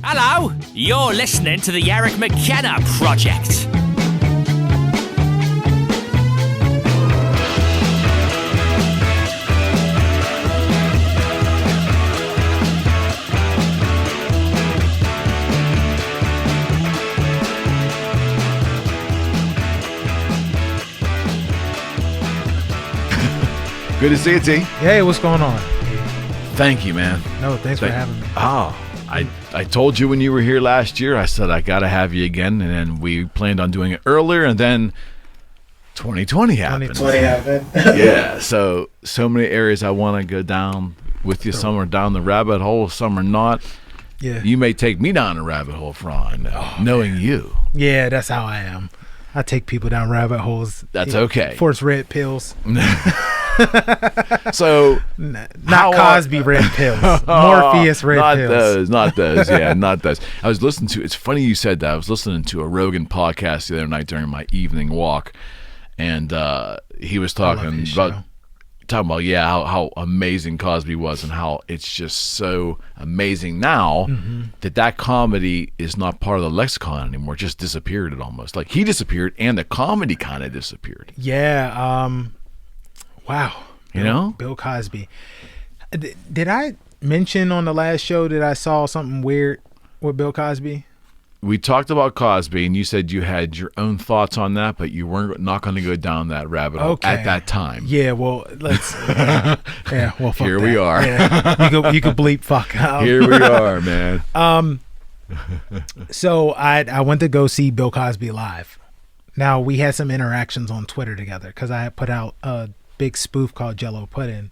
Hello, you're listening to the Eric McKenna Project. Good to see you, T. Hey, what's going on? Thank you, man. No, thanks for having me. Oh, I told you when you were here last year, I said I got to have you again, and then we planned on doing it earlier, and then 2020 happened. 2020 happened. Yeah, so many areas I want to go down with you. Some are down the rabbit hole, some are not. Yeah. You may take me down the rabbit hole, Fran, knowing you. Yeah, that's how I am. I take people down rabbit holes. That's okay. Force red pills. So not Cosby red pills. Morpheus red pills. Not those. Yeah, not those. I was listening to, it's funny you said that. I was listening to a Rogan podcast the other night during my evening walk, and he was talking about how amazing Cosby was, and how it's just so amazing now that comedy is not part of the lexicon anymore. It just disappeared. It almost like he disappeared and the comedy kind of disappeared. Yeah. Wow. You know? Bill Cosby. Did I mention on the last show that I saw something weird with Bill Cosby? We talked about Cosby, and you said you had your own thoughts on that, but you weren't not going to go down that rabbit hole at that time. Yeah, well, let's. Yeah, well, fuck here that. We are. Yeah. You could bleep fuck. Here we are, man. So I went to go see Bill Cosby live. Now we had some interactions on Twitter together because I had put out a big spoof called Jello Pudding,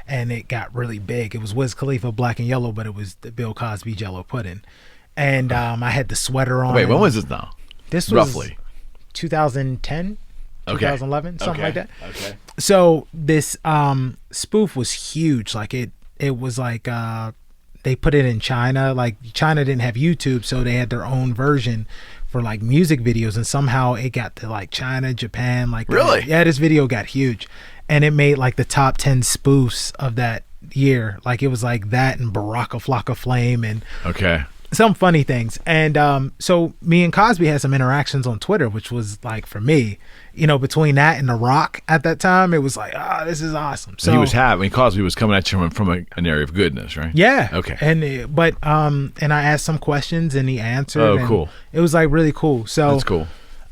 and it got really big. It was Wiz Khalifa Black and Yellow, but it was the Bill Cosby Jello Pudding. And I had the sweater on. Wait, when was this now? This was roughly 2010, 2011, something like that. Okay. So this spoof was huge. Like it was like they put it in China. Like China didn't have YouTube, so they had their own version for like music videos, and somehow it got to like China, Japan. Like really? Yeah, this video got huge, and it made like the top 10 spoofs of that year. Like it was like that and Baraka Flocka Flame and some funny things. And so me and Cosby had some interactions on Twitter, which was like, for me, you know, between that and The Rock at that time, it was like, this is awesome. So he was Cosby was coming at you from an area of goodness, right? Yeah. Okay. And and I asked some questions and he answered. Oh, cool. It was like really cool. So that's cool.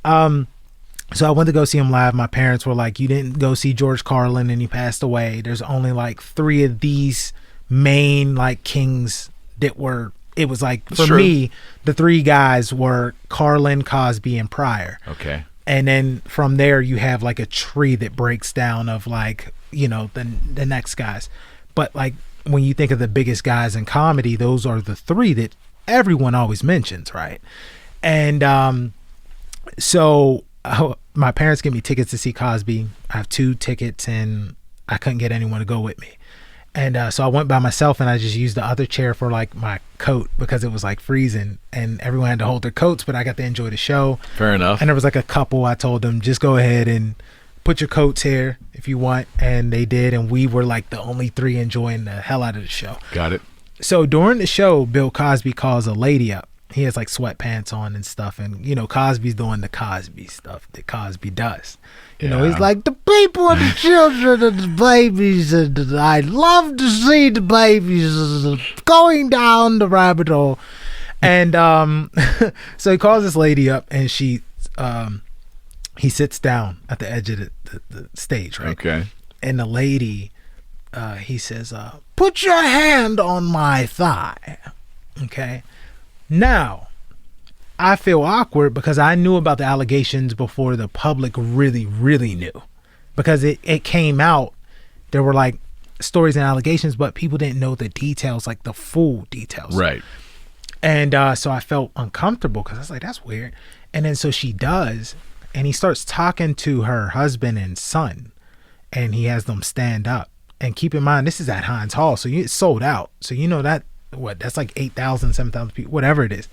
So I went to go see him live. My parents were like, you didn't go see George Carlin and he passed away. There's only like 3 of these main like kings that were. It was like, for me, the 3 guys were Carlin, Cosby, and Pryor. Okay. And then from there, you have like a tree that breaks down of like, you know, the next guys. But like when you think of the biggest guys in comedy, those are the 3 that everyone always mentions, right? And so my parents gave me tickets to see Cosby. I have 2 tickets and I couldn't get anyone to go with me. And so I went by myself, and I just used the other chair for like my coat because it was like freezing and everyone had to hold their coats, but I got to enjoy the show. Fair enough. And there was like a couple, I told them, just go ahead and put your coats here if you want. And they did. And we were like the only 3 enjoying the hell out of the show. Got it. So during the show, Bill Cosby calls a lady up. He has like sweatpants on and stuff. And, you know, Cosby's doing the Cosby stuff that Cosby does. You know, he's like, the people and the children and the babies, and I love to see the babies going down the rabbit hole. And so he calls this lady up, and he sits down at the edge of the stage, right? Okay. And the lady, he says, put your hand on my thigh. Okay. Now, I feel awkward because I knew about the allegations before the public really, really knew, because it came out. There were like stories and allegations, but people didn't know the details, like the full details. Right. And so I felt uncomfortable because I was like, that's weird. And then so she does, and he starts talking to her husband and son, and he has them stand up. And keep in mind, this is at Heinz Hall, so it's sold out. So you know that's like 8,000, 7,000 people, whatever it is.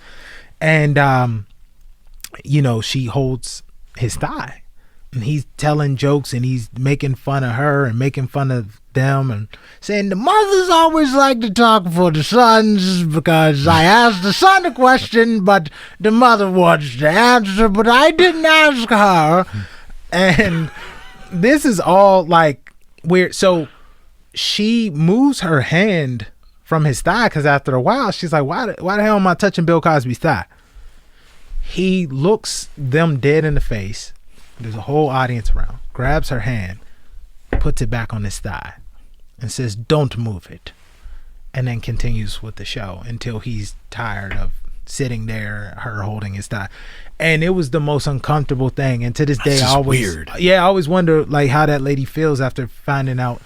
And, you know, she holds his thigh, and he's telling jokes and he's making fun of her and making fun of them and saying the mothers always like to talk for the sons because I asked the son a question but the mother wants to answer but I didn't ask her. And this is all like weird. So she moves her hand from his thigh because after a while she's like, why the hell am I touching Bill Cosby's thigh? He looks them dead in the face. There's a whole audience around. Grabs her hand, puts it back on his thigh, and says, "Don't move it." And then continues with the show until he's tired of sitting there, her holding his thigh. And it was the most uncomfortable thing. And to this day, I always wonder like how that lady feels after finding out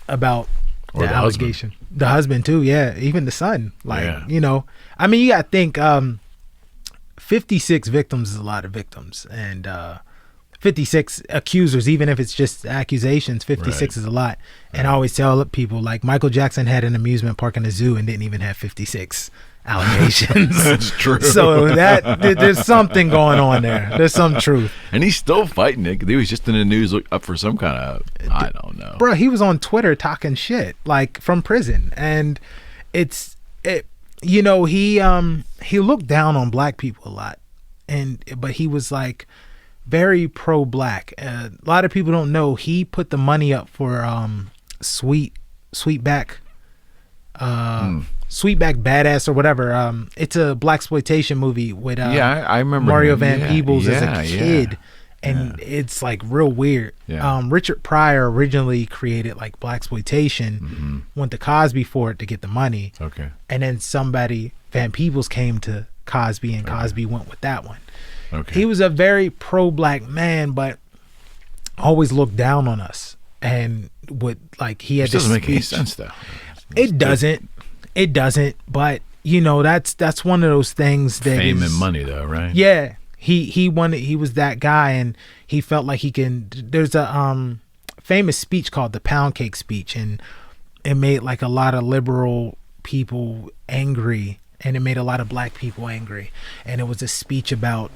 about the allegation. The husband too, yeah. Even the son. Like, you know. I mean, you gotta think 56 victims is a lot of victims. And 56 accusers, even if it's just accusations, 56 is a lot. And I always tell people, like, Michael Jackson had an amusement park in a zoo and didn't even have 56 allegations. That's true. So there's something going on there. There's some truth. And he's still fighting it. He was just in the news up for some kind of, I don't know. Bro, he was on Twitter talking shit, like, from prison. And you know, he looked down on black people a lot. But he was like very pro-black. A lot of people don't know he put the money up for Sweetback Badass or whatever. It's a blaxploitation movie with I remember Mario Van Peebles as a kid. And it's like real weird. Richard Pryor originally created like blaxploitation, went to Cosby for it to get the money. Okay. And then Van Peebles came to Cosby and Cosby went with that one. Okay. He was a very pro-black man, but always looked down on us. And would like he had. It doesn't make any sense though. It doesn't. But you know that's one of those things that fame and money though, right? Yeah. He wanted. He was that guy, and he felt like he can. There's a famous speech called the Pound Cake speech, and it made like a lot of liberal people angry. And it made a lot of black people angry. And it was a speech about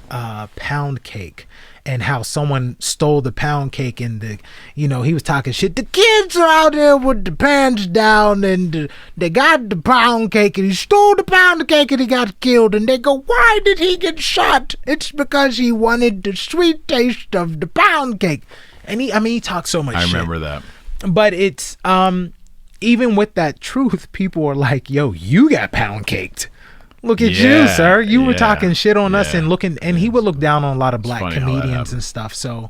pound cake and how someone stole the pound cake and he was talking shit. The kids are out there with the pants down and they got the pound cake and he stole the pound cake and he got killed. And they go, why did he get shot? It's because he wanted the sweet taste of the pound cake. And he talks so much shit. I remember that. But it's even with that truth, people are like, yo, you got pound caked. Look at you, sir. You were talking shit on us and looking, and he would look down on a lot of black comedians and stuff. So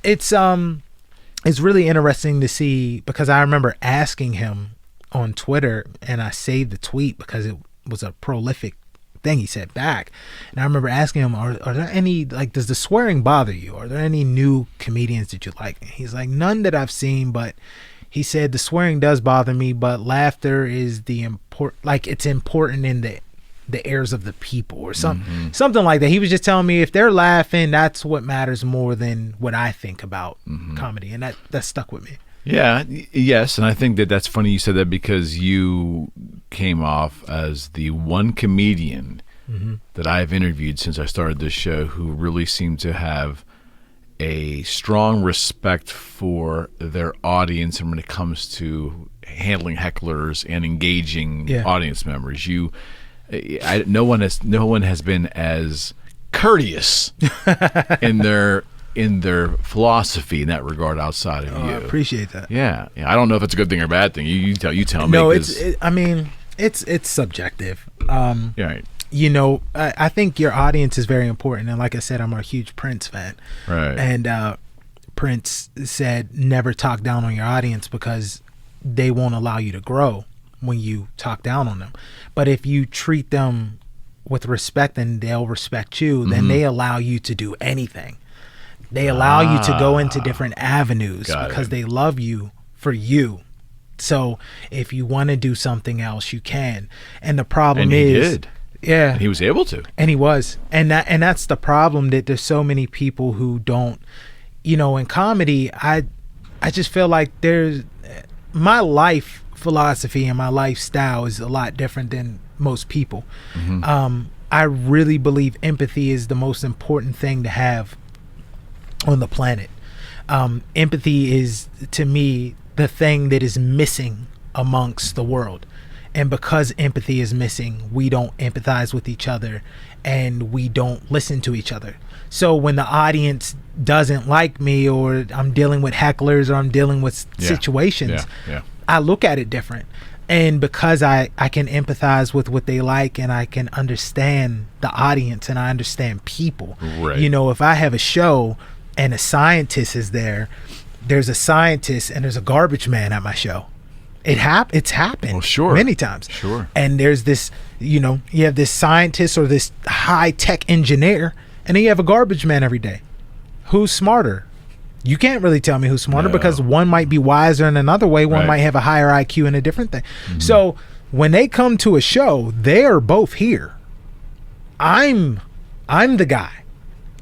it's really interesting to see, because I remember asking him on Twitter, and I saved the tweet because it was a prolific thing he said back. And I remember asking him, are there any, like, does the swearing bother you? Are there any new comedians that you like? And he's like, none that I've seen, but he said the swearing does bother me, but laughter is it's important in the ears of the people or something like that. He was just telling me if they're laughing, that's what matters more than what I think about comedy, and that stuck with me. Yes, and I think that's funny you said that, because you came off as the one comedian that I've interviewed since I started this show who really seemed to have a strong respect for their audience, and when it comes to handling hecklers and engaging audience members. No one has been as courteous in their philosophy in that regard outside of you. I appreciate that. Yeah. I don't know if it's a good thing or bad thing. You tell me. No, it's subjective. Right. I think your audience is very important, and like I said, I'm a huge Prince fan. Right. And Prince said, never talk down on your audience because they won't allow you to grow when you talk down on them. But if you treat them with respect and they'll respect you, then they allow you to do anything. They allow you to go into different avenues because they love you for you. So if you want to do something else, you can. And the problem he did. Yeah. And he was able to. And he was. And that's the problem, that there's so many people who don't, in comedy, I just feel like my life philosophy and my lifestyle is a lot different than most people. I really believe empathy is the most important thing to have on the planet. Empathy is, to me, the thing that is missing amongst the world. And because empathy is missing, we don't empathize with each other and we don't listen to each other. So when the audience doesn't like me, or I'm dealing with hecklers, or I'm dealing with situations, I look at it different. And because I can empathize with what they like, and I can understand the audience, and I understand people. Right. You know, if I have a show and a scientist is there, there's a scientist and there's a garbage man at my show. It's happened many times. Sure. And there's this, you know, you have this scientist or this high-tech engineer, and then you have a garbage man every day. Who's smarter? You can't really tell me who's smarter, because one might be wiser in another way. One might have a higher IQ in a different thing. Mm-hmm. So when they come to a show, they are both here. I'm the guy.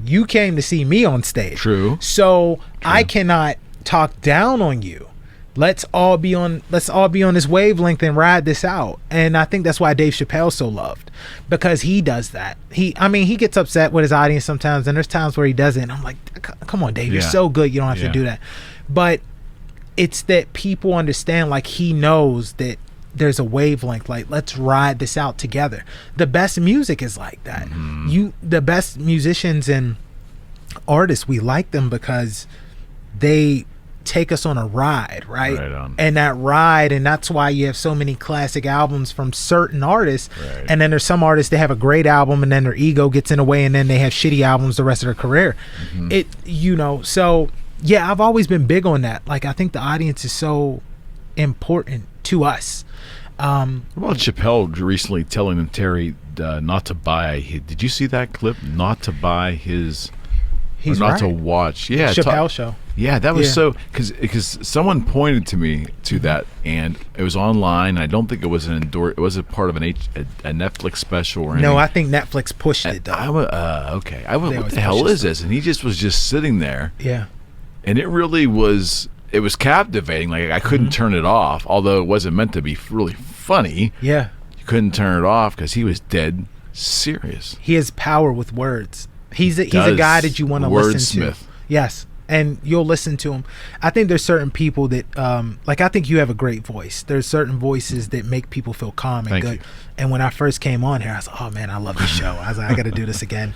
You came to see me on stage. True. So I cannot talk down on you. Let's all be on this wavelength and ride this out. And I think that's why Dave Chappelle's so loved, because he does that. He gets upset with his audience sometimes, and there's times where he doesn't. And I'm like, come on, Dave, you're so good. You don't have to do that. But it's that people understand, like, he knows that there's a wavelength, like, let's ride this out together. The best music is like that. Mm-hmm. The best musicians and artists, we like them because they take us on a ride, right? And that ride, and that's why you have so many classic albums from certain artists. And then there's some artists that have a great album, and then their ego gets in the way, and then they have shitty albums the rest of their career. Mm-hmm. So yeah, I've always been big on that. Like, I think the audience is so important to us. What about Chappelle recently telling Terry not to buy? Did you see that clip? Not to buy his. He's not to watch. Yeah, Chappelle show. Yeah, that was so, because someone pointed to me to that, and it was online. I don't think it was it was a part of a Netflix special or anything. No, I think Netflix pushed it though. Okay. What the hell is this? And he just was sitting there. Yeah. And it really was. It was captivating. Like, I couldn't turn it off, although it wasn't meant to be really funny. Yeah. You couldn't turn it off because he was dead serious. He has power with words. He's a guy that you want to listen to. Yes, and you'll listen to him. I think there's certain people that, like, I think you have a great voice. There's certain voices that make people feel calm and Thank good. You. And when I first came on here, I was like, oh man, I love this show. I was like, I got to do this again.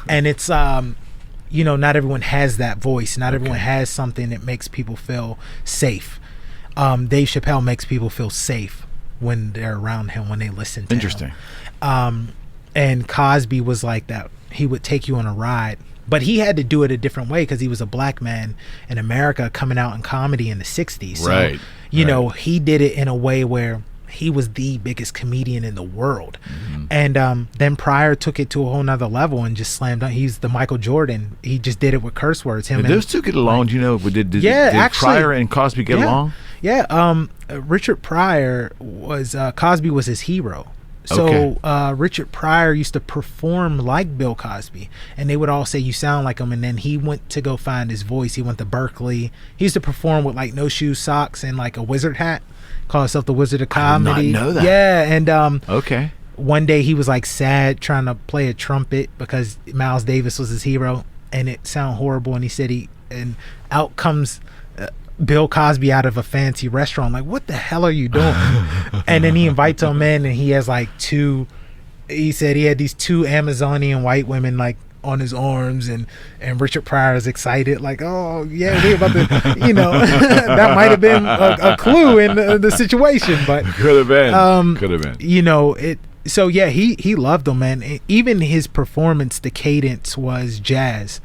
And it's, you know, not everyone has that voice. Not everyone has something that makes people feel safe. Dave Chappelle makes people feel safe when they're around him, when they listen to him. Interesting. And Cosby was like that. He would take you on a ride, but he had to do it a different way because he was a black man in America coming out in comedy in the 60s. So, you know, he did it in a way where he was the biggest comedian in the world. Mm-hmm. And then Pryor took it to a whole nother level and just slammed on. He's the Michael Jordan. He just did it with curse words. Did those two get along? Do you know? Did actually, Pryor and Cosby get along? Yeah. Richard Pryor was, Cosby was his hero. So Richard Pryor used to perform like Bill Cosby, and they would all say, you sound like him. And then he went to go find his voice. He went to Berkeley. He used to perform with like no shoes, socks, and like a wizard hat. Call himself the Wizard of Comedy. I did not know that. Yeah, and one day he was like sad trying to play a trumpet because Miles Davis was his hero, and it sounded horrible. And he said and out comes Bill Cosby out of a fancy restaurant, like, what the hell are you doing? And then he invites him in, and he has like he said he had these two Amazonian white women like on his arms, and Richard Pryor is excited, like, oh yeah, we're about to, you know, that might have been a clue in the situation, but could have been, you know, so yeah, he loved them, man. Even his performance, the cadence was jazz.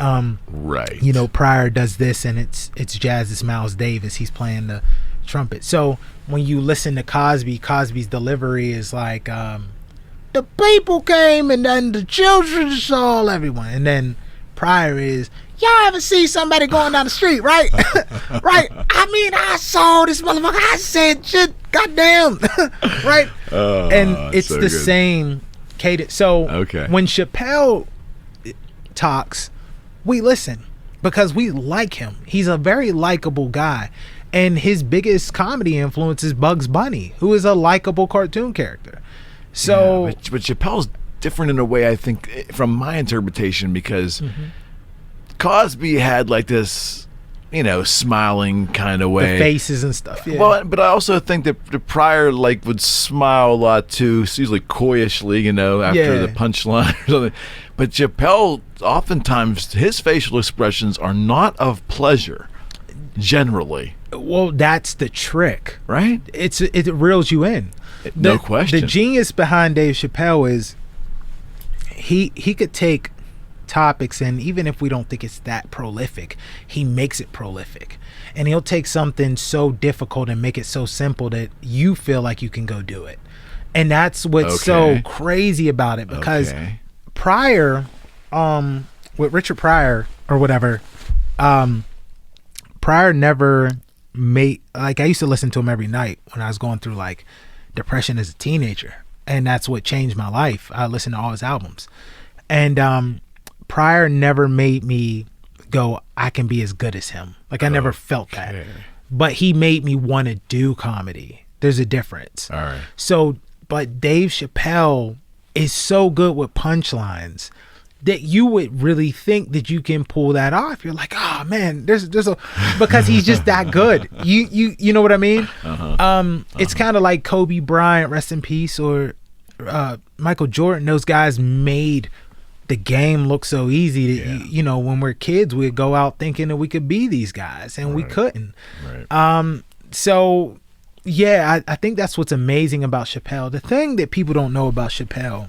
You know, Pryor does this, and it's jazz. It's Miles Davis. He's playing the trumpet. So when you listen to Cosby's delivery is like, the people came, and then the children saw everyone. And then Pryor is, y'all ever see somebody going down the street, right? Right? I mean, I saw this motherfucker. I said shit, goddamn, right? And it's the same cadence. So when Chappelle talks, we listen because we like him. He's a very likable guy, and his biggest comedy influence is Bugs Bunny, who is a likable cartoon character. So, but Chappelle's different in a way, I think, from my interpretation, because Cosby had like this, smiling kind of way. The faces and stuff. Yeah. Well, but I also think that the Pryor would smile a lot too, usually coyishly, after the punchline or something. But Chappelle, oftentimes his facial expressions are not of pleasure, generally. Well, that's the trick, right? It reels you in. No question. The genius behind Dave Chappelle is he could take topics, and even if we don't think it's that prolific, he makes it prolific, and he'll take something so difficult and make it so simple that you feel like you can go do it. And that's what's so crazy about it, because Pryor, with Richard Pryor or whatever, Pryor never made, I used to listen to him every night when I was going through depression as a teenager, and that's what changed my life. I listened to all his albums, and Pryor never made me go, I can be as good as him. I never felt that. But he made me want to do comedy. There's a difference. All right. So, but Dave Chappelle is so good with punchlines that you would really think that you can pull that off. You're like, oh man, there's a, because he's just that good. You know what I mean? It's kind of like Kobe Bryant, rest in peace, or Michael Jordan. Those guys made the game look so easy that when we're kids, we'd go out thinking that we could be these guys, and we couldn't. Right. So yeah, I think that's what's amazing about Chappelle. The thing that people don't know about Chappelle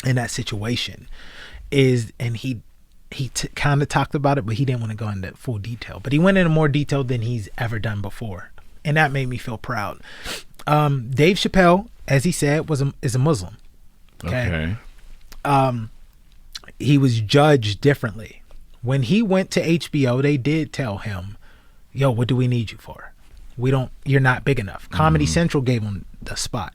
in that situation is, and he kind of talked about it, but he didn't want to go into full detail, but he went into more detail than he's ever done before, and that made me feel proud. Dave Chappelle, as he said, is a Muslim. Okay. He was judged differently. When he went to HBO, they did tell him, yo, what do we need you for? You're not big enough. Comedy Central gave him the spot.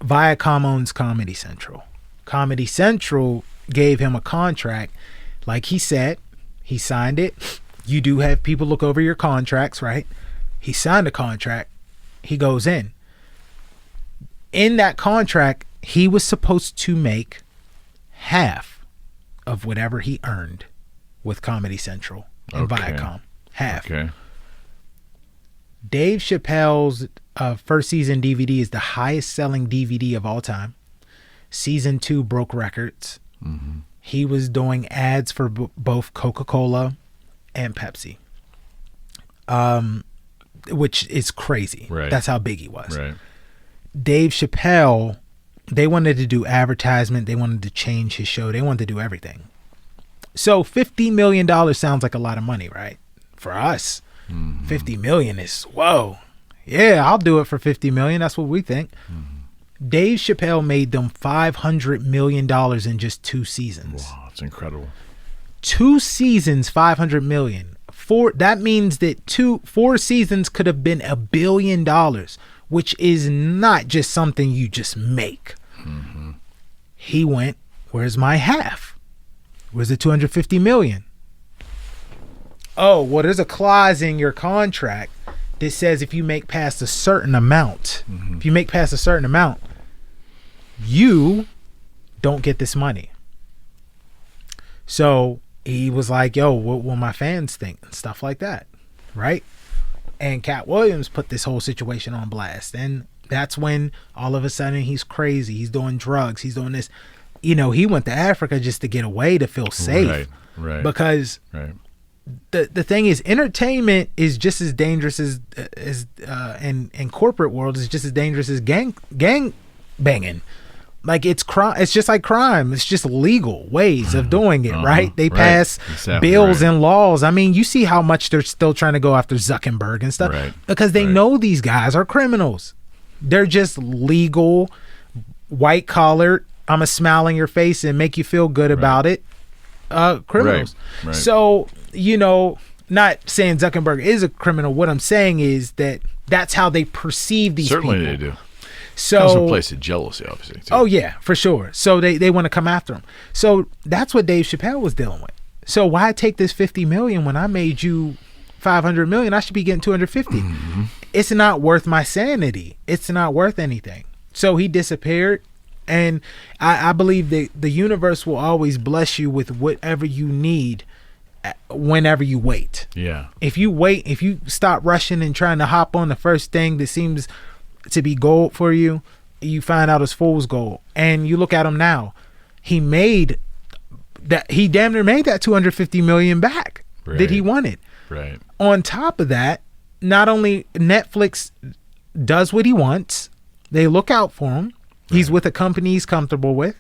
Viacom owns Comedy Central. Comedy Central gave him a contract. Like he said, he signed it. You do have people look over your contracts, right? He signed a contract. He goes in. In that contract, he was supposed to make half of whatever he earned with Comedy Central and Viacom. Half. Okay. Dave Chappelle's first season DVD is the highest selling DVD of all time. Season 2 broke records. Mm-hmm. He was doing ads for both Coca-Cola and Pepsi, which is crazy. Right. That's how big he was. Right. Dave Chappelle, they wanted to do advertisement. They wanted to change his show. They wanted to do everything. So $50 million sounds like a lot of money, right? For us, $50 million is, whoa. Yeah, I'll do it for $50 million. That's what we think. Dave Chappelle made them $500 million in just 2 seasons. Wow, that's incredible. 2 seasons, $500 million. That means that 4 seasons could have been $1 billion, which is not just something you just make. Mm-hmm. He went, where's my half? Where's the $250 million? Oh, well, there's a clause in your contract that says if you make past a certain amount, you don't get this money. So he was like, yo, what will my fans think? And stuff like that, right? And Cat Williams put this whole situation on blast. And that's when all of a sudden he's crazy. He's doing drugs. He's doing this. He went to Africa just to get away, to feel safe. Right. Because the thing is, entertainment is just as dangerous as in corporate world is just as dangerous as gang banging. Like it's crime. It's just like crime. It's just legal ways of doing it, right? They pass bills and laws. I mean, you see how much they're still trying to go after Zuckerberg and stuff because they know these guys are criminals. They're just legal, white collar. I'm a smile in your face and make you feel good about it. Criminals. Right. So, not saying Zuckerberg is a criminal. What I'm saying is that's how they perceive these people. Certainly they do. So comes from a place of jealousy, obviously. Too. Oh yeah, for sure. So they want to come after him. So that's what Dave Chappelle was dealing with. So why take this $50 million when I made you $500 million? I should be getting $250. Mm-hmm. It's not worth my sanity. It's not worth anything. So he disappeared, and I believe that the universe will always bless you with whatever you need whenever you wait. Yeah. If you stop rushing and trying to hop on the first thing that seems to be gold for you, you find out it's fool's gold. And you look at him now. He damn near made that $250 million back that he wanted. Right. On top of that, not only Netflix does what he wants, they look out for him. Right. He's with a company he's comfortable with.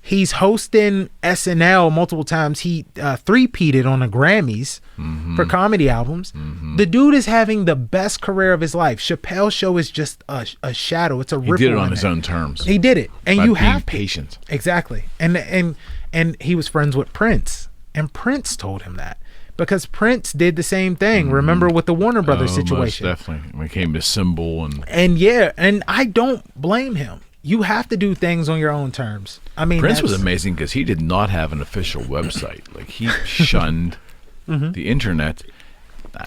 He's hosting SNL multiple times. He three-peated on the Grammys for comedy albums. The dude is having the best career of his life. Chappelle's show is just a shadow. It's a ripple. He did it on his own terms. He did it, and you have patient. Exactly, and he was friends with Prince, and Prince told him that because Prince did the same thing. Remember with the Warner Brothers situation? Most definitely, when it came to Symbol and I don't blame him. You have to do things on your own terms. I mean, Prince was amazing because he did not have an official website. Like he shunned the internet.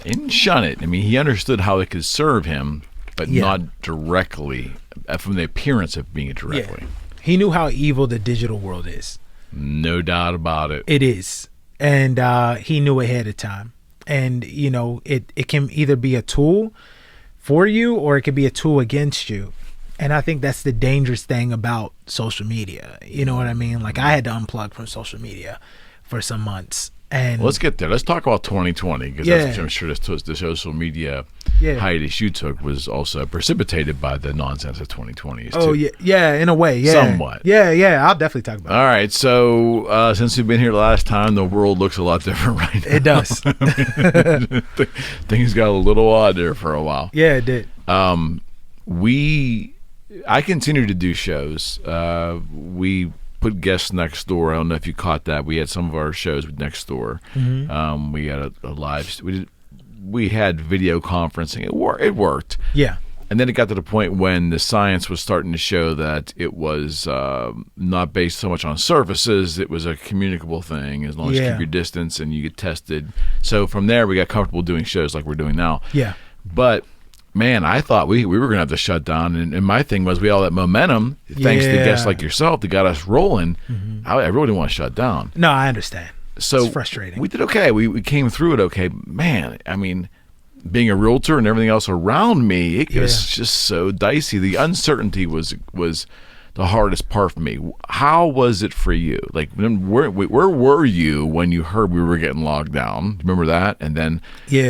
He didn't shun it. I mean, he understood how it could serve him, but not directly from the appearance of being it directly. Yeah. He knew how evil the digital world is. No doubt about it. It is, and he knew ahead of time. And it can either be a tool for you or it could be a tool against you. And I think that's the dangerous thing about social media. You know what I mean? Like I had to unplug from social media for some months. And let's get there. Let's talk about 2020 because I'm sure the social media hiatus you took was also precipitated by the nonsense of 2020. Oh yeah, in a way, somewhat. Yeah. I'll definitely talk about it. All right, so since we've been here last time, the world looks a lot different right now. It does. Things got a little odd there for a while. Yeah, it did. I continue to do shows. We put guests next door. I don't know if you caught that. We had some of our shows with next door. We had a live. We had video conferencing. It worked. Yeah. And then it got to the point when the science was starting to show that it was not based so much on surfaces. It was a communicable thing as long as you keep your distance and you get tested. So from there, we got comfortable doing shows like we're doing now. Yeah. But man, I thought we were going to have to shut down. And my thing was we all that momentum, thanks to guests like yourself that got us rolling. I really didn't want to shut down. No, I understand. So it's frustrating. We did okay. We came through it okay. Man, I mean, being a realtor and everything else around me, it was just so dicey. The uncertainty was the hardest part for me. How was it for you? Like, where were you when you heard we were getting locked down? Remember that? And then,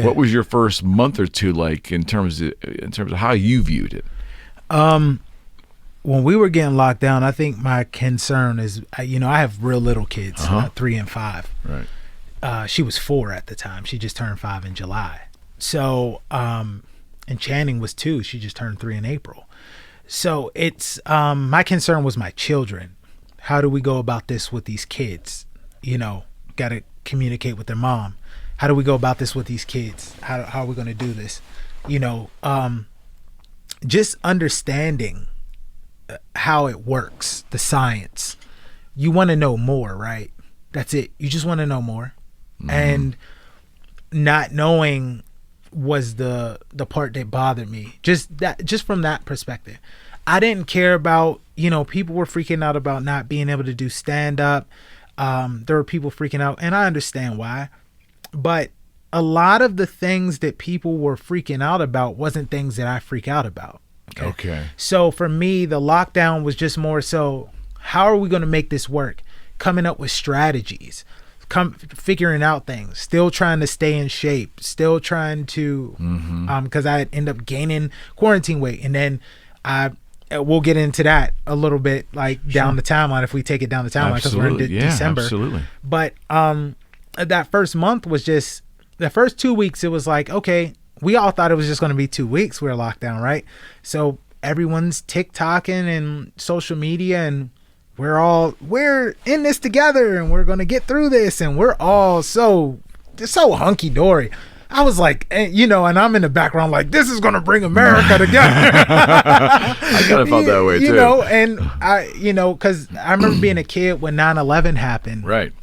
what was your first month or two like in terms of how you viewed it? When we were getting locked down, I think my concern is, I have real little kids, 3 and 5. Right. She was 4 at the time. She just turned 5 in July. So, and Channing was 2. She just turned 3 in April. So it's my concern was my children. How do we go about this with these kids? Got to communicate with their mom. How do we go about this with these kids? How are we going to do this? Just understanding how it works, the science. You want to know more, right? That's it. You just want to know more. And not knowing was the part that bothered me. Just from that perspective. I didn't care about, people were freaking out about not being able to do stand-up. There were people freaking out, and I understand why. But a lot of the things that people were freaking out about wasn't things that I freak out about. Okay. So for me, the lockdown was just more so, how are we going to make this work? Coming up with strategies. Figuring out things, still trying to stay in shape, still trying to, because I end up gaining quarantine weight, and then we'll get into that a little bit, like down the timeline if we take it down the timeline because we're in December. Absolutely. But that first month was just the first 2 weeks. It was like, okay, we all thought it was just going to be 2 weeks we were locked down, right? So everyone's TikToking and social media and. We're in this together and we're going to get through this and we're all so hunky-dory. I was like, and I'm in the background like, this is going to bring America together. I kind of felt that way too. And because I remember being a kid when 9/11 happened. Right.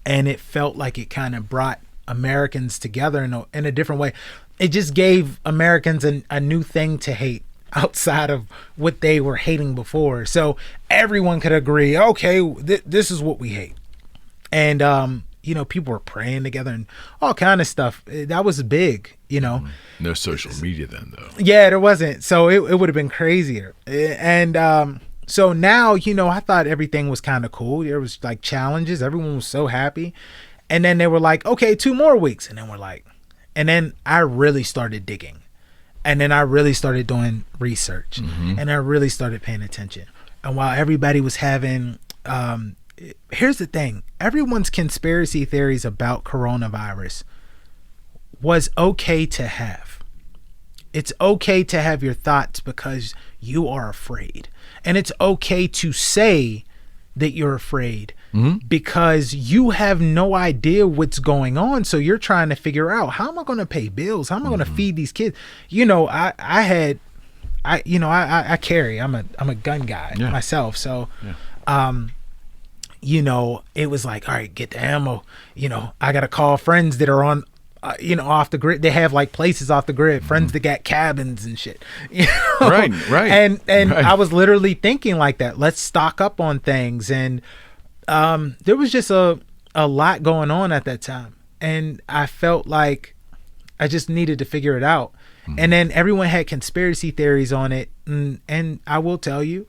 And it felt like it kind of brought Americans together in a different way. It just gave Americans a new thing to hate. Outside of what they were hating before. So everyone could agree, okay, this is what we hate. And people were praying together and all kind of stuff. That was big, No social media then, though. Yeah, there wasn't. So it would have been crazier. And so now, I thought everything was kind of cool. There was like challenges. Everyone was so happy. And then they were like, okay, 2 more weeks. And then and then I really started digging. And then I really started doing research. And I really started paying attention. And while everybody was having, here's the thing, everyone's conspiracy theories about coronavirus was okay to have. It's okay to have your thoughts because you are afraid. And it's okay to say that you're afraid because you have no idea what's going on. So you're trying to figure out, how am I going to pay bills? How am I going to feed these kids? I carry, I'm a gun guy myself. So, it was like, all right, get the ammo. I got to call friends that are on, off the grid. They have like places off the grid, friends that got cabins and shit. Right. And I was literally thinking like that. Let's stock up on things. And there was just a lot going on at that time. And I felt like I just needed to figure it out. And then everyone had conspiracy theories on it. And I will tell you,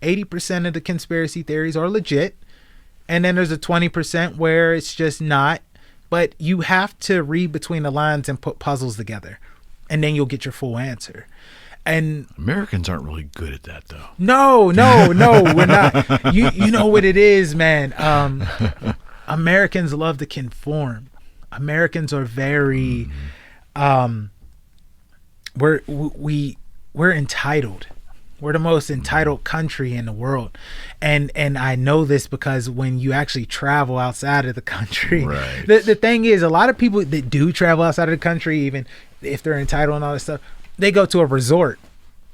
80% of the conspiracy theories are legit. And then there's a 20% where it's just not. But you have to read between the lines and put puzzles together. And then you'll get your full answer. And Americans aren't really good at that, though. No, we're not. You know what it is, man. Americans love to conform. Americans are very, we're entitled. We're the most entitled country in the world. And I know this because when you actually travel outside of the country, the thing is, a lot of people that do travel outside of the country, even if they're entitled and all this stuff, they go to a resort.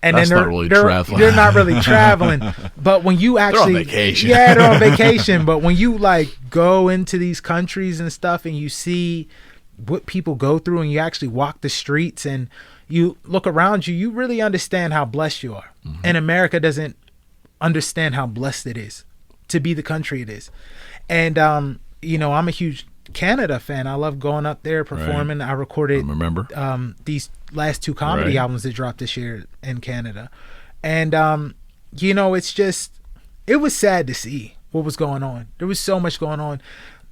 And that's then they're not really traveling. But when you actually, they're on vacation. Yeah, they're on vacation. But when you like go into these countries and stuff and you see what people go through and you actually walk the streets and you look around you, you really understand how blessed you are. And America doesn't understand how blessed it is to be the country it is. And, I'm a huge Canada fan. I love going up there performing. I recorded these last 2 comedy albums that dropped this year in Canada. And, it was sad to see what was going on. There was so much going on.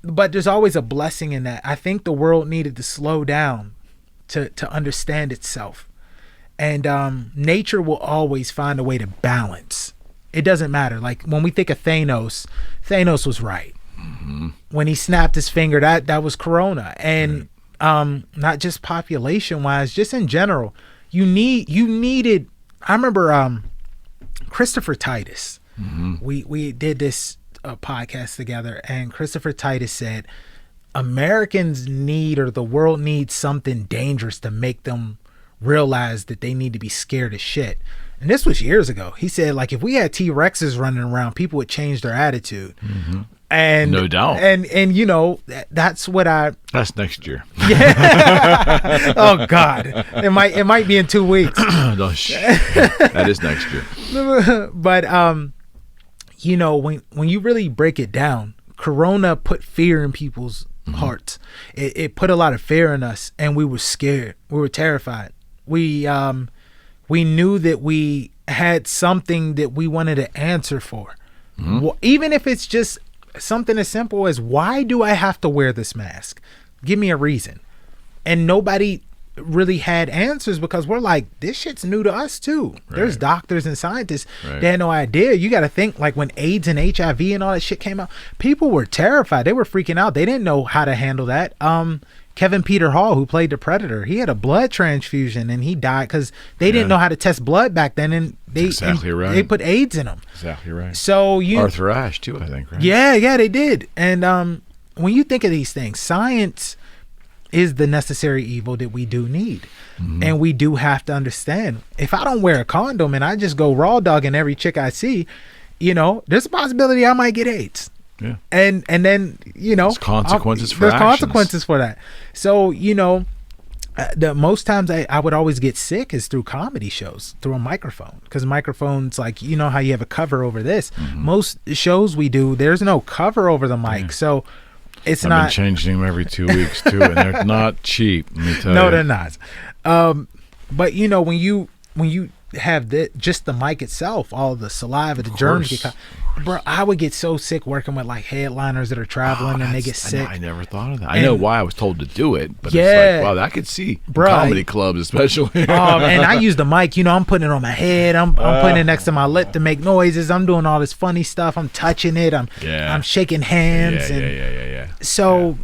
But there's always a blessing in that. I think the world needed to slow down to understand itself. And nature will always find a way to balance. It doesn't matter. Like when we think of Thanos was right. When he snapped his finger, that was Corona. And not just population wise, just in general, you needed. I remember Christopher Titus. We did this podcast together, and Christopher Titus said Americans need, or the world needs, something dangerous to make them realize that they need to be scared of shit. And this was years ago. He said, like, if we had T-Rexes running around, people would change their attitude. And no doubt. And that's what that's next year. Yeah. Oh God. It might be in 2 weeks. That is next year. But when you really break it down, Corona put fear in people's hearts. It put a lot of fear in us, and we were scared. We were terrified. We knew that we had something that we wanted to answer for. Well, even if it's just something as simple as, why do I have to wear this mask? Give me a reason. And nobody really had answers, because we're like, this shit's new to us too. There's doctors and scientists that had no idea. You got to think, like when AIDS and HIV and all that shit came out, people were terrified. They were freaking out. They didn't know how to handle that. Kevin Peter Hall, who played the Predator, he had a blood transfusion and he died because they didn't know how to test blood back then, and they put AIDS in him. Exactly right. So Arthur Ashe too, I think. Right? Yeah, they did. And when you think of these things, science is the necessary evil that we do need. And we do have to understand, if I don't wear a condom and I just go raw dogging every chick I see, there's a possibility I might get AIDS. Yeah. And then, there's consequences for there's actions. consequences for that. So, the most times I would always get sick is through comedy shows, through a microphone, because microphones, like, how you have a cover over this. Most shows we do, there's no cover over the mic. So It's I've not been changing them every 2 weeks too, and they're not cheap. Let me tell you. No, they're not. But you know, when you have just the mic itself, all the saliva, the germs get caught. Bro, I would get so sick working with like headliners that are traveling and they get sick. I never thought of that. I know why I was told to do it, but Yeah. it's like, wow, I could see Bro, comedy clubs especially. And I use the mic, you know, I'm putting it on my head, I'm putting it next to my lip to make noises, I'm doing all this funny stuff, I'm touching it, I'm shaking hands. Yeah. So,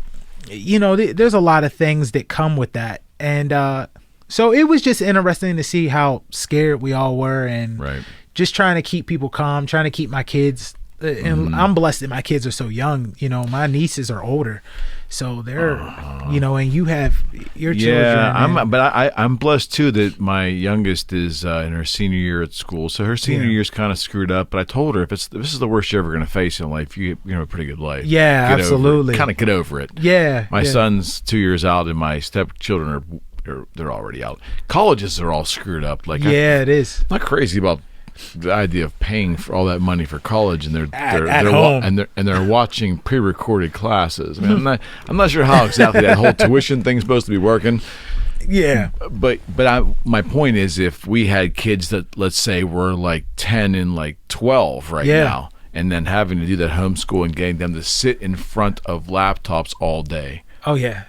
you know, there's a lot of things that come with that. And so it was just interesting to see how scared we all were, and just trying to keep people calm, trying to keep my kids. And I'm blessed that my kids are so young. You know, my nieces are older, so they're, you know, and you have your children. Yeah, I'm blessed too that my youngest is in her senior year at school. So her senior year's kind of screwed up. But I told her, if this is the worst you're ever going to face in life, you have a pretty good life. Yeah, absolutely. Kind of get over it. Yeah. My son's 2 years out, and my stepchildren they're already out. Colleges are all screwed up. Like, it is. I'm not crazy about the idea of paying for all that money for college, and they're home. and they're watching pre-recorded classes. I mean, I'm not sure how exactly that whole tuition thing's supposed to be working. Yeah, but my point is, if we had kids that, let's say, were like 10 and like 12 now, and then having to do that homeschool and getting them to sit in front of laptops all day. Oh yeah.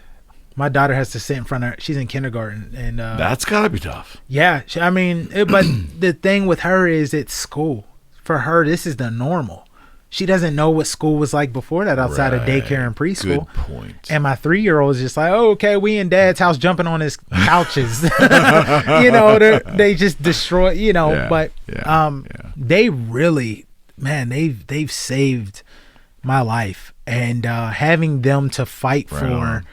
My daughter has to sit in front of her. She's in kindergarten, and that's gotta be tough. Yeah, I mean, but the thing with her is it's school. For her, this is the normal. She doesn't know what school was like before that, outside of daycare and preschool. Good point. And my 3-year-old is just like, oh, okay, we in Dad's house jumping on his couches. You know, they just destroy. You know, but they really, man, they've saved my life, and having them to fight for.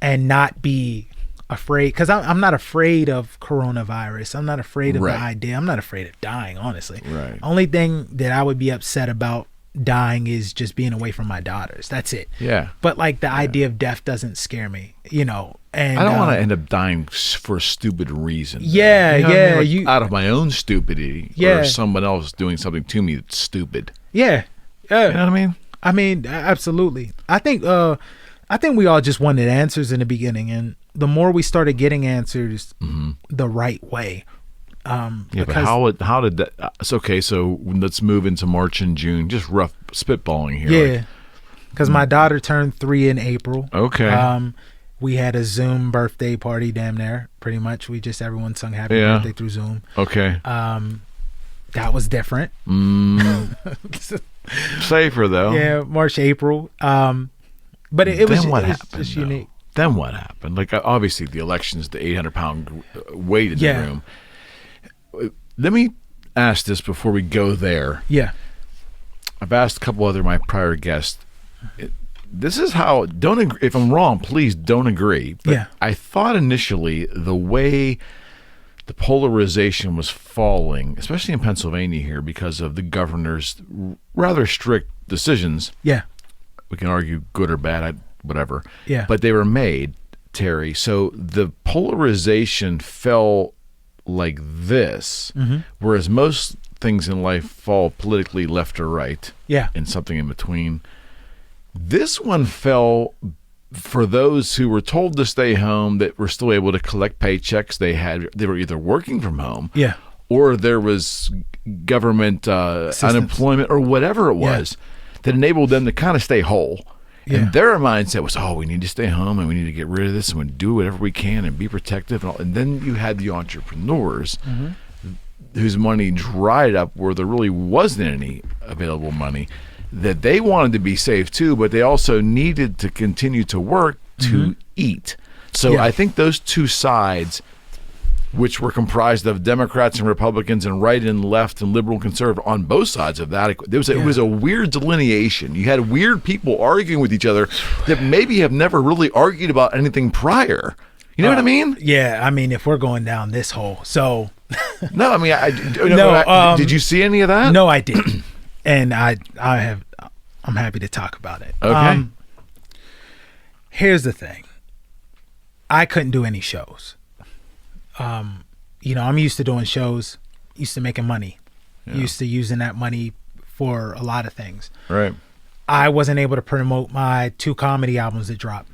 And not be afraid, because I'm not afraid of coronavirus. I'm not afraid of the idea. I'm not afraid of dying, honestly. Only thing that I would be upset about dying is just being away from my daughters. That's it. Yeah. But like the idea of death doesn't scare me, you know. And I don't want to end up dying for a stupid reason. Yeah, you know yeah. I mean? Like, out of my own stupidity, or someone else doing something to me that's stupid. Yeah. You know what I mean? I mean, absolutely. I think we all just wanted answers in the beginning, and the more we started getting answers the right way. But how did that? It's okay. So let's move into March and June. Just rough spitballing here. Yeah, because my daughter turned 3 in April. Okay. We had a Zoom birthday party, damn near. Pretty much, everyone sung happy birthday through Zoom. Okay. That was different. Safer though. Yeah, March, April. But it was just unique. Then what happened? Like, obviously the election's the 800-pound weight in the room. Let me ask this before we go there. Yeah. I've asked a couple other my prior guests. This is how, don't agree, if I'm wrong, please don't agree. But I thought initially the way the polarization was falling, especially in Pennsylvania here, because of the governor's rather strict decisions. Yeah. We can argue good or bad, whatever. Yeah. But they were made, Terry. So the polarization fell like this, whereas most things in life fall politically left or right. Yeah. And something in between. This one fell for those who were told to stay home, that were still able to collect paychecks. They were either working from home. Yeah. Or there was government unemployment or whatever it was. That enabled them to kind of stay whole. Yeah. And their mindset was, we need to stay home and we need to get rid of this and we do whatever we can and be protective. And then you had the entrepreneurs whose money dried up, where there really wasn't any available money, that they wanted to be safe too, but they also needed to continue to work to eat. So I think those two sides, which were comprised of Democrats and Republicans and right and left and liberal and conservative on both sides of that. It was a weird delineation. You had weird people arguing with each other that maybe have never really argued about anything prior. You know what I mean? Yeah, I mean, if we're going down this hole. So no, I mean, did you see any of that? No, I didn't. And I'm happy to talk about it. Okay. Here's the thing. I couldn't do any shows. You know, I'm used to doing shows, used to making money, used to using that money for a lot of things. Right. I wasn't able to promote my 2 comedy albums that dropped.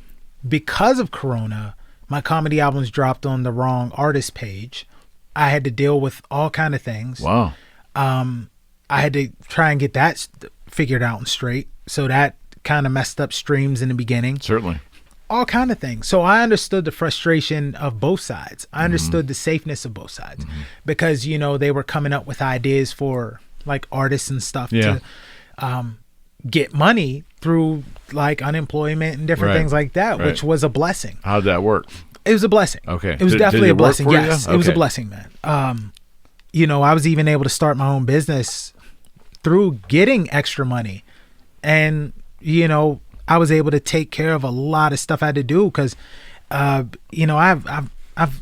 Because of Corona, my comedy albums dropped on the wrong artist page. I had to deal with all kind of things. Wow. I had to try and get that figured out and straight. So that kind of messed up streams in the beginning. Certainly. All kind of things. So I understood the frustration of both sides. I understood the safeness of both sides because, you know, they were coming up with ideas for like artists and stuff to get money through like unemployment and different things like that, which was a blessing. How'd that work? It was a blessing. Okay. It was definitely a blessing. Yes. Okay. It was a blessing, man. You know, I was even able to start my own business through getting extra money. And, you know, I was able to take care of a lot of stuff I had to do because, you know, I've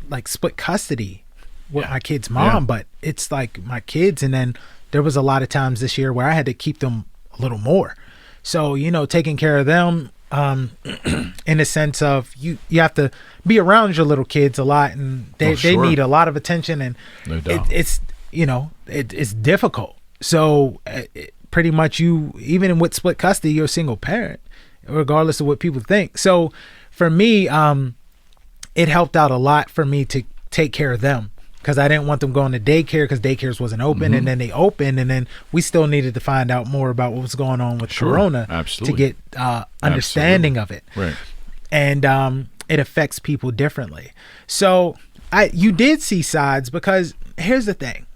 like split custody with my kid's mom, but it's like my kids. And then there was a lot of times this year where I had to keep them a little more. So, you know, taking care of them, in the sense of you have to be around your little kids a lot, and they need a lot of attention, and no doubt. It's you know it's difficult. So pretty much you, even with split custody, you're a single parent, regardless of what people think. So for me, it helped out a lot for me to take care of them because I didn't want them going to daycare because daycares wasn't open, and then they opened, and then we still needed to find out more about what was going on with Corona to get understanding of it. Right. And it affects people differently. So you did see sides because here's the thing,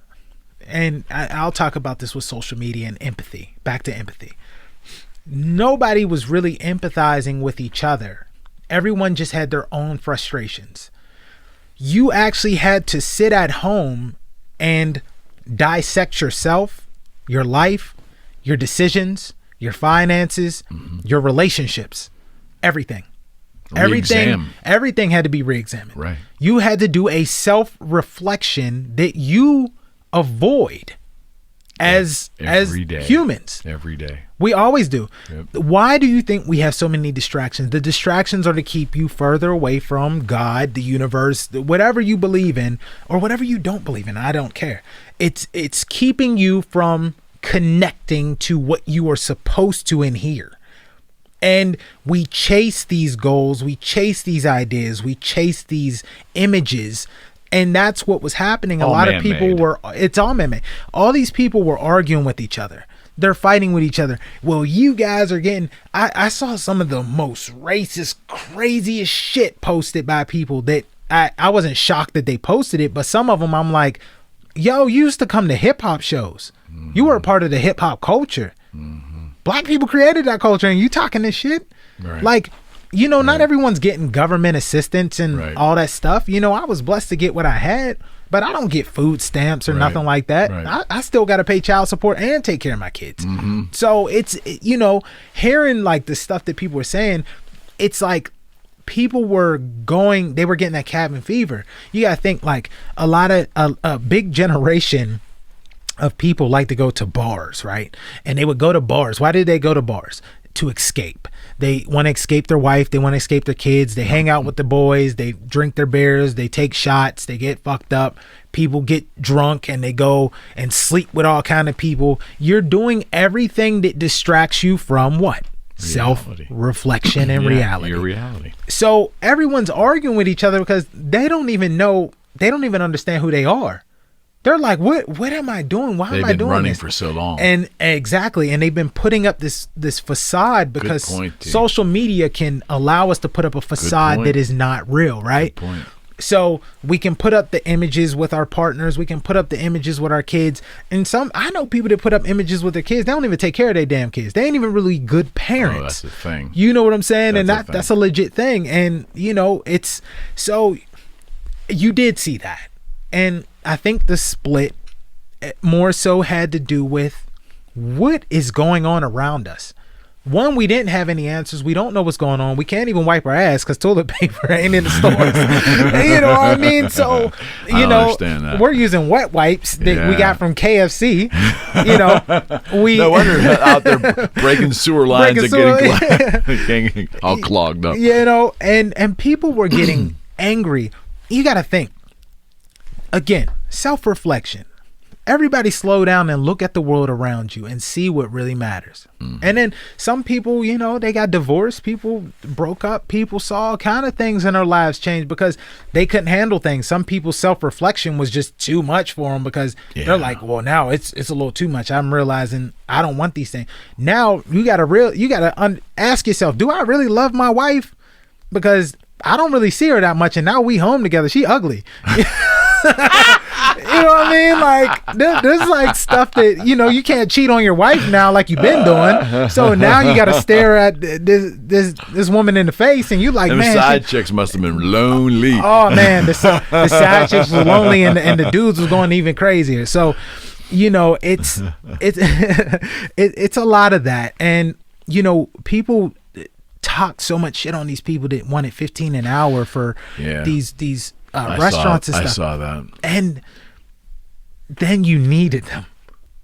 and I'll talk about this with social media and empathy. Back to empathy. Nobody was really empathizing with each other. Everyone just had their own frustrations. You actually had to sit at home and dissect yourself, your life, your decisions, your finances, your relationships, everything. Everything had to be re-examined. Right. You had to do a self-reflection that you avoid as humans. Every day. We always do. Yep. Why do you think we have so many distractions? The distractions are to keep you further away from God, the universe, whatever you believe in, or whatever you don't believe in. I don't care. It's keeping you from connecting to what you are supposed to in here. And we chase these goals, we chase these ideas, we chase these images. And that's what was happening. A lot of people it's all man-made. All these people were arguing with each other. They're fighting with each other. Well, you guys are getting, I saw some of the most racist, craziest shit posted by people that I wasn't shocked that they posted it, but some of them I'm like, yo, you used to come to hip hop shows. You were a part of the hip hop culture. Black people created that culture and you talking this shit? Right. Like, you know, not everyone's getting government assistance and all that stuff. You know, I was blessed to get what I had, but I don't get food stamps or nothing like that. Right. I still got to pay child support and take care of my kids. So it's, you know, hearing like the stuff that people were saying, it's like people were getting that cabin fever. You got to think like a lot of a big generation of people like to go to bars, right? And they would go to bars. Why did they go to bars? To escape. They want to escape their wife. They want to escape their kids. They hang out with the boys. They drink their beers. They take shots. They get fucked up. People get drunk and they go and sleep with all kind of people. You're doing everything that distracts you from what? Self-reflection and reality. Your reality. So everyone's arguing with each other because they don't even know. They don't even understand who they are. They're like, what am I doing? Why am I doing this? They've been running for so long. And exactly. And they've been putting up this facade because social media can allow us to put up a facade that is not real, right? Good point. So we can put up the images with our partners. We can put up the images with our kids. And I know people that put up images with their kids. They don't even take care of their damn kids. They ain't even really good parents. Oh, that's the thing. You know what I'm saying? That's a legit thing. And, you know, it's so you did see that. And I think the split more so had to do with what is going on around us. One, we didn't have any answers. We don't know what's going on. We can't even wipe our ass because toilet paper ain't in the stores. You know what I mean? So, you know, we're using wet wipes that we got from KFC. You know, no wonder out there breaking sewer lines and getting all clogged up. You know, and people were getting angry. You got to think. Again, self-reflection. Everybody slow down and look at the world around you and see what really matters. And then some people, you know, they got divorced, people broke up, people saw all kind of things in their lives change because they couldn't handle things. Some people's self-reflection was just too much for them because they're like, well, now it's a little too much. I'm realizing I don't want these things. Now you gotta ask yourself, do I really love my wife? Because I don't really see her that much, and now we home together. She ugly. You know what I mean? Like there's like stuff that, you know, you can't cheat on your wife now like you've been doing. So now you got to stare at this woman in the face, and you like, them man, side chicks must have been lonely. Oh man, the side chicks were lonely, and the dudes was going even crazier. So, you know, it's a lot of that, and you know, people talk so much shit on these people that wanted $15 an hour for these restaurants and stuff. I saw that. And then you needed them.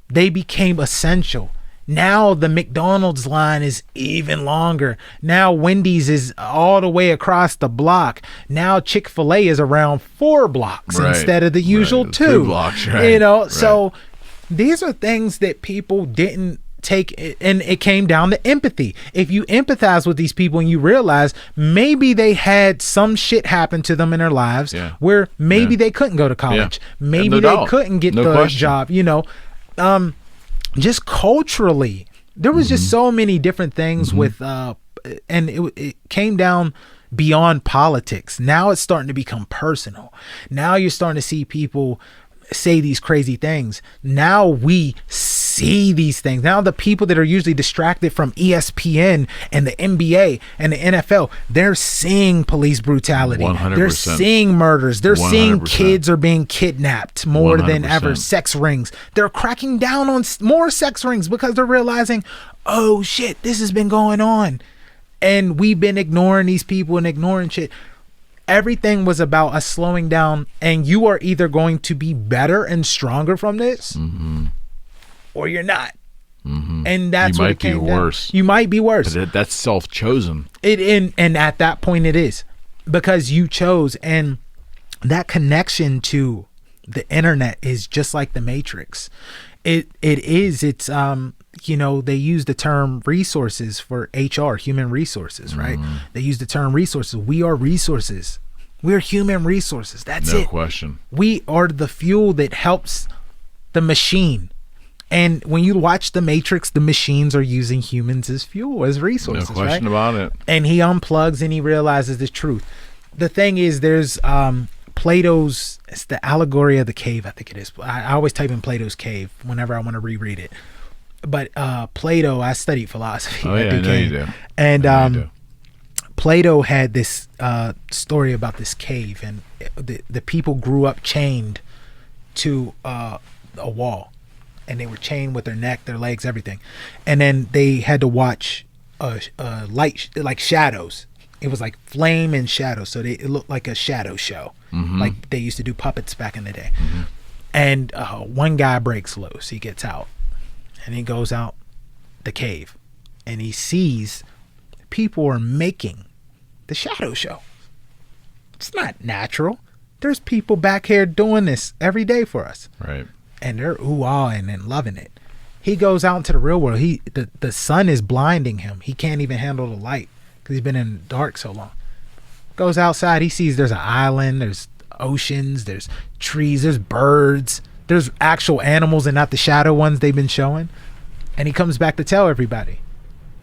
They became essential. Now the McDonald's line is even longer. Now Wendy's is all the way across the block. Now Chick-fil-A is around 4 blocks instead of the usual 2 blocks, you know, so these are things that people didn't take, and it came down to empathy. If you empathize with these people and you realize maybe they had some shit happen to them in their lives where maybe they couldn't go to college, maybe they couldn't get the job, you know, just culturally there was just so many different things with and it came down beyond politics. Now it's starting to become personal. Now you're starting to see people say these crazy things. Now we see these things. Now the people that are usually distracted from ESPN and the NBA and the NFL, they're seeing police brutality. 100%. They're seeing murders. They're 100%. Seeing kids are being kidnapped more 100%. Than ever. Sex rings. They're cracking down on more sex rings because they're realizing, oh shit, this has been going on. And we've been ignoring these people and ignoring shit. Everything was about us slowing down, and you are either going to be better and stronger from this or you're not. And that's what it came down. You might be worse. You might be worse. But that's self-chosen. And at that point it is, because you chose. And that connection to the internet is just like the Matrix. It's you know, they use the term resources for HR, human resources, right? They use the term resources. We are resources. We're human resources. That's it. No question. We are the fuel that helps the machine. And when you watch The Matrix, the machines are using humans as fuel, as resources. No question about it. And he unplugs and he realizes the truth. The thing is, there's Plato's, it's the Allegory of the Cave, I think it is. I always type in Plato's Cave whenever I want to reread it. But Plato, I studied philosophy. Oh, yeah, I know you do. And Plato had this story about this cave, and the people grew up chained to a wall, and they were chained with their neck, their legs, everything. And then they had to watch light, like shadows. It was like flame and shadow, so it looked like a shadow show, like they used to do puppets back in the day. And one guy breaks loose. He gets out. And he goes out the cave and he sees people are making the shadow show. It's not natural. There's people back here doing this every day for us. Right. And they're ooh-ahing and loving it. He goes out into the real world. The sun is blinding him. He can't even handle the light because he's been in the dark so long. Goes outside. He sees there's an island. There's oceans. There's trees. There's birds. There's actual animals and not the shadow ones they've been showing. And he comes back to tell everybody.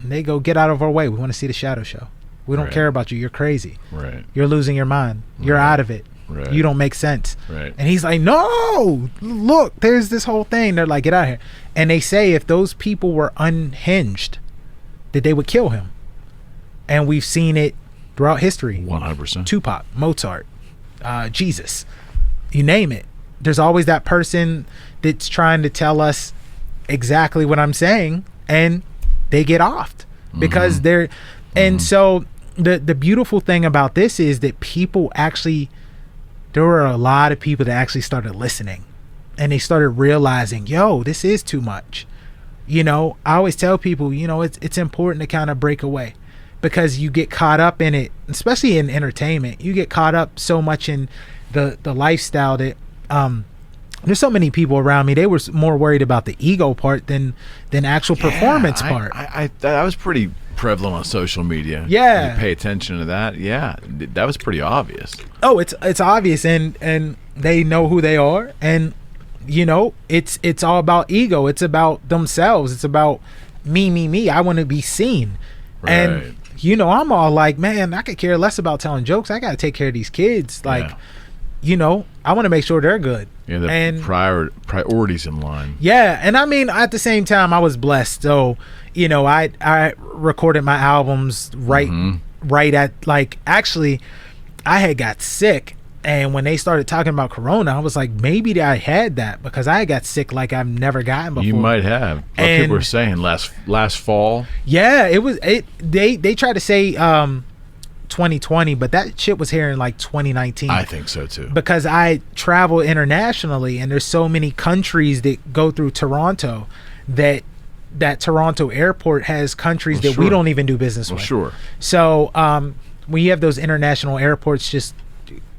And they go, get out of our way. We want to see the shadow show. We don't care about you. You're crazy. Right. You're losing your mind. You're out of it. Right. You don't make sense. Right. And he's like, no, look, there's this whole thing. They're like, get out of here. And they say if those people were unhinged, that they would kill him. And we've seen it throughout history. 100%. Tupac, Mozart, Jesus, you name it. There's always that person that's trying to tell us exactly what I'm saying, and they get offed because they're. And so the beautiful thing about this is that people actually, there were a lot of people that actually started listening, and they started realizing, yo, this is too much. You know, I always tell people, you know, it's important to kind of break away, because you get caught up in it, especially in entertainment. You get caught up so much in the lifestyle that there's so many people around me. They were more worried about the ego part than actual performance part. I that was pretty prevalent on social media. Yeah, you pay attention to that. Yeah, that was pretty obvious. Oh, it's obvious, and they know who they are, and you know, it's all about ego. It's about themselves. It's about me. I want to be seen, right. And you know, I'm all like, man, I could care less about telling jokes. I got to take care of these kids. Like, you know, I want to make sure they're good. Yeah, the priorities in line. Yeah, and I mean, at the same time, I was blessed. So, you know, I recorded my albums right at, like, actually, I had got sick, and when they started talking about Corona, I was like, maybe I had that because I got sick like I've never gotten before. You might have. And people were saying last fall. Yeah, it was. They tried to say 2020, but that shit was here in like 2019. I think so too. Because I travel internationally, and there's so many countries that go through Toronto that Toronto airport has countries that we don't even do business with. Sure. So when you have those international airports just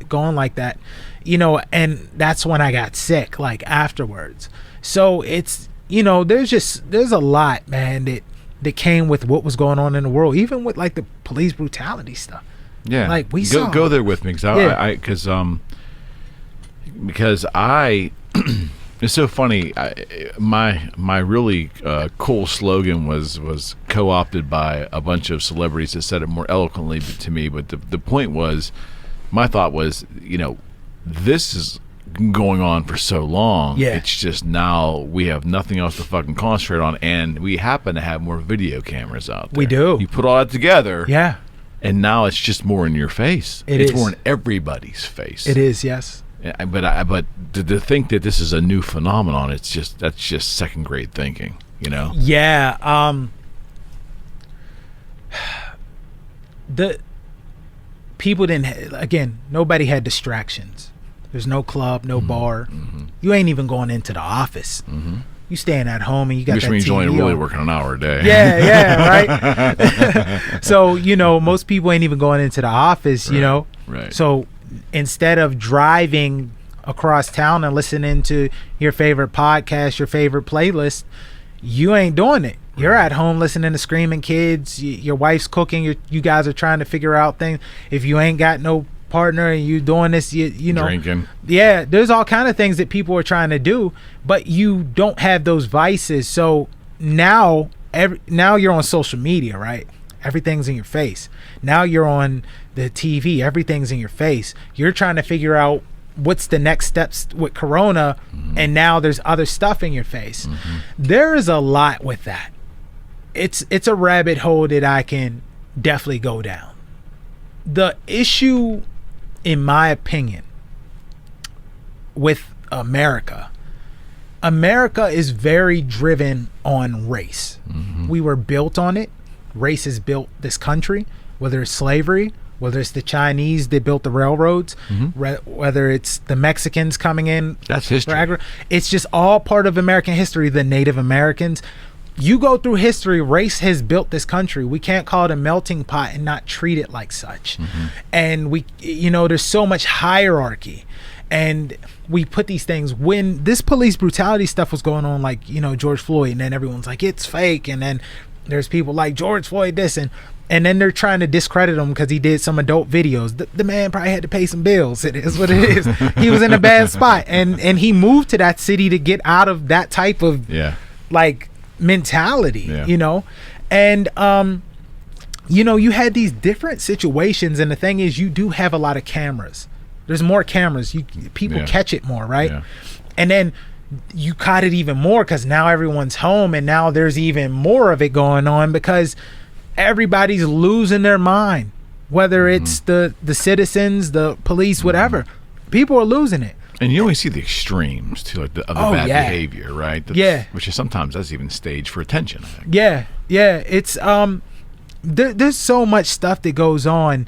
going like that, you know, and that's when I got sick, like afterwards. So it's, you know, there's a lot, man, that came with what was going on in the world, even with like the police brutality stuff. Yeah, like we go there with me because it's so funny. My really cool slogan was co-opted by a bunch of celebrities that said it more eloquently to me. But the point was, my thought was, you know, this is going on for so long. Yeah. It's just now we have nothing else to fucking concentrate on, and we happen to have more video cameras out there. We do. You put all that together. Yeah. And now it's just more in your face. It's more in everybody's face. It is, yes. But to think that this is a new phenomenon, that's just second grade thinking, you know? Yeah. The people nobody had distractions. There's no club, no bar. Mm-hmm. You ain't even going into the office. Mm-hmm. You staying at home and you got which that means TV you're only really on. working an hour a day. Yeah, right. So, you know, most people ain't even going into the office, you know. Right. So instead of driving across town and listening to your favorite podcast, your favorite playlist, you ain't doing it. You're at home listening to screaming kids. Your wife's cooking. You guys are trying to figure out things. If you ain't got no partner and you doing this, you know, drinking. Yeah, there's all kind of things that people are trying to do, but you don't have those vices. So now you're on social media, right? Everything's in your face. Now you're on the TV. Everything's in your face. You're trying to figure out what's the next steps with Corona, and now there's other stuff in your face. There is a lot with that. It's a rabbit hole that I can definitely go down. The issue, in my opinion, with America is very driven on race. We were built on it. Race has built this country, whether it's slavery, whether it's the Chinese that built the railroads, whether it's the Mexicans coming in. That's history. It's just all part of American history. The Native Americans. You go through history, race has built this country. We can't call it a melting pot and not treat it like such. And we, you know, there's so much hierarchy, and we put these things. When this police brutality stuff was going on, like, you know, George Floyd, and then everyone's like, it's fake. And then there's people like George Floyd this, and then they're trying to discredit him because he did some adult videos. The man probably had to pay some bills. It is what it is. He was in a bad spot, and he moved to that city to get out of that type of like mentality, you know. And you know, you had these different situations, and the thing is, you do have a lot of cameras. There's more cameras. People catch it more, right? And then you caught it even more because now everyone's home, and now there's even more of it going on because everybody's losing their mind, whether it's the citizens, the police, whatever. People are losing it. And you always see the extremes too, like the bad behavior, right? Which is sometimes that's even staged for attention, I think. Yeah. It's there's so much stuff that goes on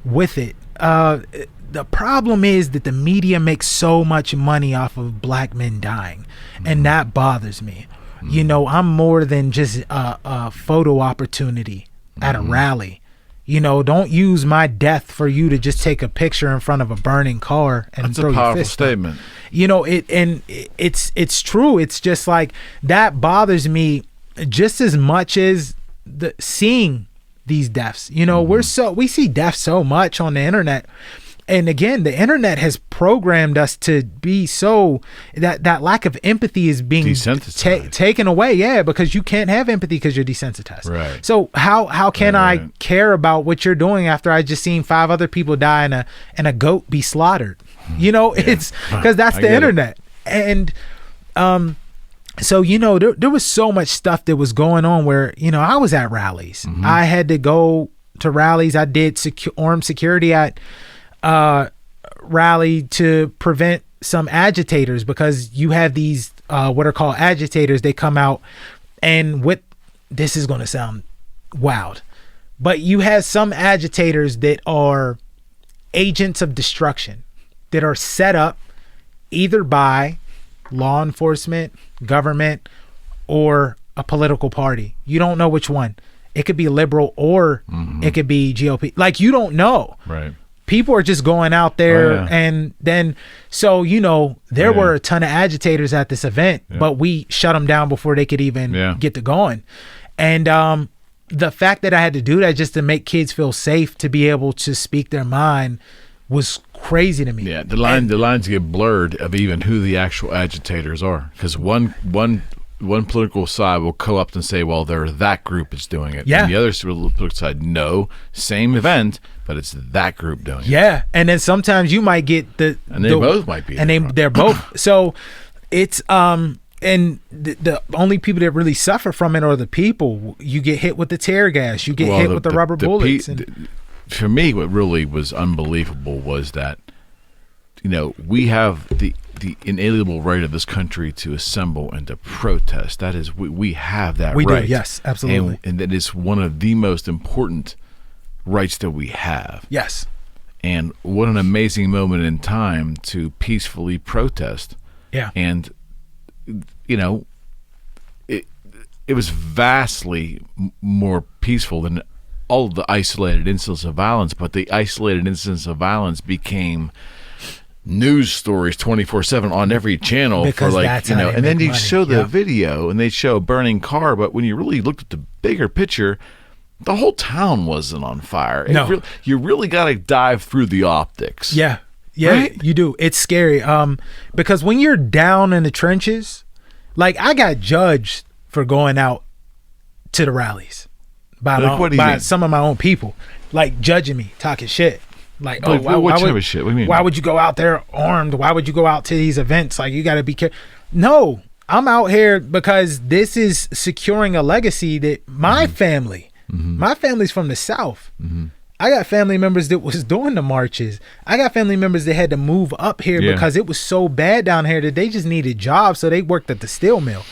with it. The problem is that the media makes so much money off of black men dying, and that bothers me. You know, I'm more than just a photo opportunity at a rally. You know, don't use my death for you to just take a picture in front of a burning car and That's throw a your powerful fist up. statement. You know, it's true. It's just like that bothers me just as much as seeing these deaths. You know, we see death so much on the internet. And again, the internet has programmed us to be so that lack of empathy is being desensitized. Taken away. Yeah, because you can't have empathy because you're desensitized. Right. So how can I care about what you're doing after I just seen 5 other people die and a goat be slaughtered? You know, it's because that's the internet. And so, you know, there was so much stuff that was going on where, you know, I was at rallies. I had to go to rallies. I did armed security at rally to prevent some agitators, because you have these what are called agitators. They come out, and this is going to sound wild, but you have some agitators that are agents of destruction that are set up either by law enforcement, government, or a political party. You don't know which one. It could be liberal or it could be GOP. Like, you don't know. Right. People are just going out there, and then, so, you know, there were a ton of agitators at this event, but we shut them down before they could even get to going. And the fact that I had to do that just to make kids feel safe to be able to speak their mind was crazy to me. Yeah, the lines get blurred of even who the actual agitators are, because one political side will come up and say, well, they're that group that's doing it. Yeah. And the other political side, no, same event, but it's that group doing it. Yeah. And then sometimes you might get and they both might be. And they're both. So it's and the only people that really suffer from it are the people. You get hit with the tear gas. You get hit with the rubber bullets. For me, what really was unbelievable was that, you know, we have the inalienable right of this country to assemble and to protest. That is, we have that right. We do, yes, absolutely. And that is one of the most important rights that we have. Yes. And what an amazing moment in time to peacefully protest. Yeah. And, you know, it was vastly more peaceful than all of the isolated incidents of violence, but the isolated incidents of violence became news stories 24/7 on every channel, because for, like, you know, and then you show the video and they show a burning car, but when you really looked at the bigger picture, the whole town wasn't on fire. No. You really got to dive through the optics. Yeah, right? You do. It's scary. Because when you're down in the trenches, like, I got judged for going out to the rallies by some of my own people, like, judging me, talking shit. Like, oh, what type of shit? What do you mean? Why would you go out there armed? Why would you go out to these events? Like, you got to be careful. No, I'm out here because this is securing a legacy that my family, my family's from the South. I got family members that was doing the marches. I got family members that had to move up here because it was so bad down here that they just needed jobs, so they worked at the steel mill.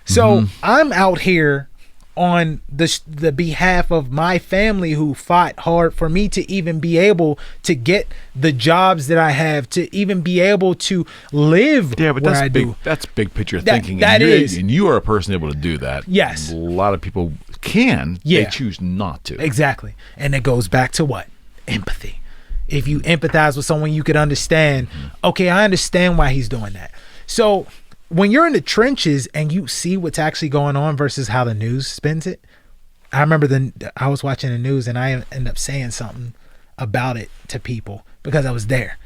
So I'm out here on the behalf of my family who fought hard for me to even be able to get the jobs that I have, to even be able to live but where that's I big, do. That's big picture thinking. That is. And you are a person able to do that. Yes. A lot of people can. Yeah. They choose not to. Exactly. And it goes back to what? Empathy. If you empathize with someone, you could understand, okay, I understand why he's doing that. So when you're in the trenches and you see what's actually going on versus how the news spins it, I remember I was watching the news and I ended up saying something about it to people because I was there.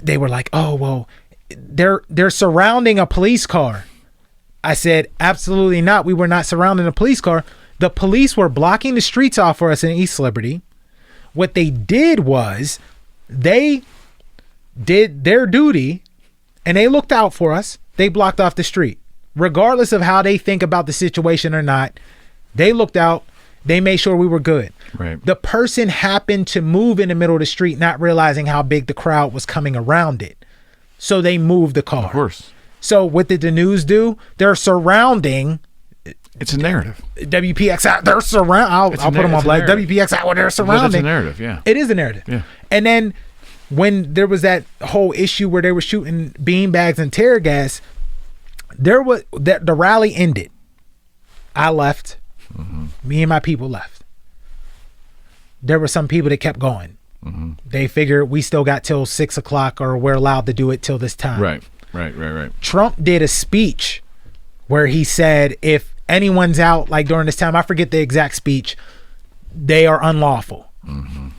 They were like, oh, well, they're surrounding a police car. I said, absolutely not. We were not surrounding a police car. The police were blocking the streets off for us in East Liberty. What they did was they did their duty and they looked out for us. They blocked off the street. Regardless of how they think about the situation or not, they looked out. They made sure we were good. Right. The person happened to move in the middle of the street, not realizing how big the crowd was coming around it. So they moved the car. Of course. So what did the news do? They're surrounding. It's a narrative. WPXI. They're surrounding. I'll put them on blast. WPXI. Well, they're surrounding. But it's a narrative. Yeah. It is a narrative. Yeah. And then when there was that whole issue where they were shooting beanbags and tear gas, the rally ended. I left. Me and my people left. there were some people that kept going. Mm-hmm. They figured we still got till 6 o'clock, or we're allowed to do it till this time. Right. Trump did a speech where he said, if anyone's out like during this time, I forget the exact speech, they are unlawful. Mm-hmm.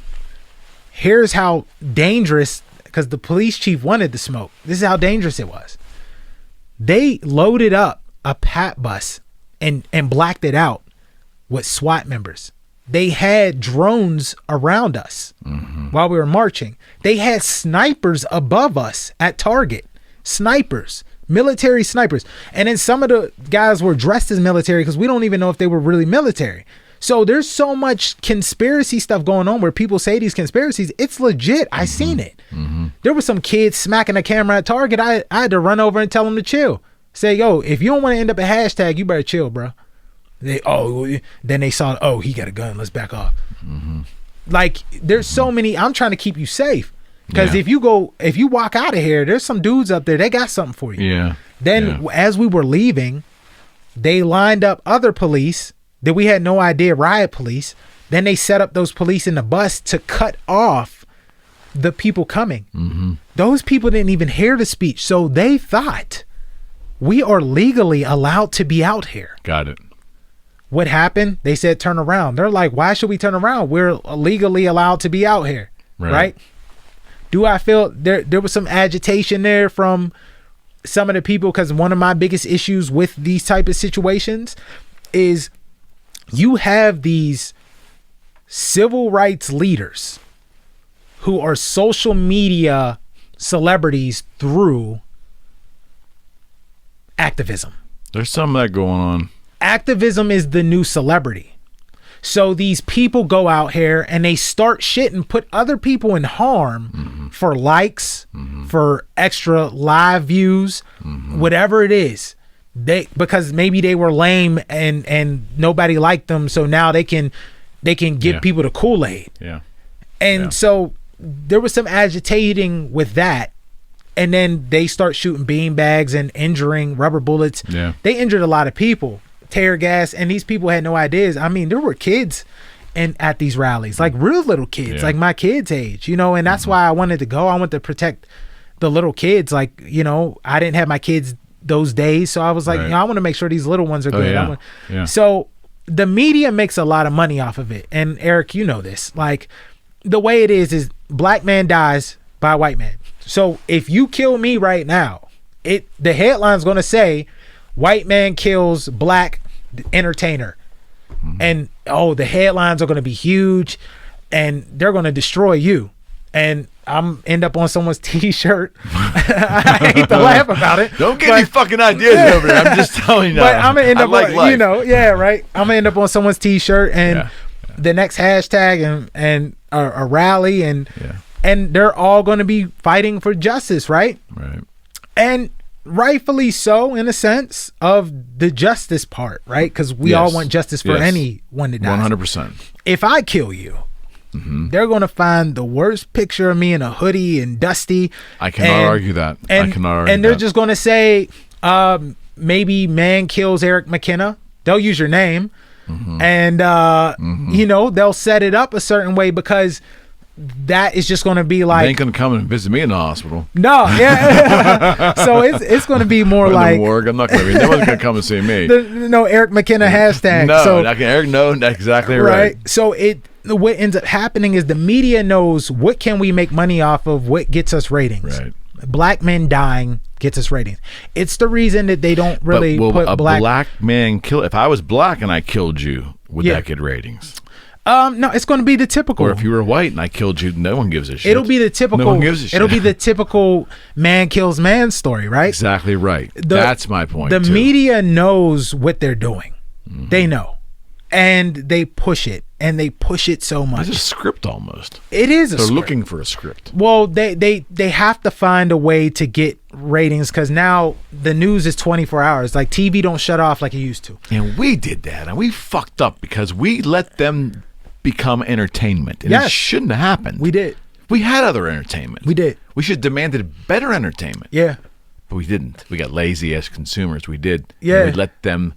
Here's how dangerous, because the police chief wanted the smoke. This is how dangerous it was. They loaded up a PAT bus and blacked it out with SWAT members. They had drones around us while we were marching. They had snipers above us at Target. Snipers, military snipers. And then some of the guys were dressed as military because we don't even know if they were really military. So there's so much conspiracy stuff going on where people say these conspiracies. It's legit. I seen it. There was some kids smacking a camera at Target. I had to run over and tell them to chill. Say, yo, if you don't want to end up a hashtag, you better chill, bro. Then they saw, he got a gun. Let's back off. Like, there's so many. I'm trying to keep you safe. Because if you walk out of here, there's some dudes up there. They got something for you. Yeah. Then as we were leaving, they lined up other police that we had no idea, riot police. Then they set up those police in the bus to cut off the people coming. Those people didn't even hear the speech. So they thought we are legally allowed to be out here. Got it. What happened? They said, turn around. They're like, why should we turn around? We're legally allowed to be out here. Right? Do I feel there was some agitation there from some of the people? Because one of my biggest issues with these type of situations is you have these civil rights leaders who are social media celebrities through activism. There's some of that going on. Activism is the new celebrity. So these people go out here and they start shit and put other people in harm for likes, for extra live views, whatever it is. Because maybe they were lame and nobody liked them, so now they can give people the Kool-Aid. So there was some agitating with that. And then they start shooting beanbags and injuring rubber bullets. They injured a lot of people. Tear gas, and these people had no ideas. I mean, there were kids at these rallies, like real little kids, like my kids' age, and that's why I wanted to go. I wanted to protect the little kids. Like, I didn't have my kids those days, so I was like, I want to make sure these little ones are good. So the media makes a lot of money off of it. And Eric, you know this. Like, the way it is black man dies by a white man. So if you kill me right now, the headline's going to say, white man kills black entertainer. And the headlines are going to be huge and they're going to destroy you. And I'm end up on someone's t-shirt. I hate to laugh about it. Don't give me fucking ideas over there. I'm just telling you now. But I'm gonna end up right. I'm gonna end up on someone's t-shirt and the next hashtag and a rally and they're all going to be fighting for justice, right? And rightfully so, in a sense of the justice part, right? Because we all want justice for anyone that dies. 100%. If I kill you, they're going to find the worst picture of me in a hoodie and dusty. I cannot argue that. And they're just going to say, maybe man kills Eric McKenna. They'll use your name. And, they'll set it up a certain way because that is just going to be like, they ain't going to come and visit me in the hospital. No, so it's going to be more like morgue. I'm not going to be. No one's going to come and see me. No Eric McKenna hashtag. No, Eric. No, that's exactly right. So what ends up happening is the media knows what can we make money off of, what gets us ratings. Black men dying gets us ratings. It's the reason that they don't really put a black man kill. If I was black and I killed you, would that get ratings? No, it's going to be the typical. Or if you were white and I killed you, no one gives a shit. It'll be the typical. No one gives a shit. It'll be the typical man kills man story, right? Exactly right. That's my point. The media knows what they're doing. They know, and they push it, and they push it so much. It's a script almost. It is. They're looking for a script. Well, they have to find a way to get ratings because now the news is 24 hours. Like TV don't shut off like it used to. And we did that, and we fucked up because we let them become entertainment, and it shouldn't have happened. We did. We had other entertainment. We did. We should have demanded better entertainment. But we didn't. We got lazy as consumers. We did. And we let them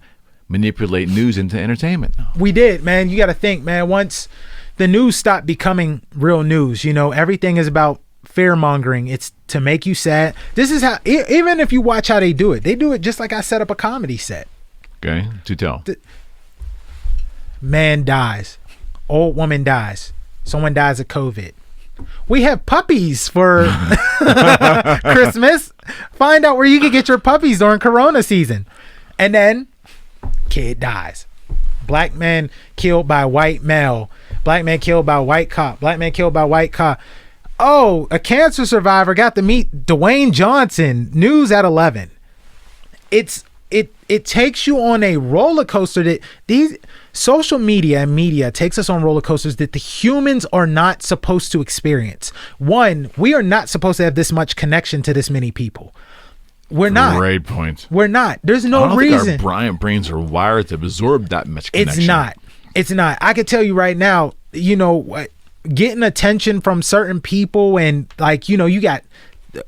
manipulate news into entertainment. We did, man. You got to think, man. Once the news stopped becoming real news. You know, everything is about fear mongering. It's to make you sad. This is how, even if you watch how they do it just like I set up a comedy set. Okay, to tell. Man dies, old woman dies, someone dies of COVID. We have puppies for Christmas. Find out where you can get your puppies during Corona season. And then kid dies. Black man killed by white male. Black man killed by white cop. Black man killed by white cop. Oh, a cancer survivor got to meet Dwayne Johnson. News at 11. It takes you on a roller coaster that these social media and media takes us on roller coasters that the humans are not supposed to experience. One, we are not supposed to have this much connection to this many people. We're not. Great point. We're not. There's no I don't reason. think our brains are wired to absorb that much connection. It's not. I could tell you right now, you know, getting attention from certain people and like, you know, you got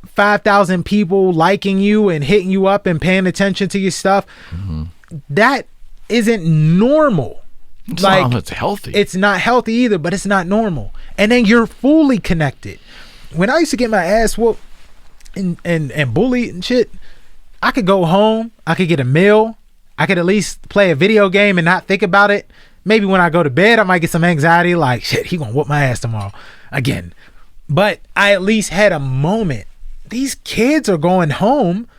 5,000 people liking you and hitting you up and paying attention to your stuff. That isn't normal. It's not that's healthy. It's not healthy either, but it's not normal. And then you're fully connected. When I used to get my ass whooped and bullied and shit, I could go home, I could get a meal, I could at least play a video game and not think about it. Maybe when I go to bed, I might get some anxiety like, shit, he gonna whoop my ass tomorrow again. But I at least had a moment. These kids are going home.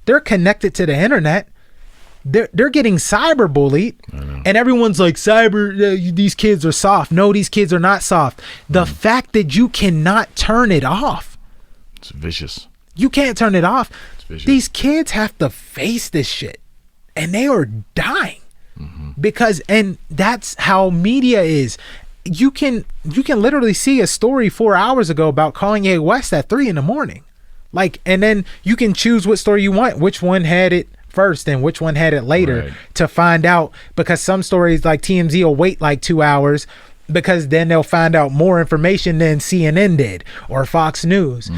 They're connected to the internet. They're getting cyber bullied, and everyone's like, these kids are soft. No, these kids are not soft. The fact that you cannot turn it off. It's vicious. You can't turn it off. It's vicious. These kids have to face this shit, and they are dying because, and that's how media is. You can literally see a story 4 hours ago about Kanye West at 3 a.m. Like, and then you can choose what story you want, which one had it first and which one had it later to find out, because some stories like TMZ will wait like 2 hours because then they'll find out more information than CNN did or Fox News.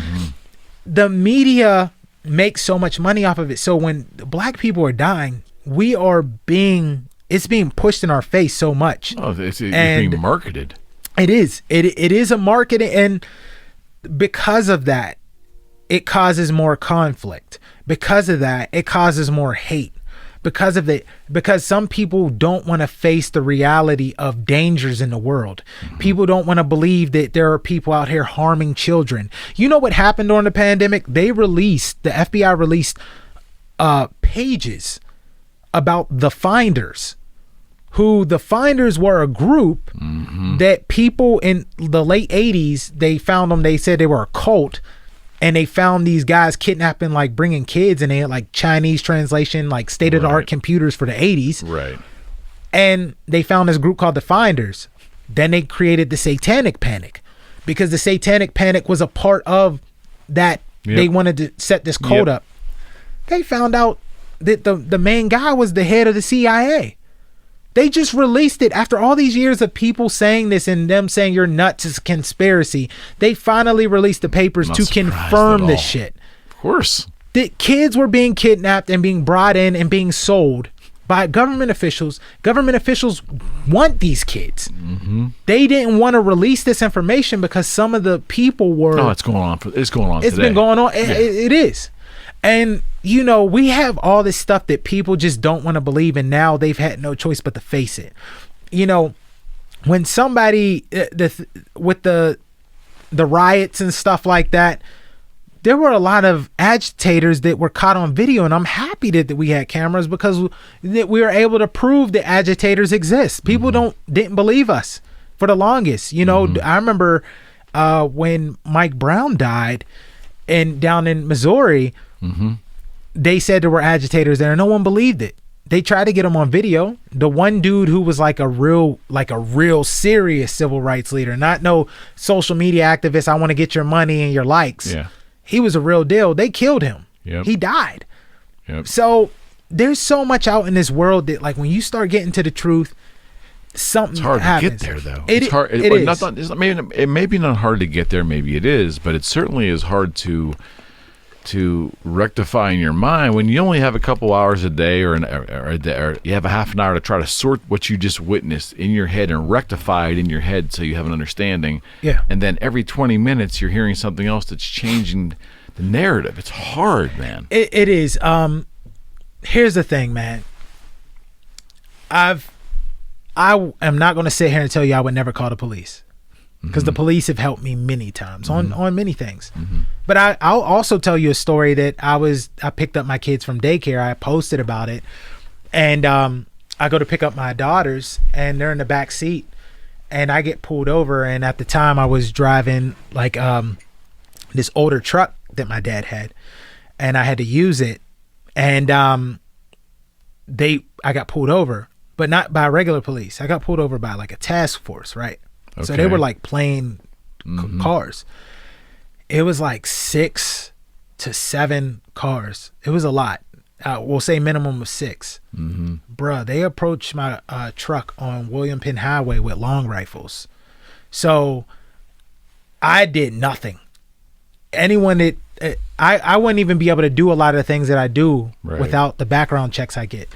The media makes so much money off of it. So when black people are dying, it's being pushed in our face so much. Oh, it's being marketed. It is. It is a marketing, and because of that, it causes more conflict. Because of that, it causes more hate. Because some people don't want to face the reality of dangers in the world. People don't want to believe that there are people out here harming children. You know what happened during the pandemic? The FBI released pages about the Finders. The Finders were a group that people in the late 80s, they found them, they said they were a cult, and they found these guys kidnapping, like bringing kids, and they had like Chinese translation, like state-of-the-art computers for the 80s. Right. And they found this group called the Finders. Then they created the Satanic Panic, because the Satanic Panic was a part of that. They wanted to set this cult up. They found out that the main guy was the head of the CIA. They just released it after all these years of people saying this and them saying you're nuts, it's a conspiracy. They finally released the papers to confirm this shit. Of course. That kids were being kidnapped and being brought in and being sold by government officials. Government officials want these kids. They didn't want to release this information because some of the people were... Oh, it's going on today. It's been going on. It is. And, you know, we have all this stuff that people just don't want to believe, and now they've had no choice but to face it. You know, when somebody, with the riots and stuff like that, there were a lot of agitators that were caught on video, and I'm happy that we had cameras because we were able to prove that agitators exist. People didn't believe us for the longest. You know, I remember when Mike Brown died down in Missouri, they said there were agitators there and no one believed it. They tried to get him on video. The one dude who was like a real serious civil rights leader, not no social media activist, I want to get your money and your likes. He was a real deal. They killed him. He died. So there's so much out in this world that, like, when you start getting to the truth, something happens. It's hard to get there, though. It's hard. It may be not hard to get there. Maybe it is, but it certainly is hard to to rectify in your mind when you only have a couple hours a day or you have a half an hour to try to sort what you just witnessed in your head and rectify it in your head so you have an understanding. Yeah. And then every 20 minutes you're hearing something else that's changing the narrative. It's hard, man. It is. Here's the thing, man. I am not going to sit here and tell you I would never call the police, because the police have helped me many times on many things. But I'll also tell you a story that I picked up my kids from daycare. I posted about it, and I go to pick up my daughters, and they're in the back seat, and I get pulled over. And at the time, I was driving like this older truck that my dad had, and I had to use it, and I got pulled over, but not by regular police. I got pulled over by like a task force, right? Okay. So they were like plain cars. It was like 6 to 7 cars. It was a lot. We'll say minimum of 6. Bruh, they approached my truck on William Penn Highway with long rifles. So I did nothing. Anyone that I wouldn't even be able to do a lot of the things that I do without the background checks I get.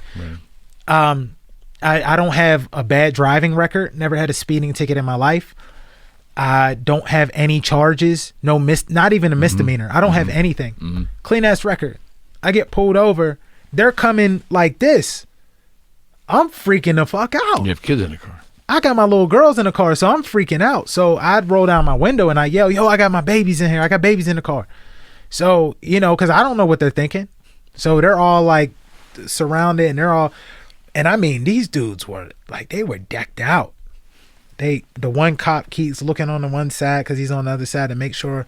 I don't have a bad driving record. Never had a speeding ticket in my life. I don't have any charges. Not even a misdemeanor. I don't have anything. Clean ass record. I get pulled over. They're coming like this. I'm freaking the fuck out. You have kids in the car. I got my little girls in the car, so I'm freaking out. So I'd roll down my window and I yell, "Yo, I got my babies in here. I got babies in the car." So, because I don't know what they're thinking. So they're all like surrounded, and I mean, these dudes were like, they were decked out. The one cop keeps looking on the one side because he's on the other side to make sure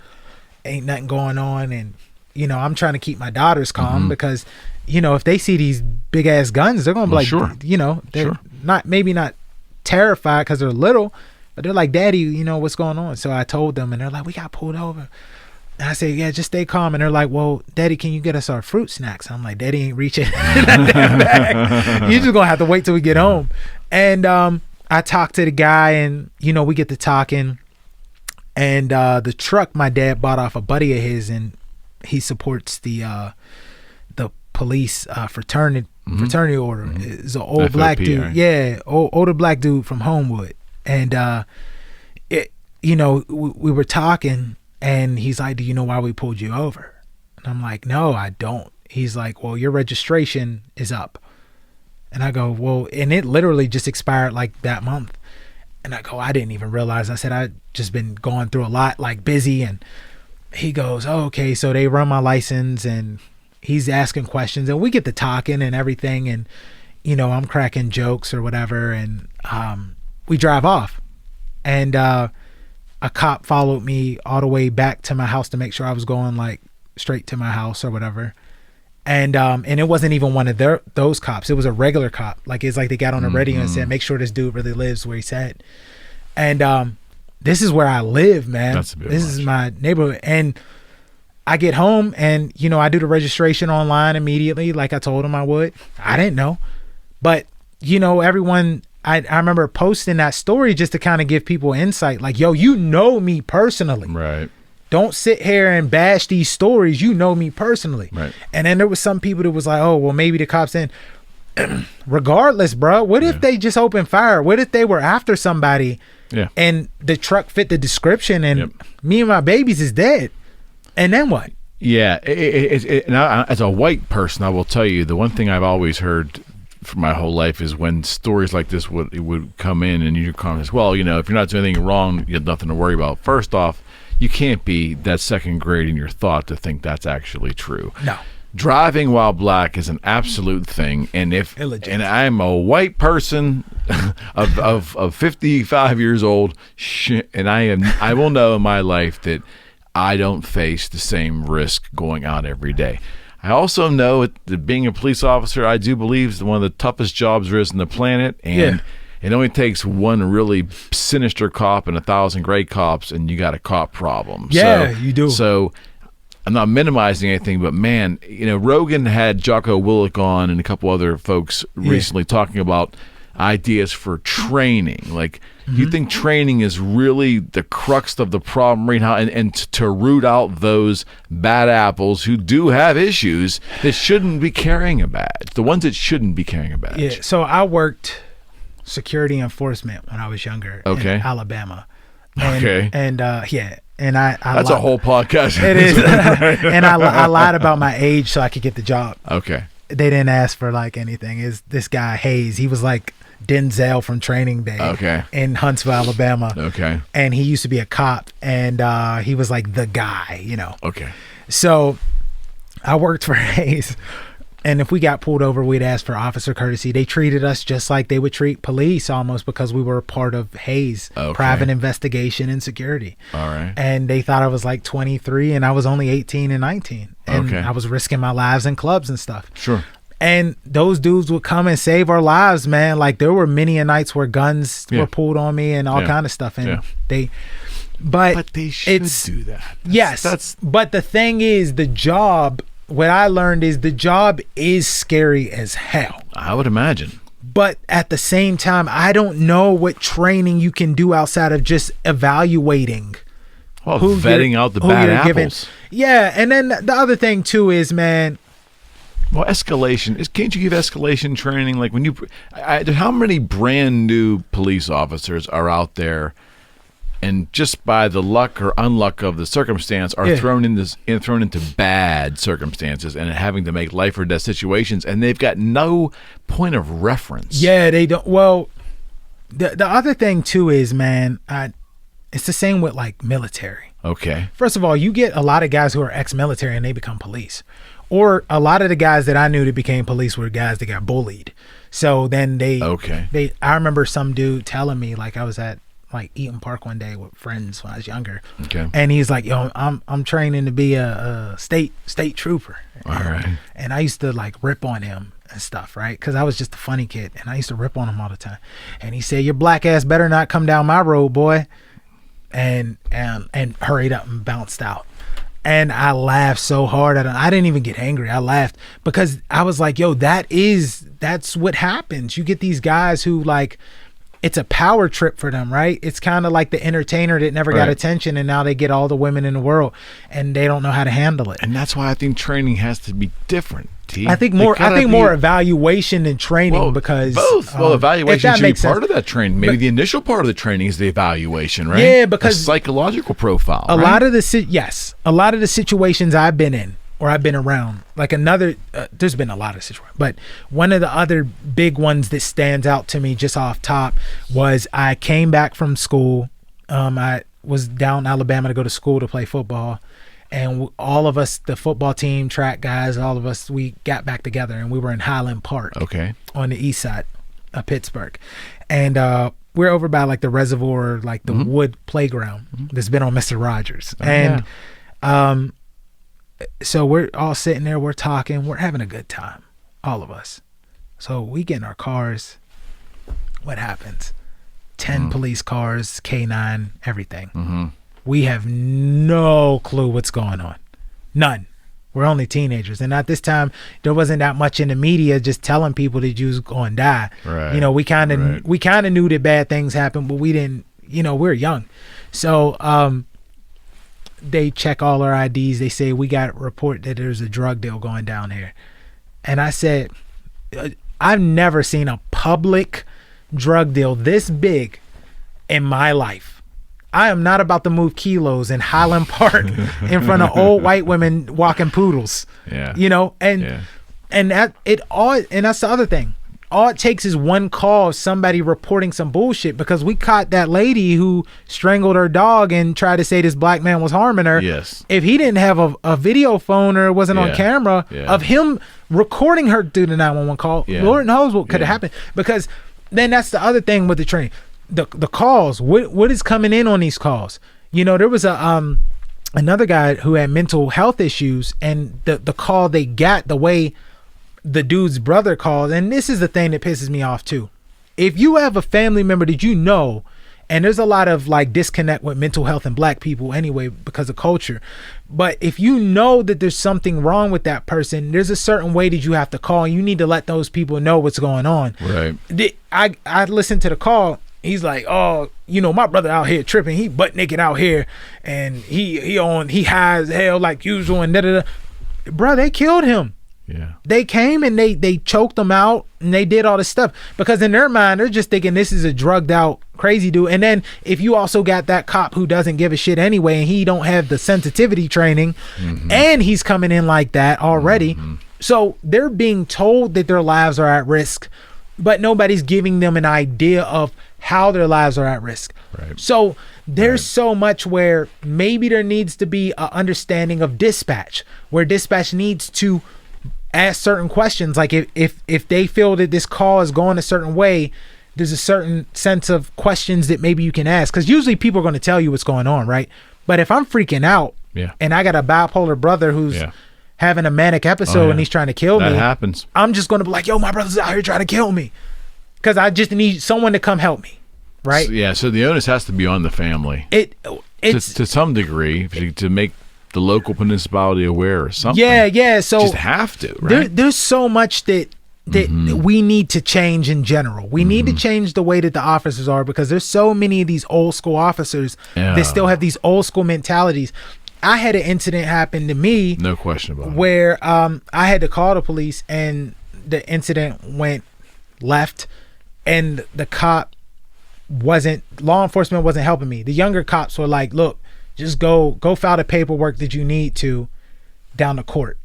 ain't nothing going on. And, I'm trying to keep my daughters calm because, if they see these big ass guns, they're going to be like, they're not terrified because they're little, but they're like, "Daddy, what's going on?" So I told them, and they're like, "We got pulled over." And I say, "Yeah, just stay calm." And they're like, "Well, Daddy, can you get us our fruit snacks?" I'm like, "Daddy ain't reaching that damn bag. You just gonna have to wait till we get home." And I talked to the guy, and we get to talking. And the truck my dad bought off a buddy of his, and he supports the police fraternity order. It's an old black dude. Yeah, older black dude from Homewood. And we were talking. And he's like, "Do you know why we pulled you over?" And I'm like, "No, I don't." He's like, "Well, your registration is up." And I go, "Well," and it literally just expired like that month. And I go, "I didn't even realize." I said, "I've just been going through a lot, like busy." And he goes, "Oh, okay." So they run my license, and he's asking questions, and we get to talking and everything. And, I'm cracking jokes or whatever. And we drive off. And a cop followed me all the way back to my house to make sure I was going like straight to my house or whatever. And it wasn't even one of those cops. It was a regular cop. Like, it's like they got on the radio and said, "Make sure this dude really lives where he said." And this is where I live, man. This is my neighborhood. And I get home and, I do the registration online immediately like I told him I would. I didn't know. But, everyone... I remember posting that story just to kind of give people insight. Like, yo, me personally. Right. Don't sit here and bash these stories. Me personally. Right. And then there was some people that was like, "Oh, well, maybe the cops didn't." Regardless, bro, what if they just opened fire? What if they were after somebody and the truck fit the description and me and my babies is dead? And then what? Yeah. As a white person, I will tell you, the one thing I've always heard for my whole life is when stories like this would come in and your comments, "Well, if you're not doing anything wrong, you have nothing to worry about." First off, you can't be that second grade in your thought to think that's actually true. No. Driving while black is an absolute thing, and I'm a white person of 55 years old, and I will know in my life that I don't face the same risk going out every day. I also know that being a police officer, I do believe, is one of the toughest jobs there is on the planet. And it only takes one really sinister cop and 1,000 great cops, and you got a cop problem. Yeah, you do. So I'm not minimizing anything, but man, Rogan had Jocko Willink on and a couple other folks recently talking about ideas for training. Like, you think training is really the crux of the problem right now, and to root out those bad apples who do have issues that shouldn't be carrying a badge, the ones that shouldn't be carrying a badge. Yeah. So I worked security enforcement when I was younger in Alabama. And that's a whole podcast. It is. And I lied about my age so I could get the job. Okay. They didn't ask for like anything. Is this guy Hayes? He was like Denzel from Training Day in Huntsville, Alabama. Okay. And he used to be a cop, and he was like the guy, you know. Okay. So I worked for Hayes, and if we got pulled over, we'd ask for officer courtesy. They treated us just like they would treat police, almost, because we were a part of Hayes, private investigation and security. All right. And they thought I was like 23, and I was only 18 and 19. And I was risking my lives in clubs and stuff. Sure. And those dudes would come and save our lives, man. Like, there were many a nights where guns were pulled on me and all kind of stuff. And but they should do that. But the thing is, the job, what I learned is the job is scary as hell. I would imagine. But at the same time, I don't know what training you can do outside of just evaluating. Well, vetting out the bad apples. Yeah, and then the other thing too is, man. Well, escalation can't you give escalation training? Like, when how many brand new police officers are out there, and just by the luck or unluck of the circumstance are thrown into bad circumstances and having to make life or death situations, and they've got no point of reference. Yeah, they don't. Well, the other thing too is, man, it's the same with like military. Okay. First of all, you get a lot of guys who are ex-military and they become police. Or a lot of the guys that I knew that became police were guys that got bullied. So then I remember some dude telling me, like, I was at like Eaton Park one day with friends when I was younger. Okay. And he's like, yo, I'm training to be a state trooper. All right. And I used to like rip on him and stuff, right? Because I was just a funny kid and I used to rip on him all the time. And he said, your black ass better not come down my road, boy. And hurried up and bounced out. And I laughed so hard. I didn't even get angry. I laughed because I was like, yo, that's what happens. You get these guys who, like, it's a power trip for them, right? It's kind of like the entertainer that never got attention, and now they get all the women in the world and they don't know how to handle it. And that's why I think training has to be different. I think more evaluation than training, because both. Evaluation should be part of that training. Maybe the initial part of the training is the evaluation, right? Yeah, because a psychological profile. A lot of the situations I've been in or I've been around, like there's been a lot of situations, but one of the other big ones that stands out to me just off top was I came back from school. I was down in Alabama to go to school to play football. And all of us, the football team, track guys, all of us, we got back together and we were in Highland Park on the east side of Pittsburgh. And we're over by like the reservoir, like the wood playground that's been on Mr. Rogers. So we're all sitting there, we're talking, we're having a good time, all of us. So we get in our cars. What happens? 10 police cars, K9, everything. We have no clue what's going on. None. We're only teenagers. And at this time, there wasn't that much in the media just telling people that you was going to die. Right. You know, we kind of knew that bad things happened, but we didn't, we're young. So they check all our IDs. They say, we got a report that there's a drug deal going down here. And I said, I've never seen a public drug deal this big in my life. I am not about to move kilos in Highland Park in front of old white women walking poodles. Yeah. And that's the other thing. All it takes is one call of somebody reporting some bullshit, because we caught that lady who strangled her dog and tried to say this black man was harming her. Yes. If he didn't have a video phone or wasn't on camera of him recording her through the 911 call, Lord knows what could have happened. Because then that's the other thing with the training. The calls, what is coming in on these calls? There was another guy who had mental health issues, and the call they got, the way the dude's brother called, and this is the thing that pisses me off too. If you have a family member that And there's a lot of like disconnect with mental health in black people anyway because of culture. But if you know that there's something wrong with that person, there's a certain way that you have to call, and you need to let those people know what's going on. Right. I listened to the call. He's like, oh, you know, my brother out here tripping. He butt naked out here, and he high as hell like usual, and da-da-da. Bro, they killed him. Yeah. They came and they choked him out, and they did all this stuff because in their mind they're just thinking this is a drugged out crazy dude. And then if you also got that cop who doesn't give a shit anyway, and he don't have the sensitivity training, and he's coming in like that already, so they're being told that their lives are at risk, but nobody's giving them an idea of how their lives are at risk. Right. So there's so much where maybe there needs to be an understanding of dispatch, where dispatch needs to ask certain questions. Like if they feel that this call is going a certain way, there's a certain sense of questions that maybe you can ask, because usually people are going to tell you what's going on, right? But if I'm freaking out and I got a bipolar brother who's having a manic episode and he's trying to kill me, that happens. I'm just going to be like, yo, my brother's out here trying to kill me, because I just need someone to come help me, right? So the onus has to be on the family. It's to some degree to make the local municipality aware or something. Yeah. So just have to, right? There's so much that we need to change in general. We need to change the way that the officers are, because there's so many of these old school officers that still have these old school mentalities. I had an incident happen to me, no question about it, where I had to call the police, and the incident went left, and the law enforcement wasn't helping me. The younger cops were like, look, just go file the paperwork that you need to down to court.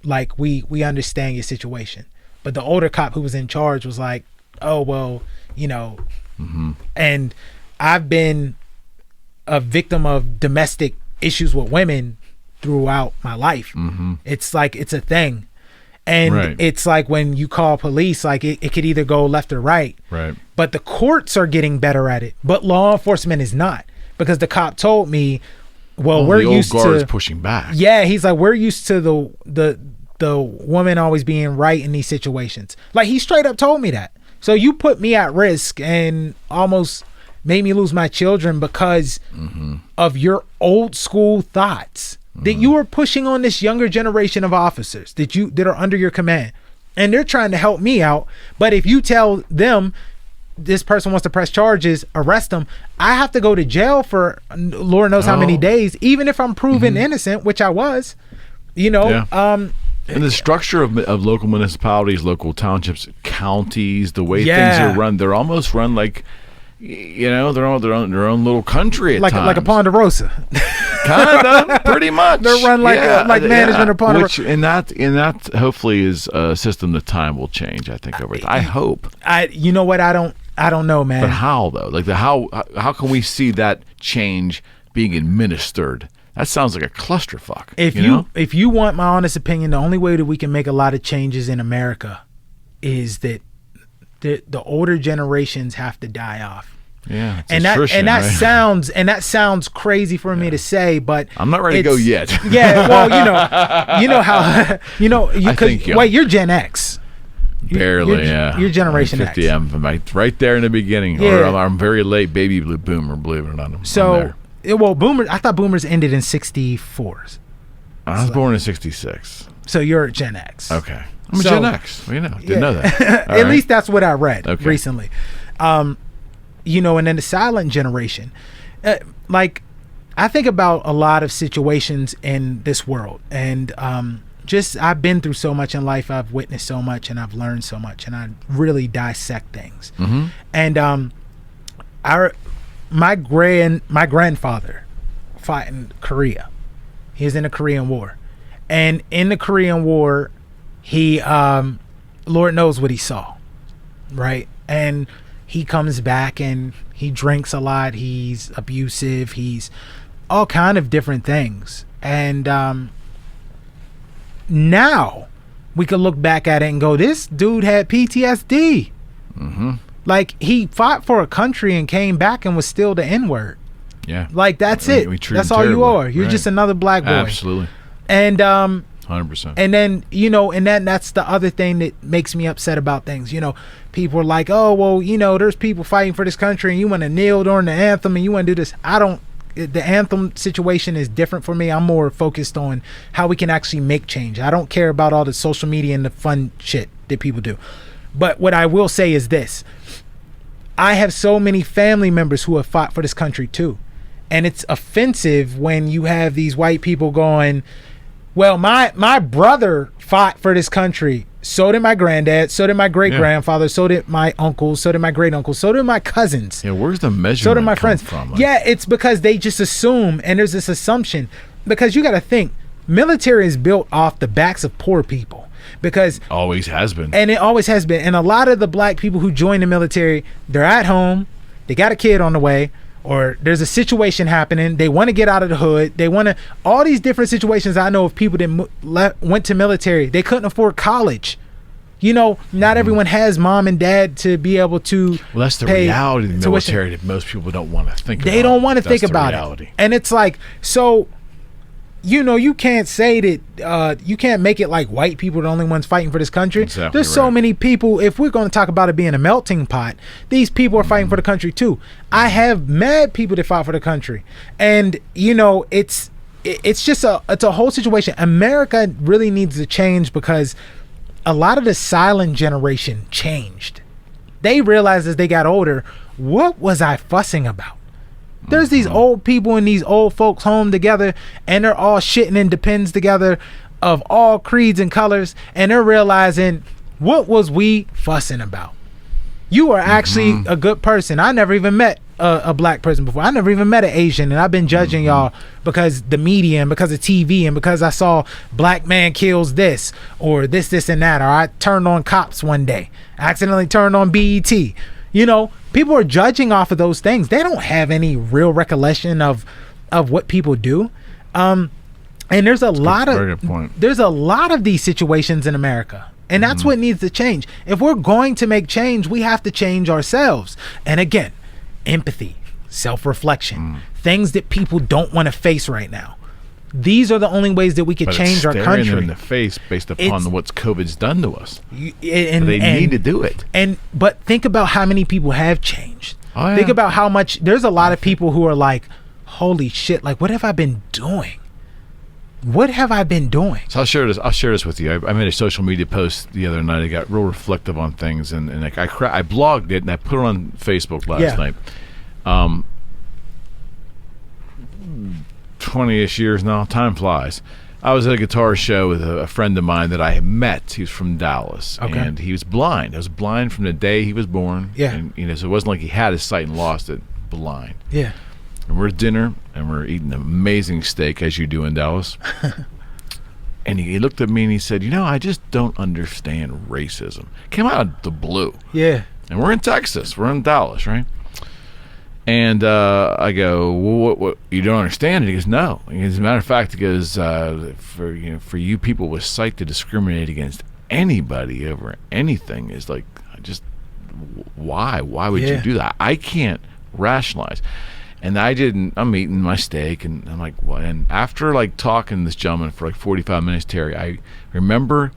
Like, we understand your situation. But the older cop who was in charge was like, oh, well, you know, and I've been a victim of domestic issues with women throughout my life. It's like, it's a thing. And it's like when you call police, like it could either go left or right. But the courts are getting better at it, but law enforcement is not, because the cop told me, well, we're used to, the old guard's pushing back. Yeah, he's like, we're used to the woman always being right in these situations. Like, he straight up told me that. So you put me at risk and almost made me lose my children because of your old school thoughts that you are pushing on this younger generation of officers that are under your command, and they're trying to help me out. But if you tell them this person wants to press charges, arrest them, I have to go to jail for Lord knows how many days, even if I'm proven innocent, which I was, you know. And the structure of local municipalities, local townships, counties, the way things are run, they're almost run like, you know, their own little country at times. Like a Ponderosa. Kinda, pretty much. They're run like management of Ponderosa. Which, and that hopefully is a system that time will change, I think, over time. I hope. You know what? I don't know, man. But how though? Like how can we see that change being administered? That sounds like a clusterfuck. If you want my honest opinion, the only way that we can make a lot of changes in America is that the older generations have to die off. Yeah, that sounds crazy for me to say, but I'm not ready to go yet. Yeah, well, you know how wait, you're Gen X. Barely, You're Generation I'm 50, X. I'm right there in the beginning, or I'm very late baby boomer, believe it or not. So, boomers. I thought boomers ended in 64s. I was born in 66. So you're Gen X. Okay, I'm a Gen X. Well, didn't know that. At least that's what I read recently. You know, and then the silent generation. Like, I think about a lot of situations in this world, and I've been through so much in life. I've witnessed so much, and I've learned so much, and I really dissect things. And my grandfather fought in Korea. He was in the Korean War, and in the Korean War, he Lord knows what he saw, right? And he comes back and he drinks a lot. He's abusive. He's all kind of different things. And now we could look back at it and go, this dude had PTSD. Like, he fought for a country and came back and was still the N-word. Yeah. Like, that's it. That's all you are. You're just another black boy. Absolutely. And 100%. And then, and then that's the other thing that makes me upset about things. People are like, oh, well, there's people fighting for this country and you want to kneel during the anthem and you want to do this. The anthem situation is different for me. I'm more focused on how we can actually make change. I don't care about all the social media and the fun shit that people do. But what I will say is this. I have so many family members who have fought for this country too. And it's offensive when you have these white people going, well, my brother fought for this country. So did my granddad. So did my great-grandfather. So did my uncles. So did my great-uncles. So did my cousins. Yeah, where's the measurement so did my friends from? Yeah, it's because they just assume, and there's this assumption. Because you got to think, military is built off the backs of poor people. Because always has been. And it always has been. And a lot of the black people who join the military, they're at home. They got a kid on the way. Or there's a situation happening. They want to get out of the hood. They want to, all these different situations. I know of people that went to military. They couldn't afford college. Not everyone has mom and dad to be able to. Well, that's the reality of the military that most people don't want to think about. They don't want to think about it. And it's like, so, you can't say that, you can't make it like white people are the only ones fighting for this country. Exactly. There's so many people. If we're going to talk about it being a melting pot, these people are fighting for the country too. I have mad people that fight for the country. And, it's just it's a whole situation. America really needs to change because a lot of the silent generation changed. They realized as they got older, what was I fussing about? There's these old people in these old folks home together and they're all shitting in depends together of all creeds and colors, and they're realizing, what was we fussing about? You are actually a good person. I never even met a black person before. I never even met an Asian, and I've been judging y'all because the media and because of TV and because I saw black man kills this or this and that, or I turned on Cops one day, accidentally turned on BET. People are judging off of those things. They don't have any real recollection of what people do. And there's a lot of these situations in America. And that's what needs to change. If we're going to make change, we have to change ourselves. And again, empathy, self-reflection, things that people don't want to face right now. These are the only ways that we could change our country. Staring them in the face based upon what COVID's done to us. They need to do it. But think about how many people have changed. Oh, yeah. Think about how much. There's a lot of people who are like, holy shit, like, what have I been doing? What have I been doing? So I'll share this with you. I made a social media post the other night. I got real reflective on things, and like I blogged it and I put it on Facebook last night. 20-ish years now. Time flies. I was at a guitar show with a friend of mine that I had met. He was from Dallas, and he was blind. I was blind from the day he was born. Yeah. And so it wasn't like he had his sight and lost it. Blind. Yeah. And we're at dinner, and we're eating an amazing steak, as you do in Dallas. And he looked at me and he said, I just don't understand racism. Came out of the blue. Yeah. And we're in Texas. We're in Dallas, right? And I go, well, what you don't understand it? He goes, no. As a matter of fact, he goes, for you people with sight to discriminate against anybody over anything is like, why? Why would you do that? I can't rationalize. And I'm eating my steak, and I'm like, what? And after like talking to this gentleman for like 45 minutes, Terry, I remember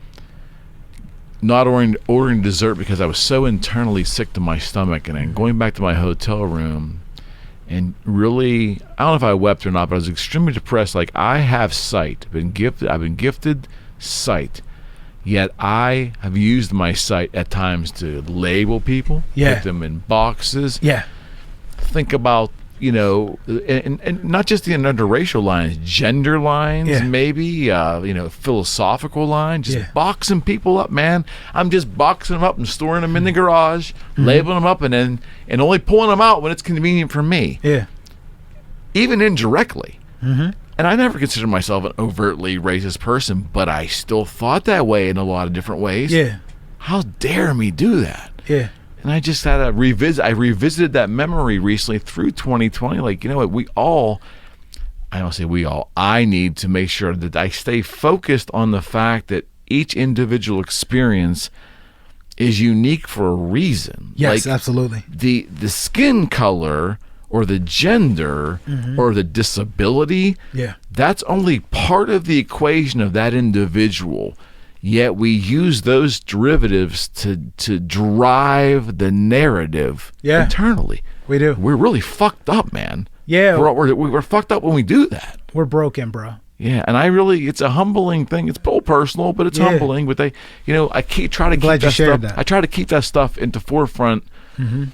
not ordering dessert because I was so internally sick to my stomach, and then going back to my hotel room and really, I don't know if I wept or not, but I was extremely depressed. Like, I have sight. I've been gifted sight, yet I have used my sight at times to label people, put them in boxes. Yeah. Think about, and not just the interracial lines, gender lines, maybe, philosophical lines, just boxing people up, man. I'm just boxing them up and storing them in the garage, labeling them up, and only pulling them out when it's convenient for me. Yeah. Even indirectly. And I never considered myself an overtly racist person, but I still thought that way in a lot of different ways. Yeah. How dare me do that? Yeah. And I just had to revisit. I revisited that memory recently through 2020. Like, what, I need to make sure that I stay focused on the fact that each individual experience is unique for a reason. Yes, like, absolutely. The skin color or the gender or the disability, that's only part of the equation of that individual. Yet we use those derivatives to drive the narrative internally. We do. We're really fucked up, man. Yeah. We're fucked up when we do that. We're broken, bro. Yeah, and it's a humbling thing. It's a little personal, but it's humbling. But I try to keep that stuff into forefront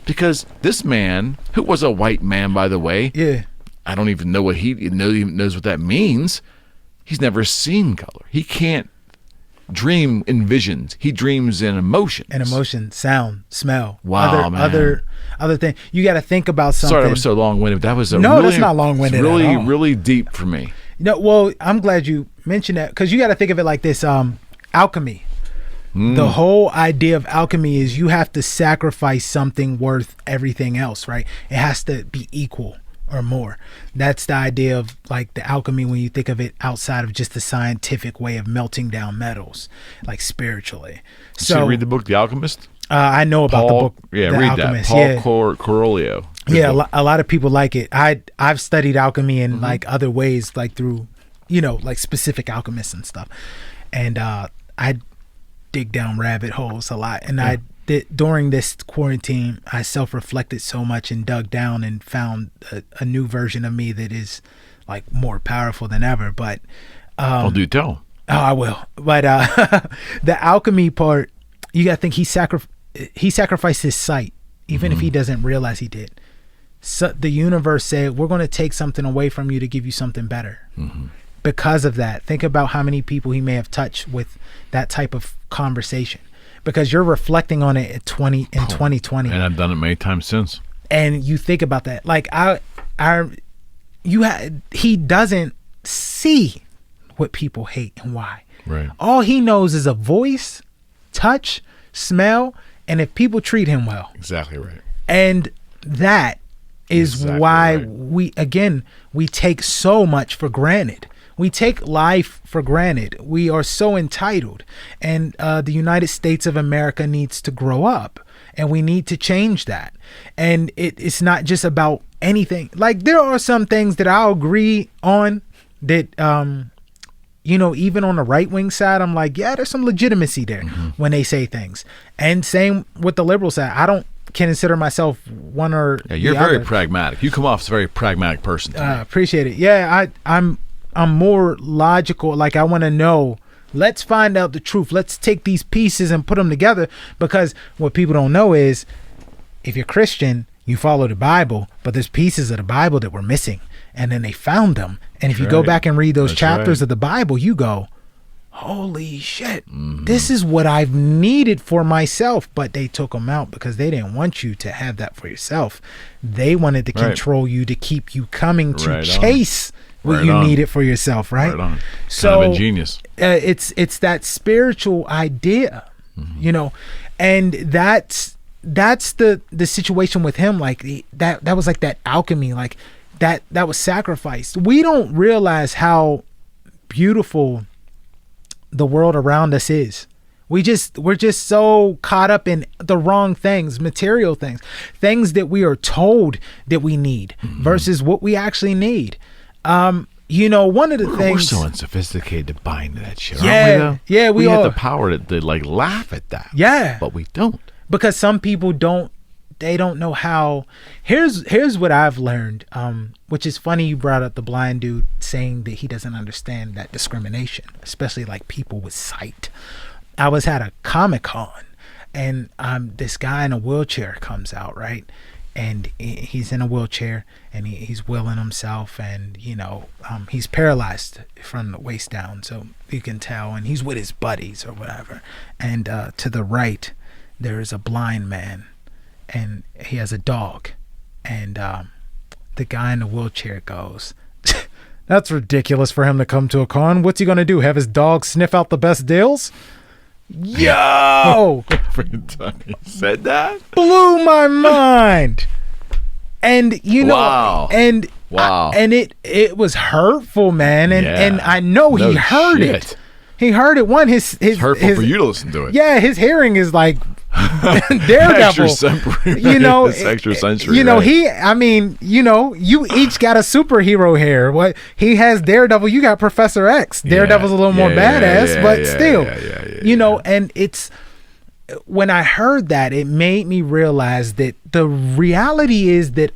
because this man, who was a white man, by the way, I don't even know what he knows what that means. He's never seen color. He can't dream in visions. He dreams in emotions. And emotion, sound, smell. Wow, man. Other thing. You got to think about something. Sorry, I was so long-winded. That was that's not long-winded. Really, at all. really deep for me. Well, I'm glad you mentioned that because you got to think of it like this: alchemy. The whole idea of alchemy is you have to sacrifice something worth everything else, right? It has to be equal or more. That's the idea of like the alchemy when you think of it outside of just the scientific way of melting down metals, like spiritually. So you read the book The Alchemist? I know about the book. Yeah, The read Alchemist. that. Paul Corolio. A lot of people like it. I've studied alchemy in like other ways, like through, like specific alchemists and stuff. And I dig down rabbit holes a lot. And during this quarantine, I self-reflected so much and dug down and found a new version of me that is like more powerful than ever. But do tell. Oh, I will. But the alchemy part, you got to think he sacrificed his sight, even if he doesn't realize he did. So the universe said, we're going to take something away from you to give you something better. Because of that, think about how many people he may have touched with that type of conversation. Because you're reflecting on it in 2020. And I've done it many times since. And you think about that. Like he doesn't see what people hate and why. Right. All he knows is a voice, touch, smell, and if people treat him well. Exactly right. And that is why we take so much for granted. We take life for granted. We are so entitled. And the United States of America needs to grow up. And we need to change that. And it's not just about anything. Like, there are some things that I'll agree on that, even on the right-wing side, I'm like, yeah, there's some legitimacy there when they say things. And same with the liberal side. I don't consider myself one or you're very pragmatic. You come off as a very pragmatic person. Appreciate it. Yeah, I'm more logical. Like, I want to know, let's find out the truth. Let's take these pieces and put them together, because what people don't know is if you're Christian, you follow the Bible, but there's pieces of the Bible that were missing, and then they found them. And if you go back and read those chapters of the Bible, you go, holy shit, this is what I've needed for myself. But they took them out because they didn't want you to have that for yourself. They wanted to control you, to keep you coming to chase what you needed for yourself, right? So kind of ingenious. It's that spiritual idea, and that's the situation with him. Like that was like that alchemy, like that was sacrificed. We don't realize how beautiful the world around us is. We're just so caught up in the wrong things, material things that we are told that we need versus what we actually need. One of the things, we're so unsophisticated to buy into that shit, aren't we, though? Yeah, we have the power to like laugh at that. Yeah. But we don't. Because some people don't know how. Here's what I've learned, which is funny you brought up the blind dude saying that he doesn't understand that discrimination, especially like people with sight. I was at a Comic-Con, and this guy in a wheelchair comes out, right? And he's in a wheelchair, and he's wheeling himself, and he's paralyzed from the waist down, so you can tell. And he's with his buddies or whatever. And to the right, there is a blind man, and he has a dog. And the guy in the wheelchair goes, "That's ridiculous for him to come to a con. What's he gonna do? Have his dog sniff out the best deals?" Yo, he said that, blew my mind. And wow. And it was hurtful, man. And I know he heard it. He heard it. It's hurtful for you to listen to it. Yeah, his hearing is like Daredevil, you know, extra century, you know, right. You each got a superhero here. What he has, Daredevil, you got Professor X. Daredevil's a little more badass, but still, you know, and it's, when I heard that, it made me realize that the reality is that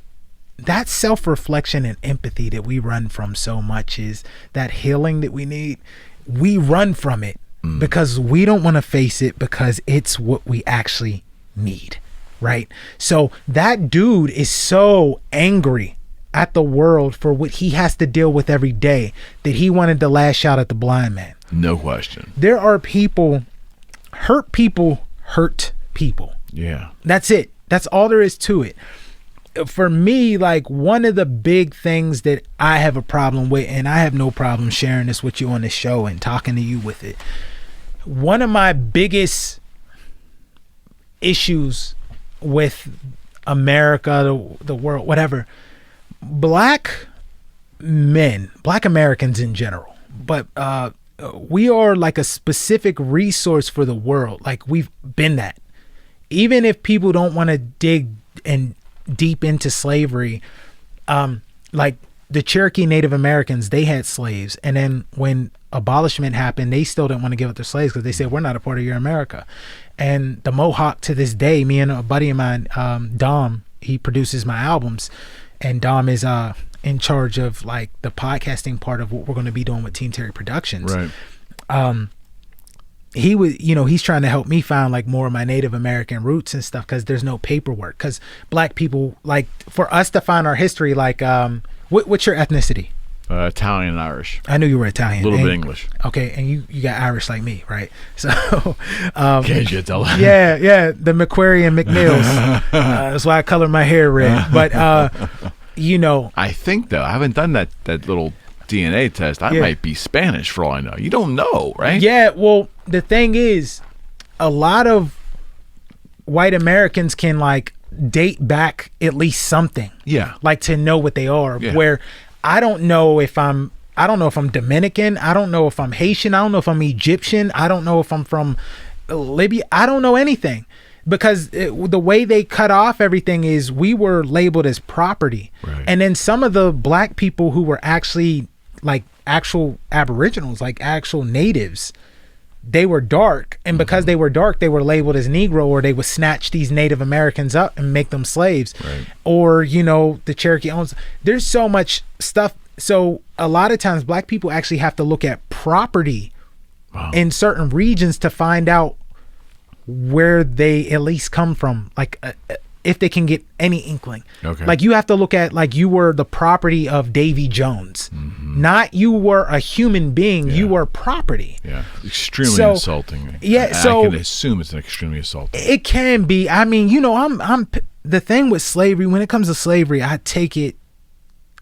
self-reflection and empathy that we run from so much, is that healing that we need. We run from it because we don't want to face it, because it's what we actually need, right? So that dude is so angry at the world for what he has to deal with every day that he wanted to lash out at the blind man. No question. There are people hurt people. Yeah. That's it. That's all there is to it. For me, like, one of the big things that I have a problem with, and I have no problem sharing this with you on this show and talking to you with it. One of my biggest issues with America, the world, whatever, black Americans in general, but we are like a specific resource for the world. Like, we've been that. Even if people don't want to dig and deep into slavery, like the Cherokee Native Americans, they had slaves, and then when abolishment happened, they still didn't want to give up their slaves because they said, we're not a part of your America. And the Mohawk, to this day, me and a buddy of mine, Dom, he produces my albums, and Dom is in charge of like the podcasting part of what we're going to be doing with Team Terry Productions. Right. He was, you know, he's trying to help me find like more of my Native American roots and stuff, because there's no paperwork. Because black people, like, for us to find our history, like, what's your ethnicity? Italian and Irish. I knew you were Italian. A little bit English. Okay, and you got Irish like me, right? So, can't you tell? Yeah, the McQuarrie and McNeils. That's why I color my hair red. But you know, I think though, I haven't done that little DNA test. I might be Spanish for all I know. You don't know, right? Yeah. Well, the thing is, a lot of white Americans can like date back at least something. Yeah. Like to know what they are. Yeah. Where I don't know if I'm Dominican. I don't know if I'm Haitian. I don't know if I'm Egyptian. I don't know if I'm from Libya. I don't know anything, because the way they cut off everything is we were labeled as property. Right. And then some of the black people who were actually like actual aboriginals, like actual natives, they were dark, and because they were dark, they were labeled as Negro, or they would snatch these Native Americans up and make them slaves. Right. Or, you know, the Cherokee owns. There's so much stuff. So a lot of times black people actually have to look at property in certain regions to find out where they at least come from, like if they can get any inkling. Okay. Like you have to look at, like, you were the property of Davy Jones, not you were a human being. You were property. Yeah, extremely insulting. Yeah, I can assume it's an extremely insulting. It can be. I mean, you know, I'm the thing with slavery. When it comes to slavery, I take it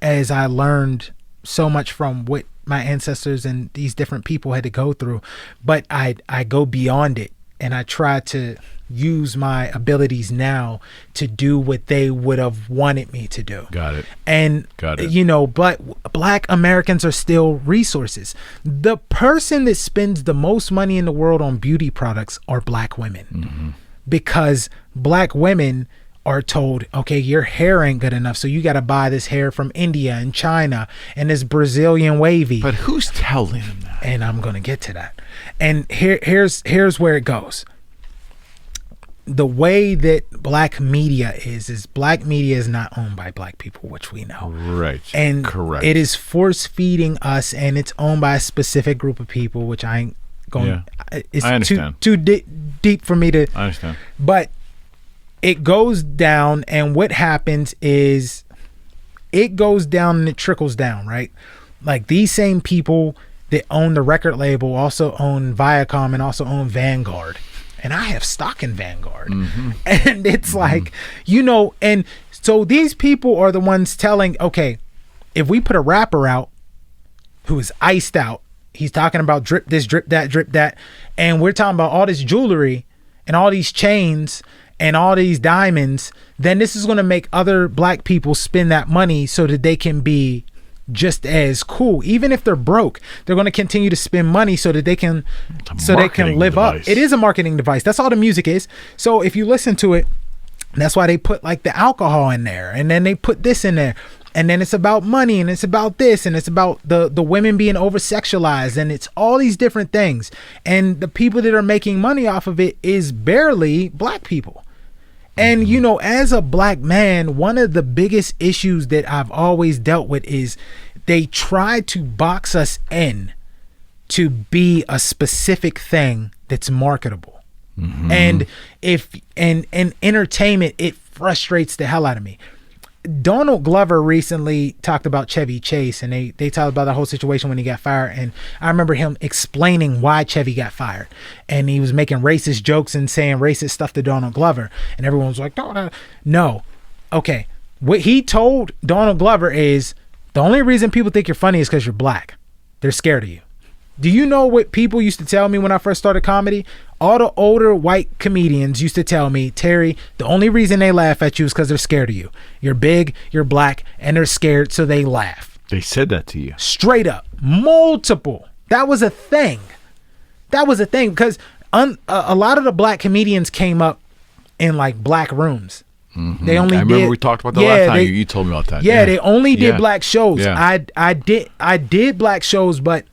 as I learned so much from what my ancestors and these different people had to go through, but I go beyond it, and I try to use my abilities now to do what they would have wanted me to do. Got it. And you know, but black Americans are still resources. The person that spends the most money in the world on beauty products are black women, because black women are told, okay, your hair ain't good enough, so you got to buy this hair from India and China and this Brazilian wavy. But who's telling them that? And I'm gonna get to that. And here's where it goes. The way that black media is black media is not owned by black people, which we know. Right. And correct. It is force feeding us, and it's owned by a specific group of people, which I ain't going. Yeah. It's I understand. too deep for me to. I understand. But it goes down, and what happens is it goes down and it trickles down, right? Like these same people that own the record label also own Viacom and also own Vanguard. And I have stock in Vanguard. And it's like, you know, and so these people are the ones telling, okay, if we put a rapper out who is iced out, he's talking about drip this, drip that, and we're talking about all this jewelry and all these chains and all these diamonds, then this is going to make other black people spend that money so that they can be just as cool. Even if they're broke, they're going to continue to spend money so that they can live device. up. It is a marketing device. That's all the music is. So if you listen to it, that's why they put like the alcohol in there, and then they put this in there, and then it's about money, and it's about this, and it's about the women being over sexualized, and it's all these different things. And the people that are making money off of it is barely black people. And you know, as a black man, one of the biggest issues that I've always dealt with is they try to box us in to be a specific thing that's marketable. And if in entertainment, it frustrates the hell out of me. Donald Glover recently talked about Chevy Chase, and they talked about the whole situation when he got fired. And I remember him explaining why Chevy got fired, and he was making racist jokes and saying racist stuff to Donald Glover, and everyone was like, no. Okay, what he told Donald Glover is the only reason people think you're funny is because you're black. They're scared of you. Do you know what people used to tell me when I first started comedy? All the older white comedians used to tell me, Terry, the only reason they laugh at you is because they're scared of you. You're big, you're black, and they're scared, so they laugh. They said that to you? Straight up. Multiple. That was a thing. Because a lot of the black comedians came up in like black rooms. They only I remember we talked about that last time. You told me about that. Yeah, they only did black shows. Yeah. I did black shows, but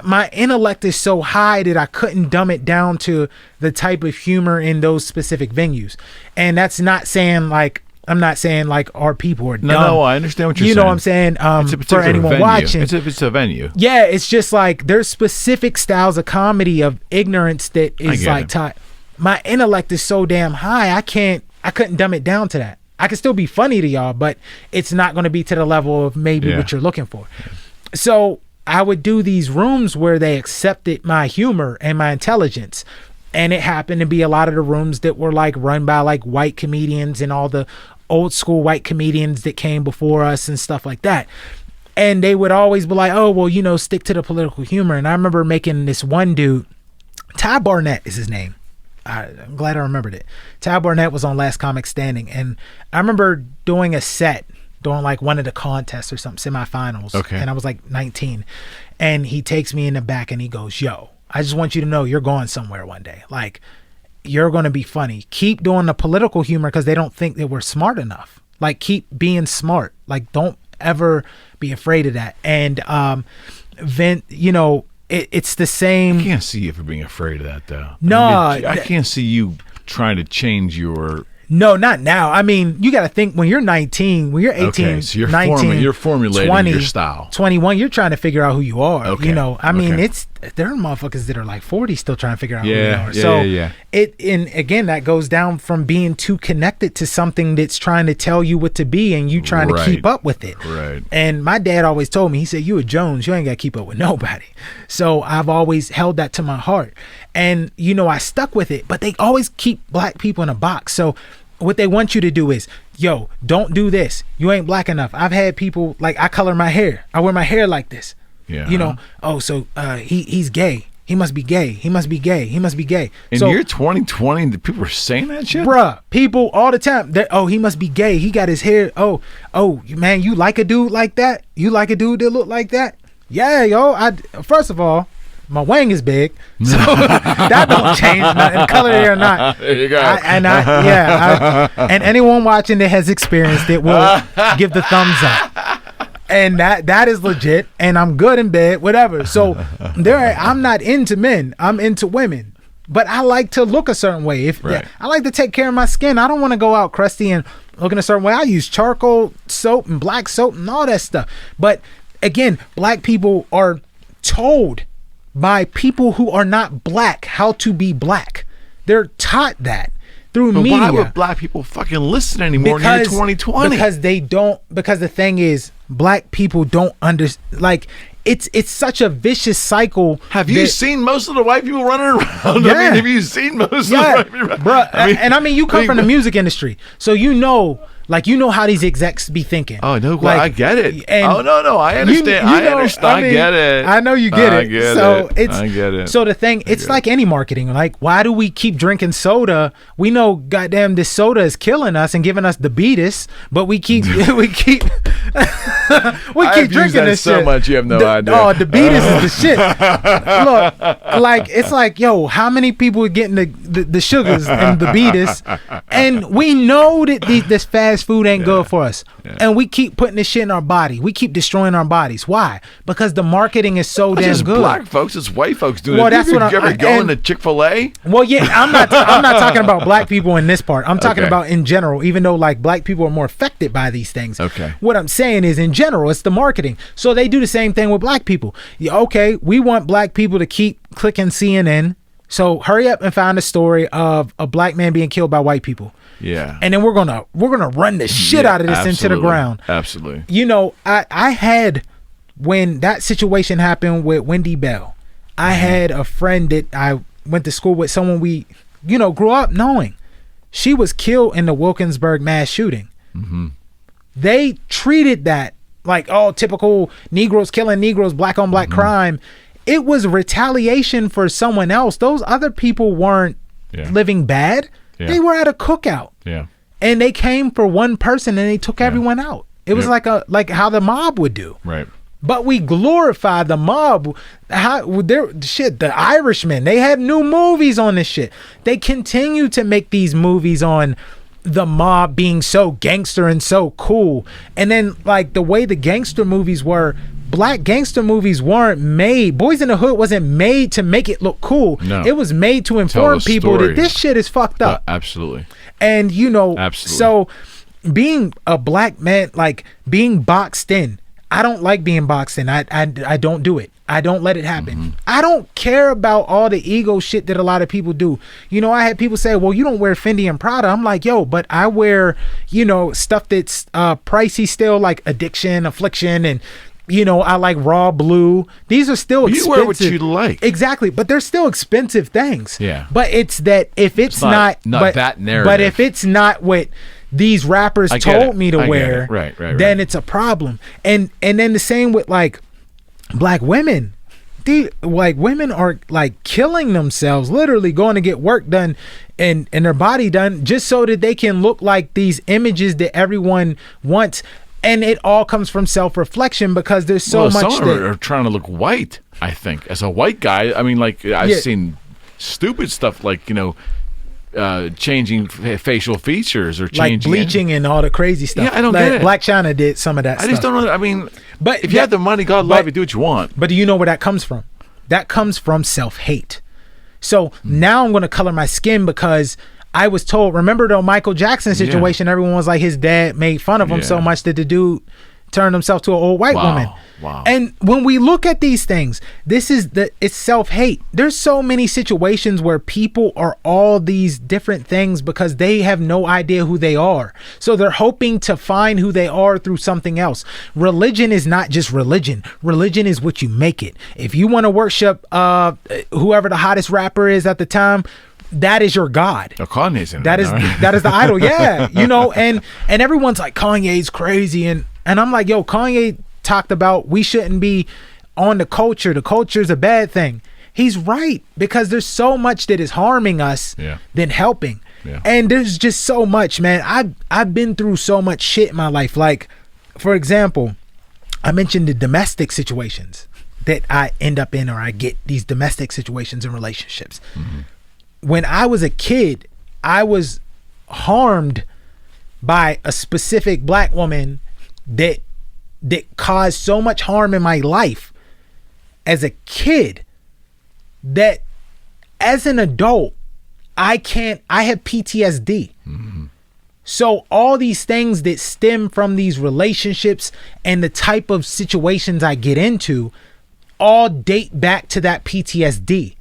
my intellect is so high that I couldn't dumb it down to the type of humor in those specific venues. And that's not saying like, I'm not saying like our people are dumb. No, I understand what you're saying. You know what I'm saying? For anyone venue. watching. It's a venue. Yeah, it's just like there's specific styles of comedy of ignorance that is like taught. My intellect is so damn high, I couldn't dumb it down to that. I can still be funny to y'all, but it's not going to be to the level of maybe what you're looking for. So I would do these rooms where they accepted my humor and my intelligence. And it happened to be a lot of the rooms that were like run by like white comedians and all the old school white comedians that came before us and stuff like that. And they would always be like, oh, well, you know, stick to the political humor. And I remember making this one dude, Ty Barnett is his name. I'm glad I remembered it. Ty Barnett was on Last Comic Standing. And I remember doing a set during like one of the contests or something, semifinals. Okay. And I was like 19. And he takes me in the back and he goes, yo, I just want you to know you're going somewhere one day. Like, you're going to be funny. Keep doing the political humor because they don't think that we're smart enough. Like, keep being smart. Like, don't ever be afraid of that. And you know, it's the same. I can't see you for being afraid of that, though. No. I can't see you trying to change your... No, not now. I mean, you got to think when you're 19, when you're 18, okay, so you're 19, you're formulating 20, your style. 21, you're trying to figure out who you are. Okay. You know, I mean, there are motherfuckers that are like 40 still trying to figure out who they are. Yeah. And again, that goes down from being too connected to something that's trying to tell you what to be and you trying to keep up with it. Right. And my dad always told me, he said, you a Jones, you ain't got to keep up with nobody. So I've always held that to my heart. And, you know, I stuck with it, but they always keep black people in a box. So what they want you to do is, yo, don't do this. You ain't black enough. I've had people, like, I color my hair. I wear my hair like this. Yeah. You know, so he's gay. He must be gay. He must be gay. He must be gay. In year 2020, the people are saying that shit? Bruh, people all the time. He must be gay. He got his hair. Oh, man, you like a dude like that? You like a dude that look like that? Yeah, yo. First of all, my wang is big, so that don't change nothing, color hair or not. There you go. And anyone watching that has experienced it will give the thumbs up. And that is legit. And I'm good in bed, whatever. So I'm not into men. I'm into women. But I like to look a certain way. I like to take care of my skin. I don't want to go out crusty and look in a certain way. I use charcoal soap and black soap and all that stuff. But again, black people are told by people who are not black how to be black. They're taught that through media. Why would black people fucking listen anymore in year 2020? Because they don't. Because the thing is, black people don't understand. Like, it's such a vicious cycle. Have you seen most of the white people running around? Yeah. I mean, have you seen most of the white people? Bro, and I mean, you come from the music industry, so you know, Like, you know how these execs be thinking. Oh, no, like, I get it. And no, I understand. I understand. I get it. I know you get it. I get it. So the thing, it's like any marketing. Like, why do we keep drinking soda? We know, goddamn, this soda is killing us and giving us diabetes, but we keep drinking this so shit. Much you have no idea. Oh, diabetes is the shit. Look, like, it's like, yo, how many people are getting the sugars and diabetes, and we know that this fast food ain't good for us, and we keep putting this shit in our body. We keep destroying our bodies. Why? Because the marketing is so damn just good. Black folks, it's white folks doing it. That's what you ever going to Chick-fil-A? Well, yeah, I'm not talking about black people in this part. I'm talking about in general, even though like black people are more affected by these things. Okay. What I'm saying is, in general, it's the marketing. So they do the same thing with black people. Yeah, okay, we want black people to keep clicking CNN. So hurry up and find a story of a black man being killed by white people. Yeah. And then we're gonna run the shit out of this into the ground. Absolutely. You know, I had, when that situation happened with Wendy Bell, I had a friend that I went to school with, someone we, grew up knowing. She was killed in the Wilkinsburg mass shooting. Mm-hmm. They treated that like, oh, typical Negroes killing Negroes, black on black crime. It was retaliation for someone else. Those other people weren't living bad. Yeah. They were at a cookout. Yeah. And they came for one person and they took everyone out. It was like how the mob would do. Right. But we glorify the mob. The Irishmen, they had new movies on this shit. They continue to make these movies on the mob being so gangster and so cool. And then like the way the gangster movies were, black gangster movies weren't made. Boys in the Hood wasn't made to make it look cool. No. It was made to inform people that this shit is fucked up. Absolutely. And so being a black man, like being boxed in, I don't like being boxed in. I don't do it. I don't let it happen. Mm-hmm. I don't care about all the ego shit that a lot of people do. I had people say, well, you don't wear Fendi and Prada. I'm like, yo, but I wear, stuff that's pricey still, like Addiction, Affliction, and I like Raw Blue. These are still expensive. You wear what you like. Exactly. But they're still expensive things. Yeah. But it's that if it's not that narrative. But if it's not what these rappers told me to wear, right. then it's a problem. And then the same with like black women. Women are like killing themselves, literally going to get work done and their body done just so that they can look like these images that everyone wants. And it all comes from self-reflection because there's so much some are trying to look white, I think. As a white guy, I mean, like, I've seen stupid stuff like, changing facial features or changing... Like bleaching and all the crazy stuff. Yeah, I don't get it. Black China did some of that stuff. I just don't know. I mean, but if you have the money, God love you, do what you want. But do you know where that comes from? That comes from self-hate. So now I'm going to color my skin because... I was told, remember the Michael Jackson situation? Everyone was like, his dad made fun of him so much that the dude turned himself to an old white woman. Wow. And when we look at these things, it's self-hate. There's so many situations where people are all these different things because they have no idea who they are. So they're hoping to find who they are through something else. Religion is not just religion. Religion is what you make it. If you want to worship whoever the hottest rapper is at the time, that is your God. Kanye's in that is the idol. Yeah. And everyone's like, Kanye's crazy. And I'm like, yo, Kanye talked about we shouldn't be on the culture. The culture is a bad thing. He's right, because there's so much that is harming us than helping. Yeah. And there's just so much, man. I've been through so much shit in my life. Like, for example, I mentioned the domestic situations that I end up in, or I get these domestic situations in relationships. Mm-hmm. When I was a kid, I was harmed by a specific black woman that caused so much harm in my life as a kid that as an adult, I have PTSD. Mm-hmm. So all these things that stem from these relationships and the type of situations I get into all date back to that PTSD.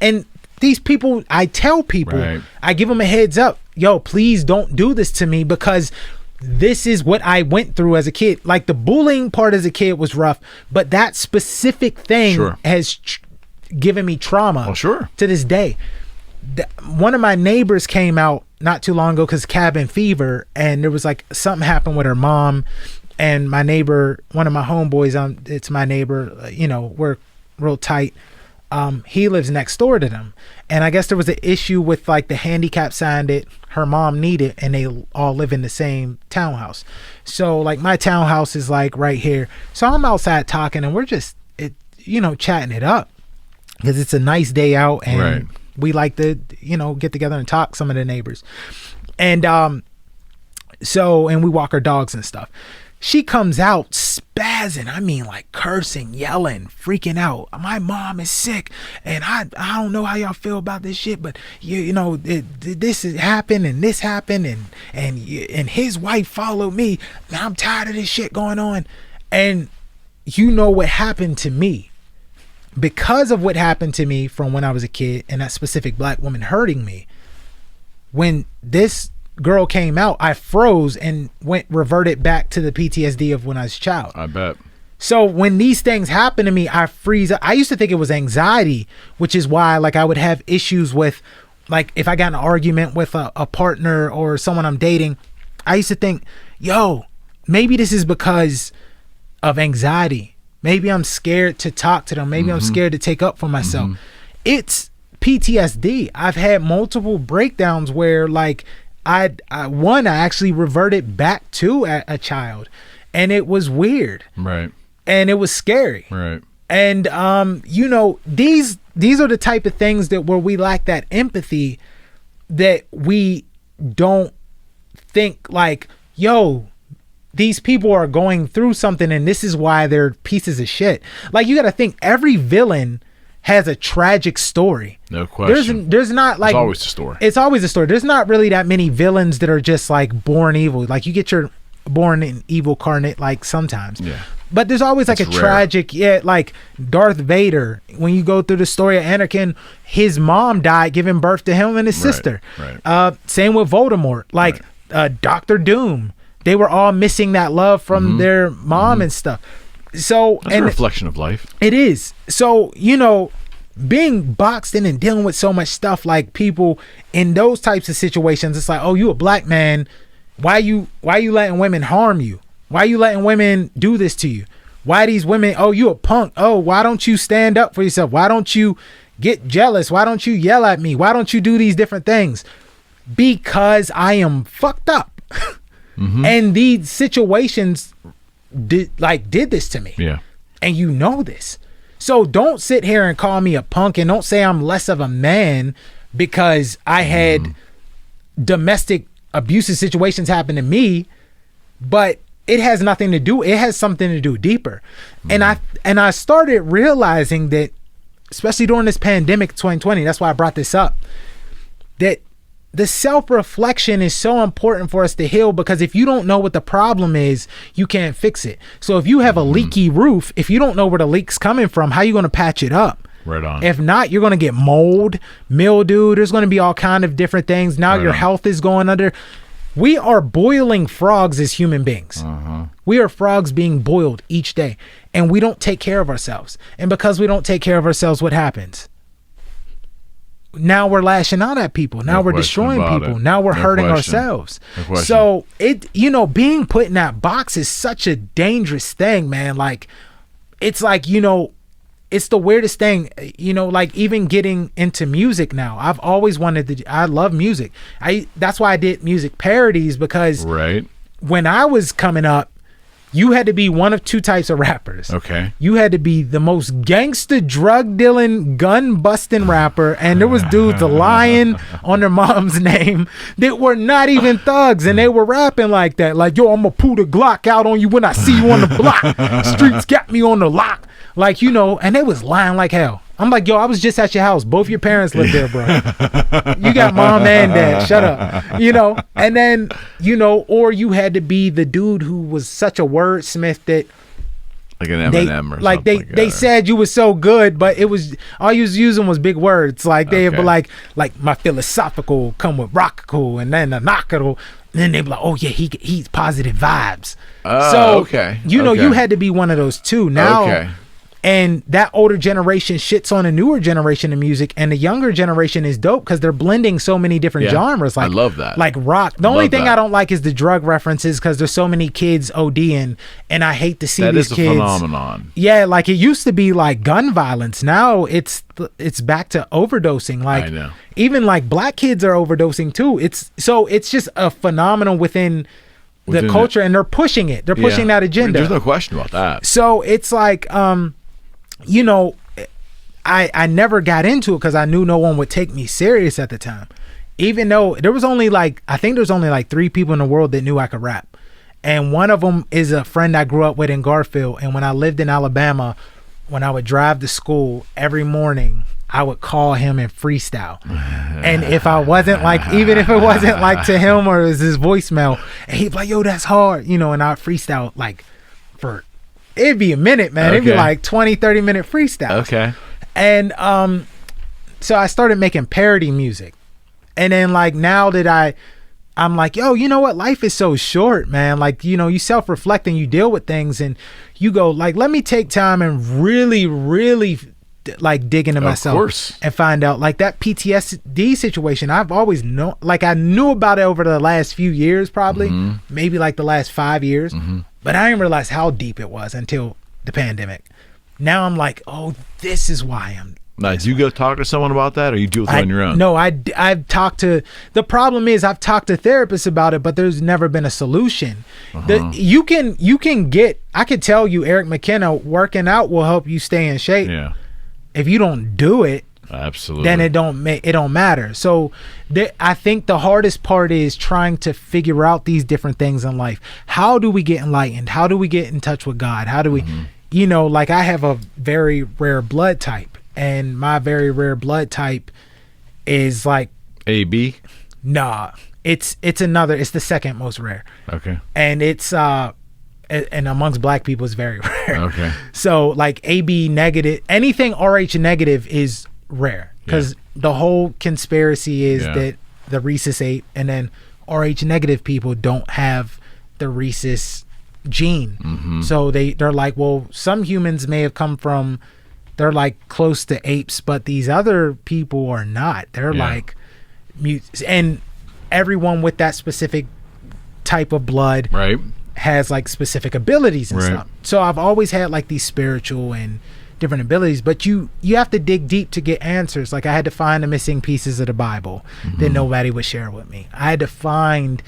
And these people, I tell people, I give them a heads up, yo, please don't do this to me, because this is what I went through as a kid. Like, the bullying part as a kid was rough, but that specific thing has given me trauma to this day. One of my neighbors came out not too long ago because cabin fever, and there was like something happened with her mom, and my neighbor, one of my homeboys, it's my neighbor, we're real tight. He lives next door to them, and I guess there was an issue with like the handicap sign that her mom needed, and they all live in the same townhouse. So like my townhouse is like right here, so I'm outside talking, and we're just chatting it up because it's a nice day out, and we like to get together and talk, some of the neighbors, and and we walk our dogs and stuff. She comes out spazzing, I mean like cursing, yelling, freaking out. My mom is sick, and I don't know how y'all feel about this shit, but this happened, and this happened, and his wife followed me. Now I'm tired of this shit going on. And what happened to me, because of what happened to me from when I was a kid, and that specific black woman hurting me, when this girl came out, I froze and reverted back to the PTSD of when I was a child. I bet. So when these things happen to me, I freeze. I used to think it was anxiety, which is why like I would have issues with, like if I got in an argument with a partner or someone I'm dating, I used to think, maybe this is because of anxiety. Maybe I'm scared to talk to them. Maybe I'm scared to take up for myself. It's PTSD. I've had multiple breakdowns where like I actually reverted back to a child, and it was weird. Right. And it was scary. Right. And these are the type of things that where we lack that empathy, that we don't think like, these people are going through something, and this is why they're pieces of shit. Like, you got to think every villain has a tragic story. No question. There's not like, it's always a story. It's always a story. There's not really that many villains that are just like born evil. Like you get your born in evil carnate like sometimes. Yeah. But there's always like That's a rare. tragic, like Darth Vader. When you go through the story of Anakin, his mom died giving birth to him and his sister. Right. Same with Voldemort. Like Doctor Doom. They were all missing that love from their mom and stuff. So that's a reflection of life. It is. So, being boxed in and dealing with so much stuff, like people in those types of situations, it's like, oh, you a black man. Why you letting women harm you? Why you letting women do this to you? Why these women, oh, you a punk. Oh, why don't you stand up for yourself? Why don't you get jealous? Why don't you yell at me? Why don't you do these different things? Because I am fucked up. And these situations did this to me. Yeah. And this. So don't sit here and call me a punk, and don't say I'm less of a man because I had domestic abusive situations happen to me. But it has nothing to do. It has something to do deeper. And I started realizing that, especially during this pandemic 2020, that's why I brought this up, that the self-reflection is so important for us to heal, because if you don't know what the problem is, you can't fix it. So if you have a leaky roof, if you don't know where the leak's coming from, how are you going to patch it up? Right on. If not, you're going to get mold, mildew. There's going to be all kind of different things. Now your health is going under. We are boiling frogs as human beings. We are frogs being boiled each day, and we don't take care of ourselves. And because we don't take care of ourselves, what happens? Now we're lashing out at people. Now we're destroying people. Now we're hurting ourselves. So being put in that box is such a dangerous thing, man. Like, it's like, it's the weirdest thing, like even getting into music now. I've always I love music. That's why I did music parodies, because when I was coming up, you had to be one of two types of rappers. Okay. You had to be the most gangster, drug dealing, gun busting rapper, and there was dudes lying on their mom's name that were not even thugs, and they were rapping like that. Like, yo, I'm gonna pull the Glock out on you when I see you on the block. Streets got me on the lock. Like, and they was lying like hell. I'm like, yo, I was just at your house. Both your parents live there, bro. You got mom and dad. Shut up. And then, or you had to be the dude who was such a wordsmith that, like an Eminem or like something. They said you was so good, but it was all you was using was big words. Like they'd be like my philosophical come with rockical, and then the knockable. And then they'd be like, oh yeah, he's positive vibes. You had to be one of those two. Now And that older generation shits on a newer generation of music, and the younger generation is dope because they're blending so many different genres. Like, I love that. Like rock. The only thing I don't like is the drug references because there's so many kids ODing, and I hate to see these kids. That is a phenomenon. Yeah, like it used to be like gun violence. Now it's back to overdosing. Like, I know. Even like black kids are overdosing too. It's just a phenomenon within the culture, and they're pushing it. They're pushing that agenda. There's no question about that. So it's like, you know, I never got into it because I knew no one would take me serious at the time. Even though there was only like, I think there's only like 3 people in the world that knew I could rap. And one of them is a friend I grew up with in Garfield. And when I lived in Alabama, when I would drive to school every morning, I would call him and freestyle. And if I wasn't like, even if it wasn't like to him or it was his voicemail, and he'd be like, yo, that's hard, you know, and I'd freestyle like for, it'd be a minute, man. Okay. It'd be like 20-30 minute freestyle. Okay. And so I started making parody music. And then like now that I'm like, yo, you know what? Life is so short, man. Like, you know, you self-reflect and you deal with things and you go like, let me take time and really, really like dig into myself and find out like that PTSD situation. I've always known, like I knew about it over the last few years, probably maybe like the last 5 years, but I didn't realize how deep it was until the pandemic. Now I'm like, oh, this is why I'm. Now, do you go talk to someone about that, or you deal with it on your own? No, I've talked to. The problem is I've talked to therapists about it, but there's never been a solution. You can get. I could tell you, Eric McKenna, working out will help you stay in shape. Yeah. If you don't do it, absolutely, then it don't matter. So I think the hardest part is trying to figure out these different things in life. How do we get enlightened? How do we get in touch with God? How do we, you know, like I have a very rare blood type, and my very rare blood type is like AB. Nah, it's the second most rare. Okay. And it's and amongst black people it's very rare. Okay. So like AB negative, anything RH negative is rare because the whole conspiracy is that the rhesus ate, and then RH negative people don't have the rhesus gene. So they're like, well, some humans may have come from, they're like close to apes, but these other people are not. They're like mutes, and everyone with that specific type of blood has like specific abilities and stuff. So I've always had like these spiritual and different abilities, but you have to dig deep to get answers. Like I had to find the missing pieces of the Bible that nobody would share with me. I had to find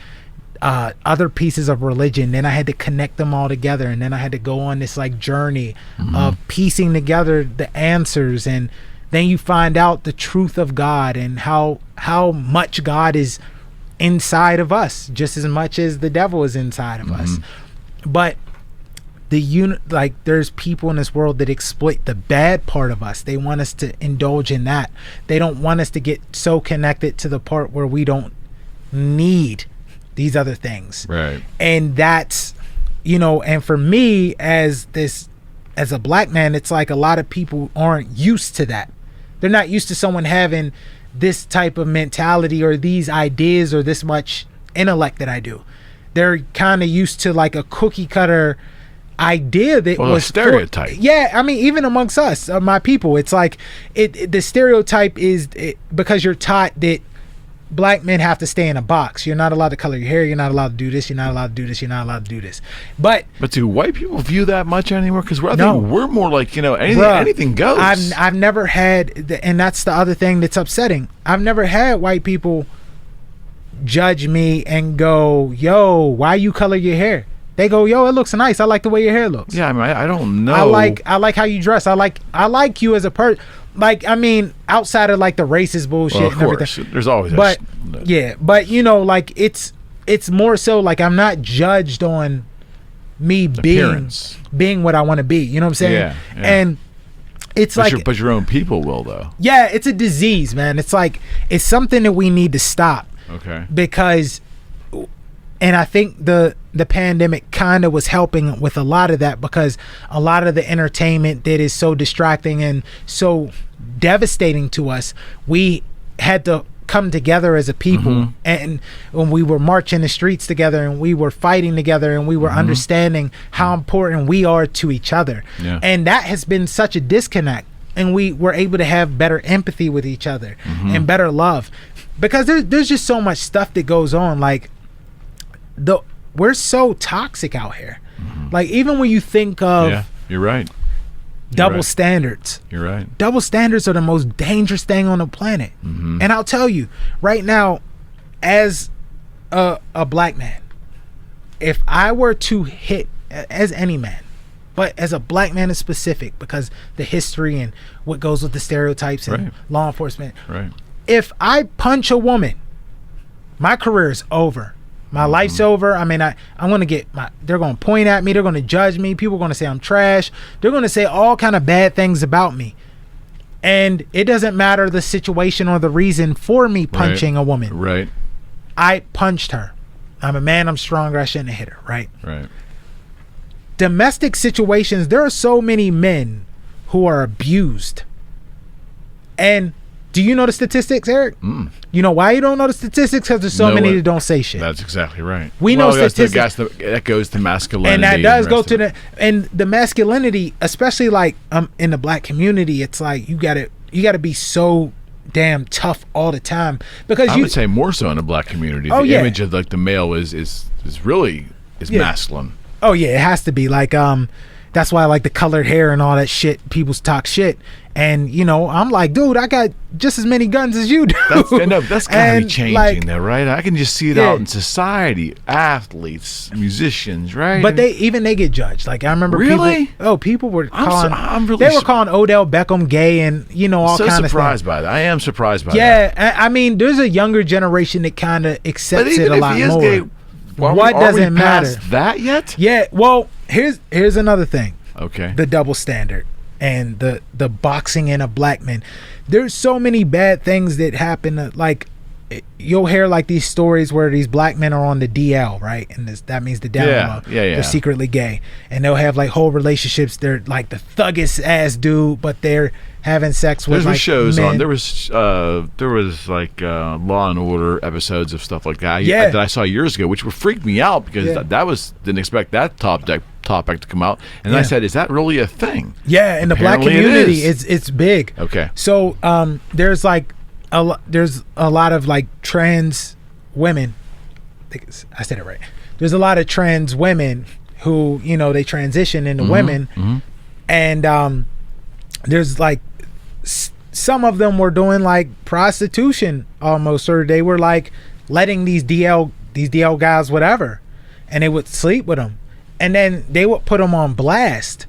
other pieces of religion, then I had to connect them all together, and then I had to go on this like journey of piecing together the answers, and then you find out the truth of God and how much God is inside of us just as much as the devil is inside of us. But there's people in this world that exploit the bad part of us. They want us to indulge in that. They don't want us to get so connected to the part where we don't need these other things. Right. And that's, you know, and for me as a black man, it's like a lot of people aren't used to that. They're not used to someone having this type of mentality or these ideas or this much intellect that I do. They're kind of used to like a cookie cutter idea that was a stereotype. I mean, even amongst us, my people, it's like the stereotype is because you're taught that black men have to stay in a box. You're not allowed to color your hair. You're not allowed to do this. You're not allowed to do this. You're not allowed to do this. But do white people view that much anymore? Because I think we're more like, you know, anything goes. I've never had, and that's the other thing that's upsetting. I've never had white people judge me and go, yo, why you color your hair? They go, yo, it looks nice. I like the way your hair looks. Yeah, I mean, I don't know. I like how you dress. I like you as a person. Like, I mean, outside of like the racist bullshit and everything. There's always but you know, like it's more so like I'm not judged on me being what I want to be. You know what I'm saying? Yeah. And it's but your own people will though. Yeah, it's a disease, man. It's like it's something that we need to stop. Okay. Because, and I think the pandemic kind of was helping with a lot of that, because a lot of the entertainment that is so distracting and so devastating to us, we had to come together as a people, and when we were marching the streets together and we were fighting together and we were understanding how important we are to each other. And that has been such a disconnect, and we were able to have better empathy with each other and better love, because there's just so much stuff that goes on. Like we're so toxic out here. Like even when you think of you're right. Double standards. You're right. Double standards are the most dangerous thing on the planet. And I'll tell you right now, as a black man, if I were to hit, as any man, but as a black man in specific, because the history and what goes with the stereotypes and law enforcement, if I punch a woman, my career is over. My life's over. I mean, I'm going to get they're going to point at me. They're going to judge me. People are going to say I'm trash. They're going to say all kind of bad things about me. And it doesn't matter the situation or the reason for me punching a woman. I punched her. I'm a man. I'm stronger. I shouldn't have hit her. Right. Domestic situations, there are so many men who are abused. And do you know the statistics, Eric? You know why you don't know the statistics? Because there's so many that don't say shit. That's exactly right. We know statistics. That goes to masculinity. And that does go to the masculinity, especially like in the black community. It's like you gotta be so damn tough all the time, because I would say more so in the black community. The image of like the male is really masculine. Oh yeah, it has to be like that's why I like the colored hair and all that shit. People talk shit, and I'm like, dude, I got just as many guns as you do. That's kind of changing, though, right? I can just see it out in society, athletes, musicians, right? But they get judged. Like I remember, people were calling, they were calling Odell Beckham gay, and all kind of stuff. Surprised by that. I am surprised by that. Yeah, I mean, there's a younger generation that kind of accepts it a lot more. Gay, what doesn't matter? That yet? Yeah. Well, here's another thing. Okay. The double standard and the boxing in a black man. There's so many bad things that happen. Like you'll hear like these stories where these black men are on the DL, right? And that means the down low. They're secretly gay, and they'll have like whole relationships. They're like the thuggish ass dude, but they're having sex with like shows men. On. There was like Law and Order episodes of stuff like that. That I saw years ago, which would freak me out because didn't expect that topic to come out. And I said, is that really a thing? Yeah, in the black community, it's big. Okay. So there's like there's a lot of like trans women. I said it right. There's a lot of trans women who they transition into women, and there's like some of them were doing like prostitution almost, or they were like letting these DL guys whatever, and they would sleep with them, and then they would put them on blast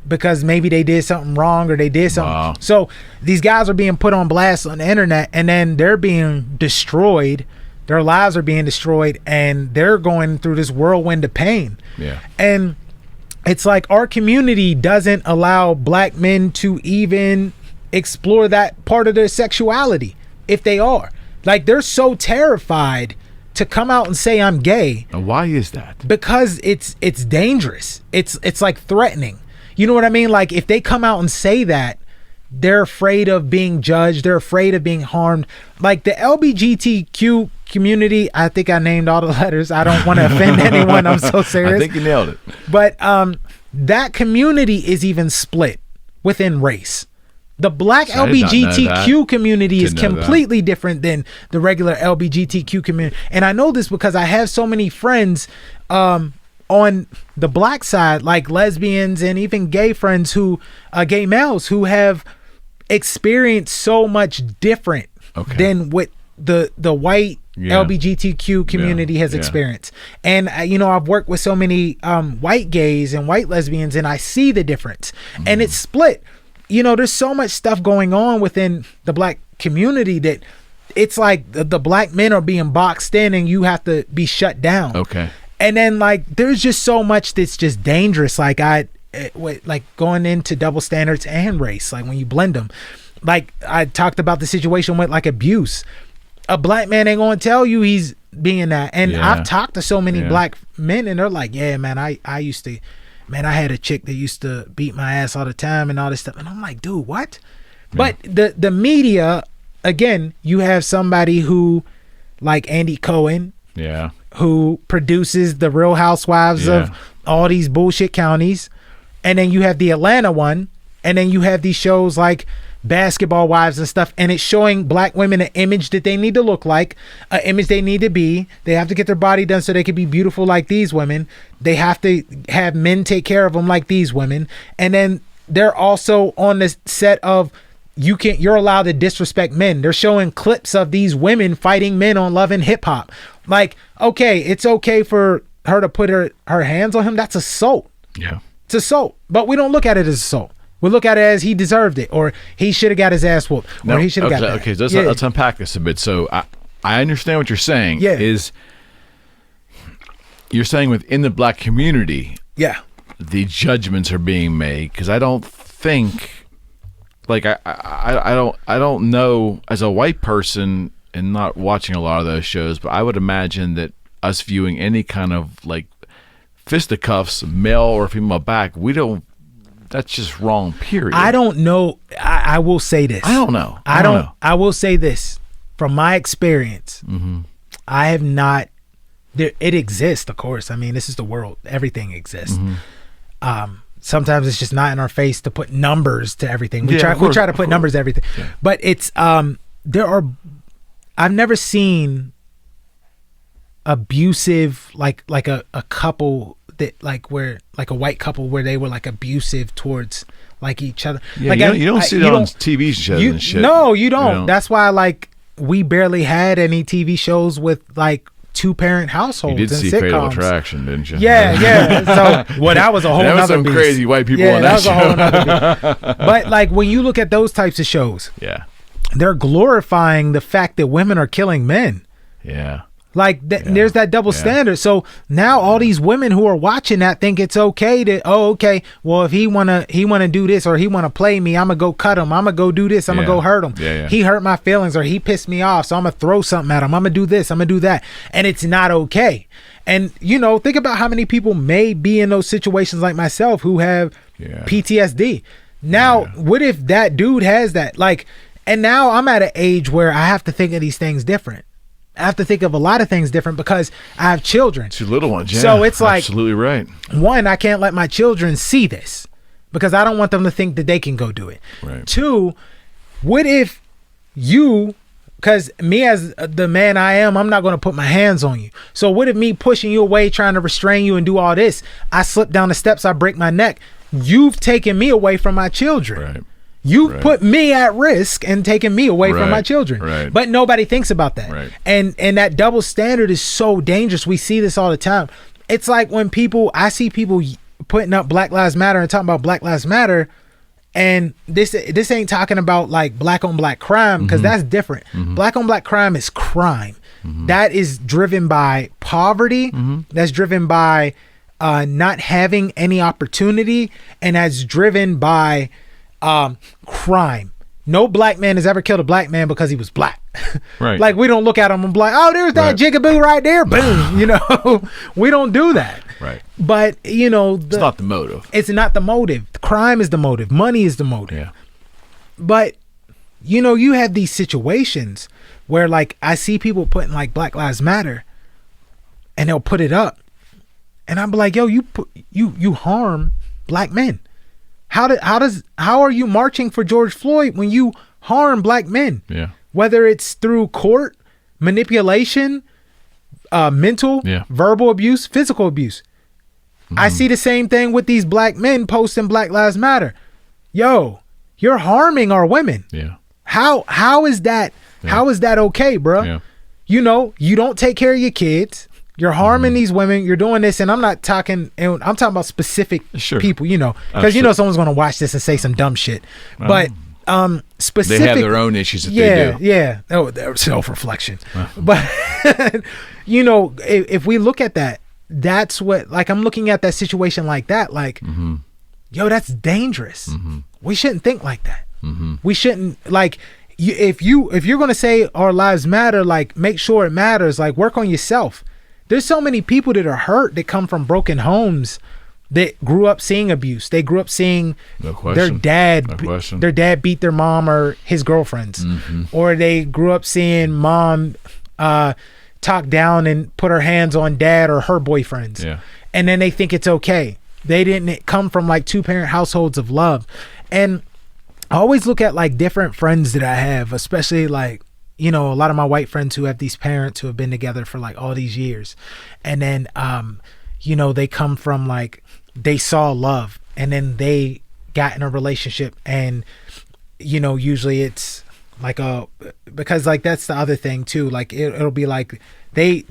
because maybe they did something wrong or they did something. Wow. So these guys are being put on blast on the internet, and then they're being destroyed. Their lives are being destroyed, and they're going through this whirlwind of pain. Yeah. And it's like our community doesn't allow black men to even explore that part of their sexuality if they are. Like they're so terrified to come out and say I'm gay. And why is that? Because it's dangerous. It's like threatening. You know what I mean? Like if they come out and say that, they're afraid of being judged. They're afraid of being harmed. Like the LGBTQ community, I think I named all the letters. I don't want to offend anyone. I'm so serious. I think you nailed it. But that community is even split within race. The black LGBTQ community is completely different than the regular LGBTQ community. And I know this because I have so many friends on the black side, like lesbians and even gay friends gay males who have experienced so much different than what the white LGBTQ community has experienced. And I've worked with so many white gays and white lesbians, and I see the difference. And it's split. There's so much stuff going on within the black community that it's like the black men are being boxed in and you have to be shut down. Okay. And then like there's just so much that's just dangerous. Like like going into double standards and race, like when you blend them. Like I talked about the situation with like abuse. A black man ain't gonna tell you he's being that. And I've talked to so many black men, and they're like, yeah, man, I used to, man, I had a chick that used to beat my ass all the time and all this stuff. And I'm like, dude, what? But the media again, you have somebody who, like Andy Cohen, Yeah. who produces the Real Housewives of all these bullshit counties. And then you have the Atlanta one. And then you have these shows like Basketball Wives and stuff. And it's showing black women an image that they need to look like, an image they need to be. They have to get their body done so they can be beautiful like these women. They have to have men take care of them like these women. And then they're also on the set of you're allowed to disrespect men. They're showing clips of these women fighting men on Love and Hip Hop. Like, okay, it's okay for her to put her hands on him. That's assault. Yeah. It's assault. But we don't look at it as assault. We look at it as he deserved it, or he should have got his ass whooped, or he should have got that. Okay, let's unpack this a bit. So I understand what you're saying. Yeah. You're saying within the black community, yeah, the judgments are being made, because I don't think, like, I don't know, as a white person and not watching a lot of those shows, but I would imagine that us viewing any kind of like fisticuffs, male or female back, that's just wrong, period. I don't know. I will say this. I don't know. I will say this from my experience. Mm-hmm. I have not. It exists, of course. I mean, this is the world. Everything exists. Mm-hmm. Sometimes it's just not in our face to put numbers to everything. We try to put numbers to everything, but it's I've never seen abusive like a couple that like where like a white couple where they were like abusive towards like each other. Yeah, like you don't see that on TV shows and shit. No, you don't. That's why like we barely had any TV shows with like 2-parent households. You did see sitcoms. Fatal Attraction, didn't you? Yeah. So that was a whole nother some beast. crazy white people on that was show. A whole nother beast. But like when you look at those types of shows, they're glorifying the fact that women are killing men. Yeah. Like there's that double standard. So now all these women who are watching that think it's okay to, well, if he wanna do this or he wanna play me, I'm gonna go cut him. I'm gonna go do this. I'm gonna go hurt him. Yeah. He hurt my feelings or he pissed me off, so I'm gonna throw something at him. I'm gonna do this. I'm gonna do that, and it's not okay. And think about how many people may be in those situations like myself who have PTSD. Now, what if that dude has that? Like, and now I'm at an age where I have to think of these things different. I have to think of a lot of things different because I have children. 2 little ones, yeah. So it's like, absolutely right. One, I can't let my children see this because I don't want them to think that they can go do it. Right. 2, what if because me as the man I am, I'm not going to put my hands on you. So what if me pushing you away, trying to restrain you and do all this, I slip down the steps, I break my neck. You've taken me away from my children. Right. You've put me at risk and taken me away from my children. Right. But nobody thinks about that. Right. And that double standard is so dangerous. We see this all the time. It's like when I see people putting up Black Lives Matter and talking about Black Lives Matter, and this ain't talking about like black on black crime, because that's different. Mm-hmm. Black on black crime is crime. Mm-hmm. That is driven by poverty. Mm-hmm. That's driven by not having any opportunity, and that's driven by crime. No black man has ever killed a black man because he was black. Right. Like we don't look at him and be like, oh, there's that jigaboo right there. Boom. We don't do that. Right. But it's not the motive. It's not the motive. Crime is the motive. Money is the motive. Yeah. But you have these situations where like I see people putting like Black Lives Matter, and they'll put it up, and I'm like, yo, you harm black men. How are you marching for George Floyd when you harm black men? Yeah. Whether it's through court, manipulation, mental, verbal abuse, physical abuse. Mm-hmm. I see the same thing with these black men posting Black Lives Matter. Yo, you're harming our women. Yeah. How is that? Yeah. How is that okay, bro? Yeah. You don't take care of your kids. You're harming these women. You're doing this, and I'm talking about specific people, because someone's going to watch this and say some dumb shit. But specific, they have their own issues that they do. Yeah. Oh, they're self-reflection. But if we look at that, that's what, like, I'm looking at that situation like that, like, yo, that's dangerous. Mm-hmm. We shouldn't think like that. Mm-hmm. We shouldn't, like, if you're going to say our lives matter, like, make sure it matters. Like, work on yourself. There's so many people that are hurt that come from broken homes that grew up seeing abuse. They grew up seeing their dad beat their mom or his girlfriends. Or they grew up seeing mom talk down and put her hands on dad or her boyfriends. Yeah. And then they think it's okay. They didn't come from like 2-parent households of love. And I always look at like different friends that I have, especially like, you know, a lot of my white friends who have these parents who have been together for like all these years. And then, you know, they come from like, they saw love and then they got in a relationship, and, you know, usually it's like because like that's the other thing too. Like it'll be like then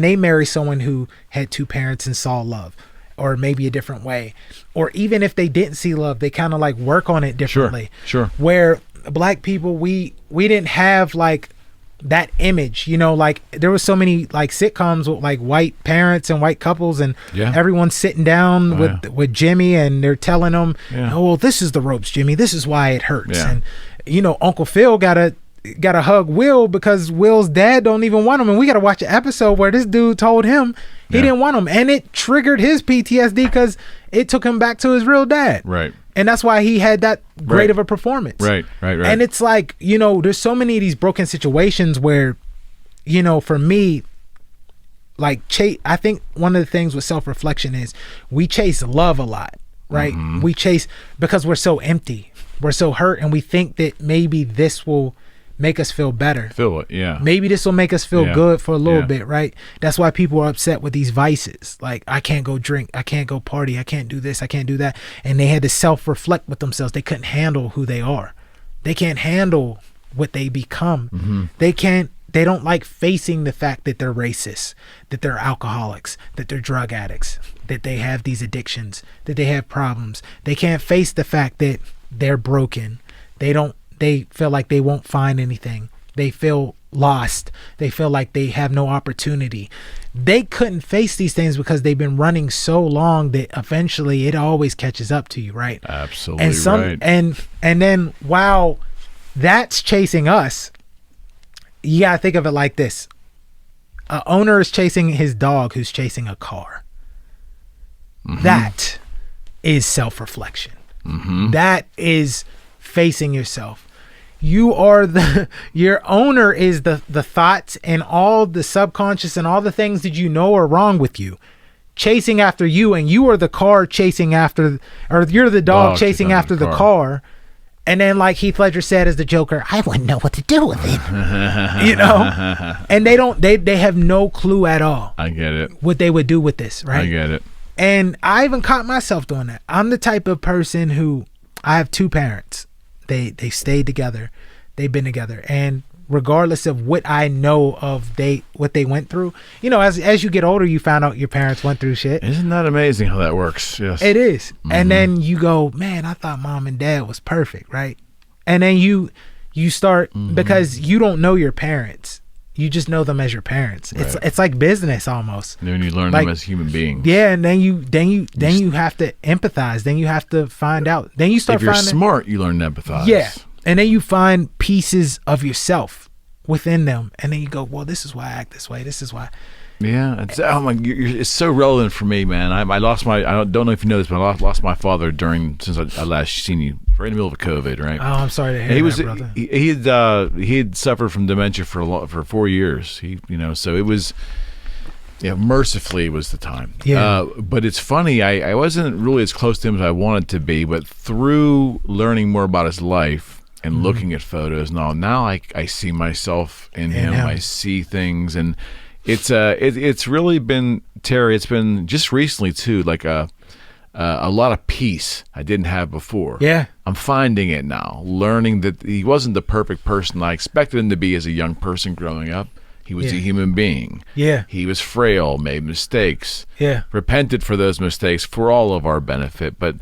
they marry someone who had 2 parents and saw love, or maybe a different way. Or even if they didn't see love, they kind of like work on it differently. Sure. Where black people, we didn't have like that image, you know, like there was so many like sitcoms with like white parents and white couples, and everyone's sitting down with Jimmy, and they're telling them, oh, well, this is the ropes, Jimmy, this is why it hurts. And, you know, Uncle Phil gotta hug Will because Will's dad don't even want him, and we gotta watch an episode where this dude told him he didn't want him, and it triggered his PTSD because it took him back to his real dad. Right. And that's why he had that great of a performance. Right. And it's like, you know, there's so many of these broken situations where, you know, for me, like I think one of the things with self-reflection is we chase love a lot, right? We chase because we're so empty, we're so hurt, and we think that maybe this will make us feel better. Feel it, yeah. Maybe this will make us feel good for a little bit, right? That's why people are upset with these vices. Like, I can't go drink, I can't go party, I can't do this, I can't do that. And they had to self-reflect with themselves. They couldn't handle who they are. They can't handle what they become. They don't like facing the fact that they're racist, that they're alcoholics, that they're drug addicts, that they have these addictions, that they have problems. They can't face the fact that they're broken. They feel like they won't find anything. They feel lost. They feel like they have no opportunity. They couldn't face these things because they've been running so long that eventually it always catches up to you, right? Absolutely right. And then while that's chasing us, you gotta think of it like this. An owner is chasing his dog who's chasing a car. That is self-reflection. That is facing yourself. You are your owner is the thoughts and all the subconscious and all the things that you know are wrong with you, chasing after you, and you are the car chasing after, or you're the dog chasing after the car. And then, like Heath Ledger said as the Joker, I wouldn't know what to do with it. You know? And they have no clue at all. I get it. What they would do with this, right? I get it. And I even caught myself doing that. I'm the type of person who, I have 2 parents. They stayed together. They've been together. And regardless of what I know of what they went through, you know, as you get older, you find out your parents went through shit. Isn't that amazing how that works? Yes. It is. And then you go, man, I thought mom and dad was perfect, right? And then you start, because you don't know your parents. You just know them as your parents. Right. It's like business almost. And then you learn them as human beings. Yeah, and then you have to empathize. Then you have to find out. Then you start. If you're smart, you learn to empathize. Yeah, and then you find pieces of yourself within them, and then you go, well, this is why I act this way. This is why. Yeah, it's so relevant for me, man. I lost my. I don't know if you know this, but I lost my father since I last seen you, right in the middle of COVID, right? Oh, I'm sorry to hear that, brother. He had suffered from dementia for 4 years. So it was, mercifully was the time. Yeah. But it's funny. I wasn't really as close to him as I wanted to be, but through learning more about his life and looking at photos and all, now I see myself in him. I see things, and it's really been, Terry, it's been just recently too, like a lot of peace I didn't have before. Yeah. I'm finding it now, learning that he wasn't the perfect person I expected him to be as a young person growing up. He was a human being. Yeah. He was frail, made mistakes. Yeah. Repented for those mistakes for all of our benefit, but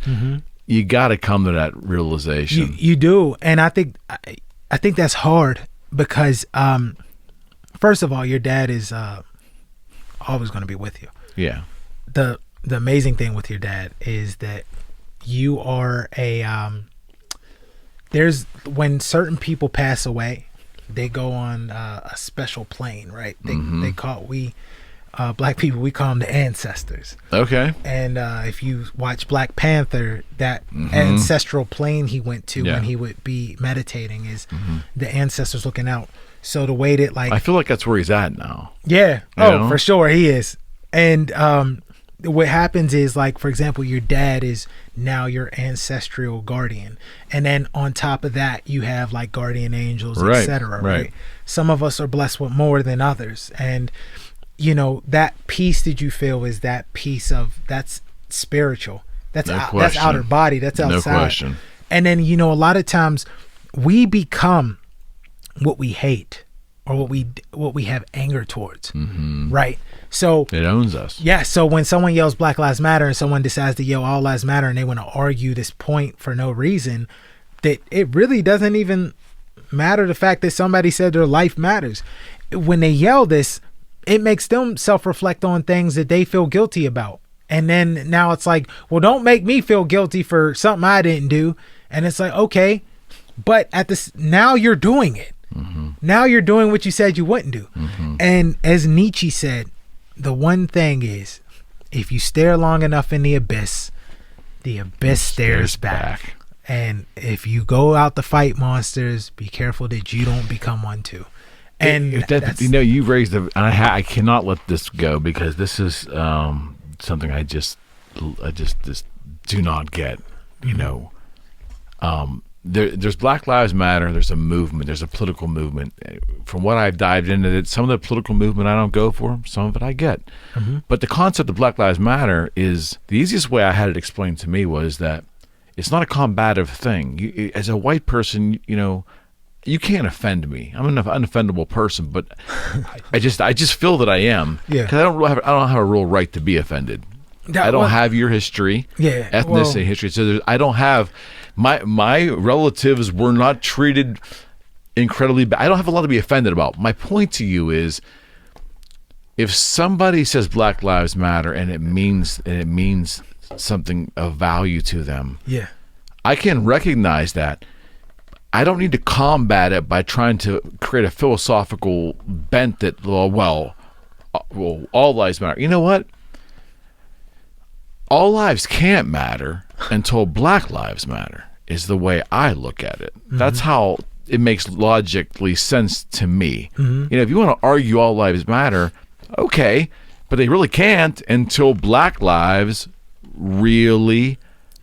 you got to come to that realization. You do. And I think that's hard because first of all, your dad is always going to be with you. Yeah. The amazing thing with your dad is that you are when certain people pass away, they go on a special plane, right? black people, we call them the ancestors. Okay. And if you watch Black Panther, that ancestral plane he went to when he would be meditating is the ancestors looking out. So the way that like I feel like that's where he's at now. Yeah. You Oh, know? for sure he is. And what happens is, like, for example, your dad is now your ancestral guardian, and then on top of that you have like guardian angels, Right, etc. right. Some of us are blessed with more than others, and you know that peace that you feel is that piece of that's spiritual. That's that's outer body. That's outside. No question. And then you know a lot of times we become what we hate or what we have anger towards, right? So it owns us. Yeah. So when someone yells Black Lives Matter and someone decides to yell All Lives Matter and they want to argue this point for no reason, that it really doesn't even matter the fact that somebody said their life matters. When they yell this, it makes them self-reflect on things that they feel guilty about. And then now it's like, well, don't make me feel guilty for something I didn't do. And it's like, okay, but at this now you're doing it. Now you're doing what you said you wouldn't do. And as Nietzsche said, the one thing is, if you stare long enough in the abyss stares back. And if you go out to fight monsters, be careful that you don't become one too. And you know, you raised I cannot let this go because this is something I just do not get. You know, there's Black Lives Matter. There's a movement. There's a political movement. From what I've dived into, it, some of the political movement I don't go for. Some of it I get. But the concept of Black Lives Matter is the easiest way I had it explained to me was that it's not a combative thing. You, as a white person, you know, you can't offend me. I'm an unoffendable person, but I just feel that I am. Yeah. Because I don't have a real right to be offended. I don't have your history, ethnicity history. So I don't have my relatives were not treated incredibly bad. I don't have a lot to be offended about. My point to you is, if somebody says Black Lives Matter and it means something of value to them, I can recognize that. I don't need to combat it by trying to create a philosophical bent that, well, all lives matter. You know what? All lives can't matter until Black Lives Matter is the way I look at it. That's how it makes logically sense to me. You know, if you want to argue all lives matter, okay, but they really can't until Black lives really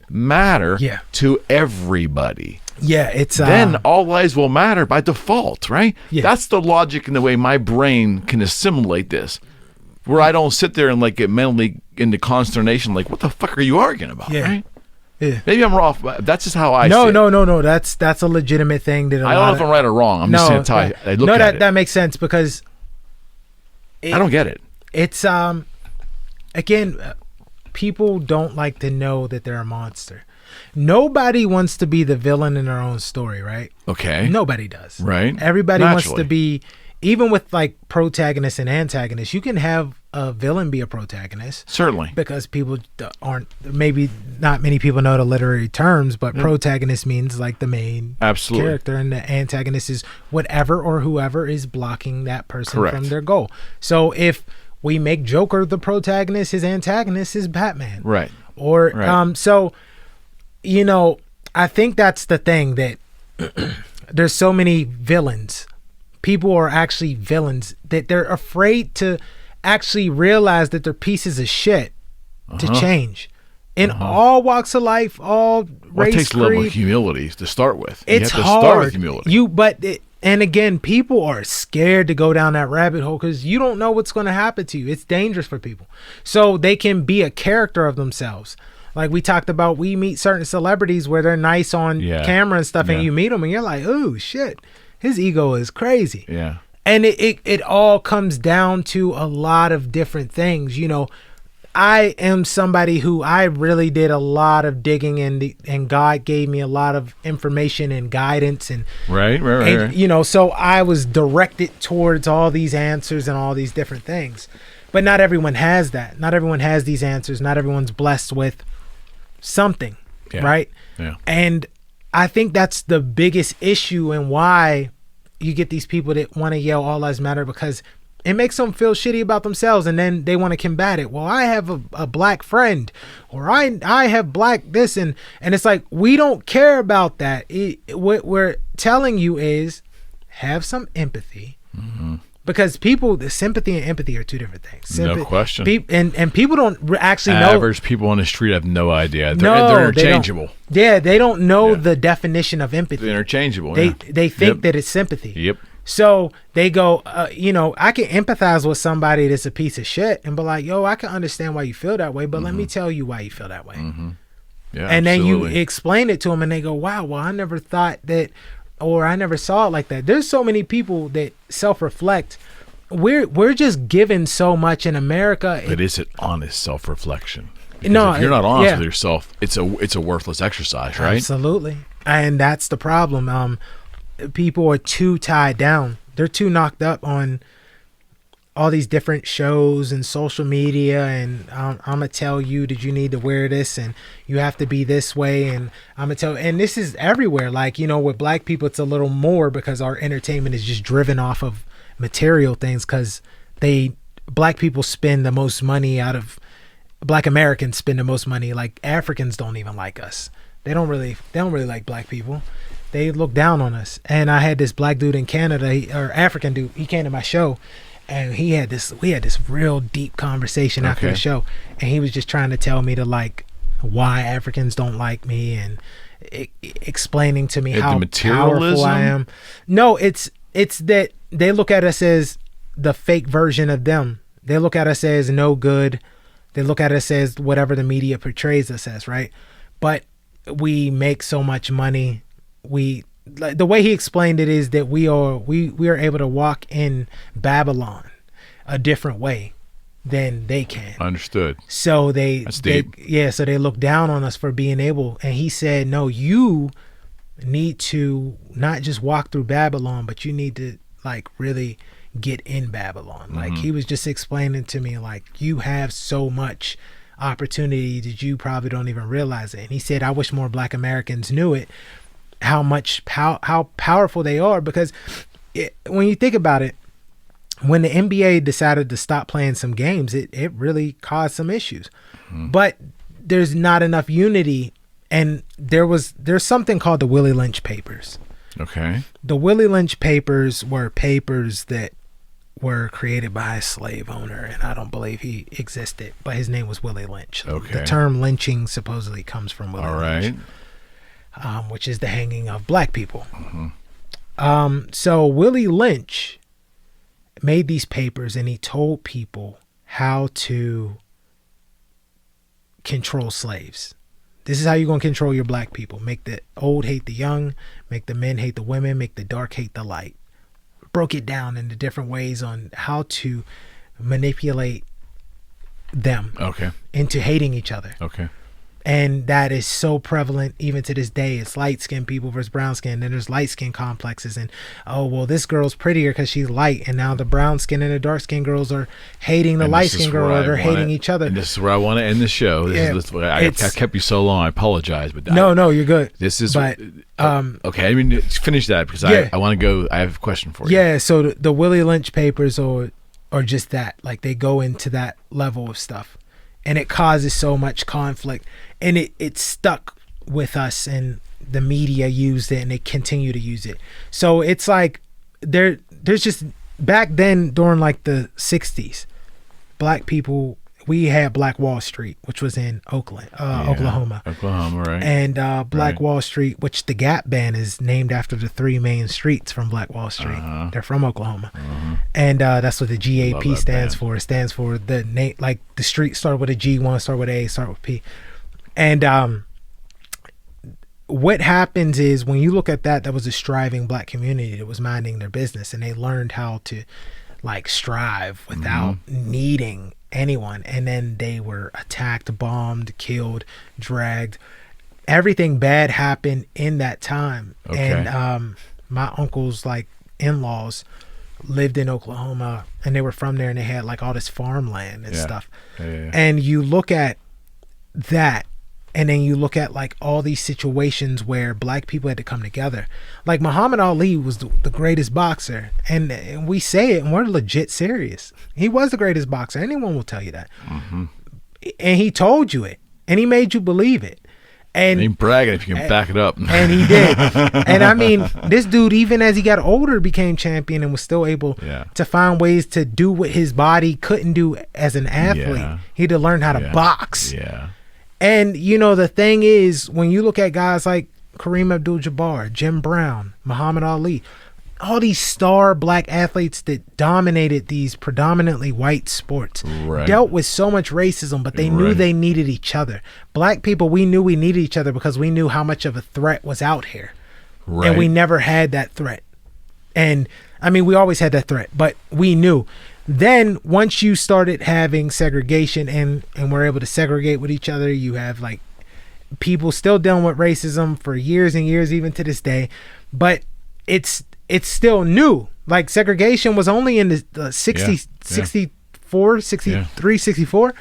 matter to everybody. Yeah, it's then all lives will matter by default, right? Yeah. That's the logic and the way my brain can assimilate this, where I don't sit there and like get mentally into consternation, like, what the fuck are you arguing about, right? Yeah. Maybe I'm wrong. But that's just how I see it. No. That's a legitimate thing that I don't know if I'm right or wrong. I'm just saying that's how I look at it. That makes sense because I don't get it. It's again, people don't like to know that they're a monster. Nobody wants to be the villain in their own story, right? Okay. Nobody does. Right. Everybody wants to be, even with like protagonists and antagonists, you can have a villain be a protagonist. Certainly. Because people aren't, maybe not many people know the literary terms, but protagonist means like the main character, and the antagonist is whatever or whoever is blocking that person from their goal. So if we make Joker the protagonist, his antagonist is Batman. Right. Or, so, you know, I think that's the thing, that there's so many villains. People are actually villains that they're afraid to actually realize that they're pieces of shit to change in all walks of life, all race. It takes a level of humility to start with. It's you have to hard. start with humility. And again, people are scared to go down that rabbit hole because you don't know what's going to happen to you. It's dangerous for people. So they can be a character of themselves. Like we talked about, we meet certain celebrities where they're nice on camera and stuff, and you meet them and you're like, oh shit, his ego is crazy. Yeah. And it all comes down to a lot of different things. You know, I am somebody who I really did a lot of digging, and God gave me a lot of information and guidance, and right. You know, so I was directed towards all these answers and all these different things. But not everyone has that. Not everyone has these answers. Not everyone's blessed with something, right? Yeah. And I think that's the biggest issue, and why you get these people that want to yell all lives matter, because It makes them feel shitty about themselves, and then they want to combat it. Well, I have a black friend, or I have black this, and it's like, we don't care about that. What we're telling you is have some empathy, because the sympathy and empathy are two different things. No question. And people don't actually know. Average people on the street have no idea. They're interchangeable. They don't know the definition of empathy. They're interchangeable. They think that it's sympathy. Yep. So they go, I can empathize with somebody that's a piece of shit and be like, yo, I can understand why you feel that way, but let me tell you why you feel that way. Yeah, and then absolutely. you explain it to them and they go, wow, well, I never thought that, or I never saw it like that. There's so many people that self-reflect. We're just given so much in America. But is it honest self-reflection? No, if you're not honest with yourself, it's a worthless exercise, right? Absolutely. And that's the problem. People are too tied down. They're too knocked up on all these different shows and social media, and I'm gonna tell you that you need to wear this and you have to be this way, and I'm gonna tell, and this is everywhere. Like, with black people it's a little more because our entertainment is just driven off of material things, because black people spend the most money out of, black Americans spend the most money. Like, Africans don't even like us. They don't really like black people. They look down on us. And I had this black dude in Canada, or African dude, he came to my show, and we had this real deep conversation after the show, and he was just trying to tell me why Africans don't like me, and explaining to me how powerful I am. No, it's that they look at us as the fake version of them. They look at us as no good. They look at us as whatever the media portrays us as, right? But we make so much money. The way he explained it is that we are able to walk in Babylon a different way than they can. Understood. So That's deep. So they look down on us for being able. And he said, no, you need to not just walk through Babylon, but you need to really get in Babylon. Like, he was just explaining to me, you have so much opportunity that you probably don't even realize it. And he said, I wish more black Americans knew it, how powerful they are, because when you think about it, when the NBA decided to stop playing some games, it really caused some issues. But there's not enough unity, and there's something called the Willie Lynch Papers. Okay. The Willie Lynch Papers were papers that were created by a slave owner, and I don't believe he existed, but his name was Willie Lynch. Okay. The term lynching supposedly comes from Willie Lynch. Which is the hanging of black people. So Willie Lynch made these papers, and he told people how to control slaves. This is how you're going to control your black people. Make the old hate the young, make the men hate the women, make the dark hate the light. Broke it down into different ways on how to manipulate them into hating each other. Okay. And that is so prevalent even to this day. It's light-skinned people versus brown-skinned. Then there's light-skinned complexes. And, oh, well, this girl's prettier because she's light. And now the brown-skinned and the dark-skinned girls are hating the light-skinned girl, or they're hating each other. And this is where I want to end the show. I kept you so long. I apologize. But no, you're good. This is... But, okay, I mean, finish that, because I want to go... I have a question for you. Yeah, so the Willie Lynch Papers are just that. Like, they go into that level of stuff. And it causes so much conflict, and it stuck with us, and the media used it, and they continue to use it. So it's like there's just, back then during the 60s, black people, we had Black Wall Street, which was in Oklahoma. Oklahoma, right. And Black Wall Street, which the Gap band is named after the three main streets from Black Wall Street. They're from Oklahoma. And that's what the GAP stands for. It stands for the name, the street start with a G, one start with A, start with P. And what happens is, when you look at that was a striving black community that was minding their business, and they learned how to strive without needing anyone. And then they were attacked, bombed, killed, dragged. Everything bad happened in that time. And my uncle's in-laws lived in Oklahoma, and they were from there, and they had all this farmland and stuff. And you look at that, And then you look at like all these situations where black people had to come together. Like Muhammad Ali was the greatest boxer, and we say it and we're legit serious. He was the greatest boxer. Anyone will tell you that. Mm-hmm. And he told you it, and he made you believe it. And he bragging if you can back it up. And he did. And I mean, this dude, even as he got older, became champion and was still able to find ways to do what his body couldn't do as an athlete. Yeah. He had to learn how to box. Yeah. And, you know, the thing is, when you look at guys like Kareem Abdul-Jabbar, Jim Brown, Muhammad Ali, all these star black athletes that dominated these predominantly white sports, dealt with so much racism, but they knew they needed each other. Black people, we knew we needed each other because we knew how much of a threat was out here. And we never had that threat. And, I mean, we always had that threat, but we knew. Then once you started having segregation and we're able to segregate with each other, you have like people still dealing with racism for years and years, even to this day. But it's still new. Like segregation was only in the 64, 63, 64.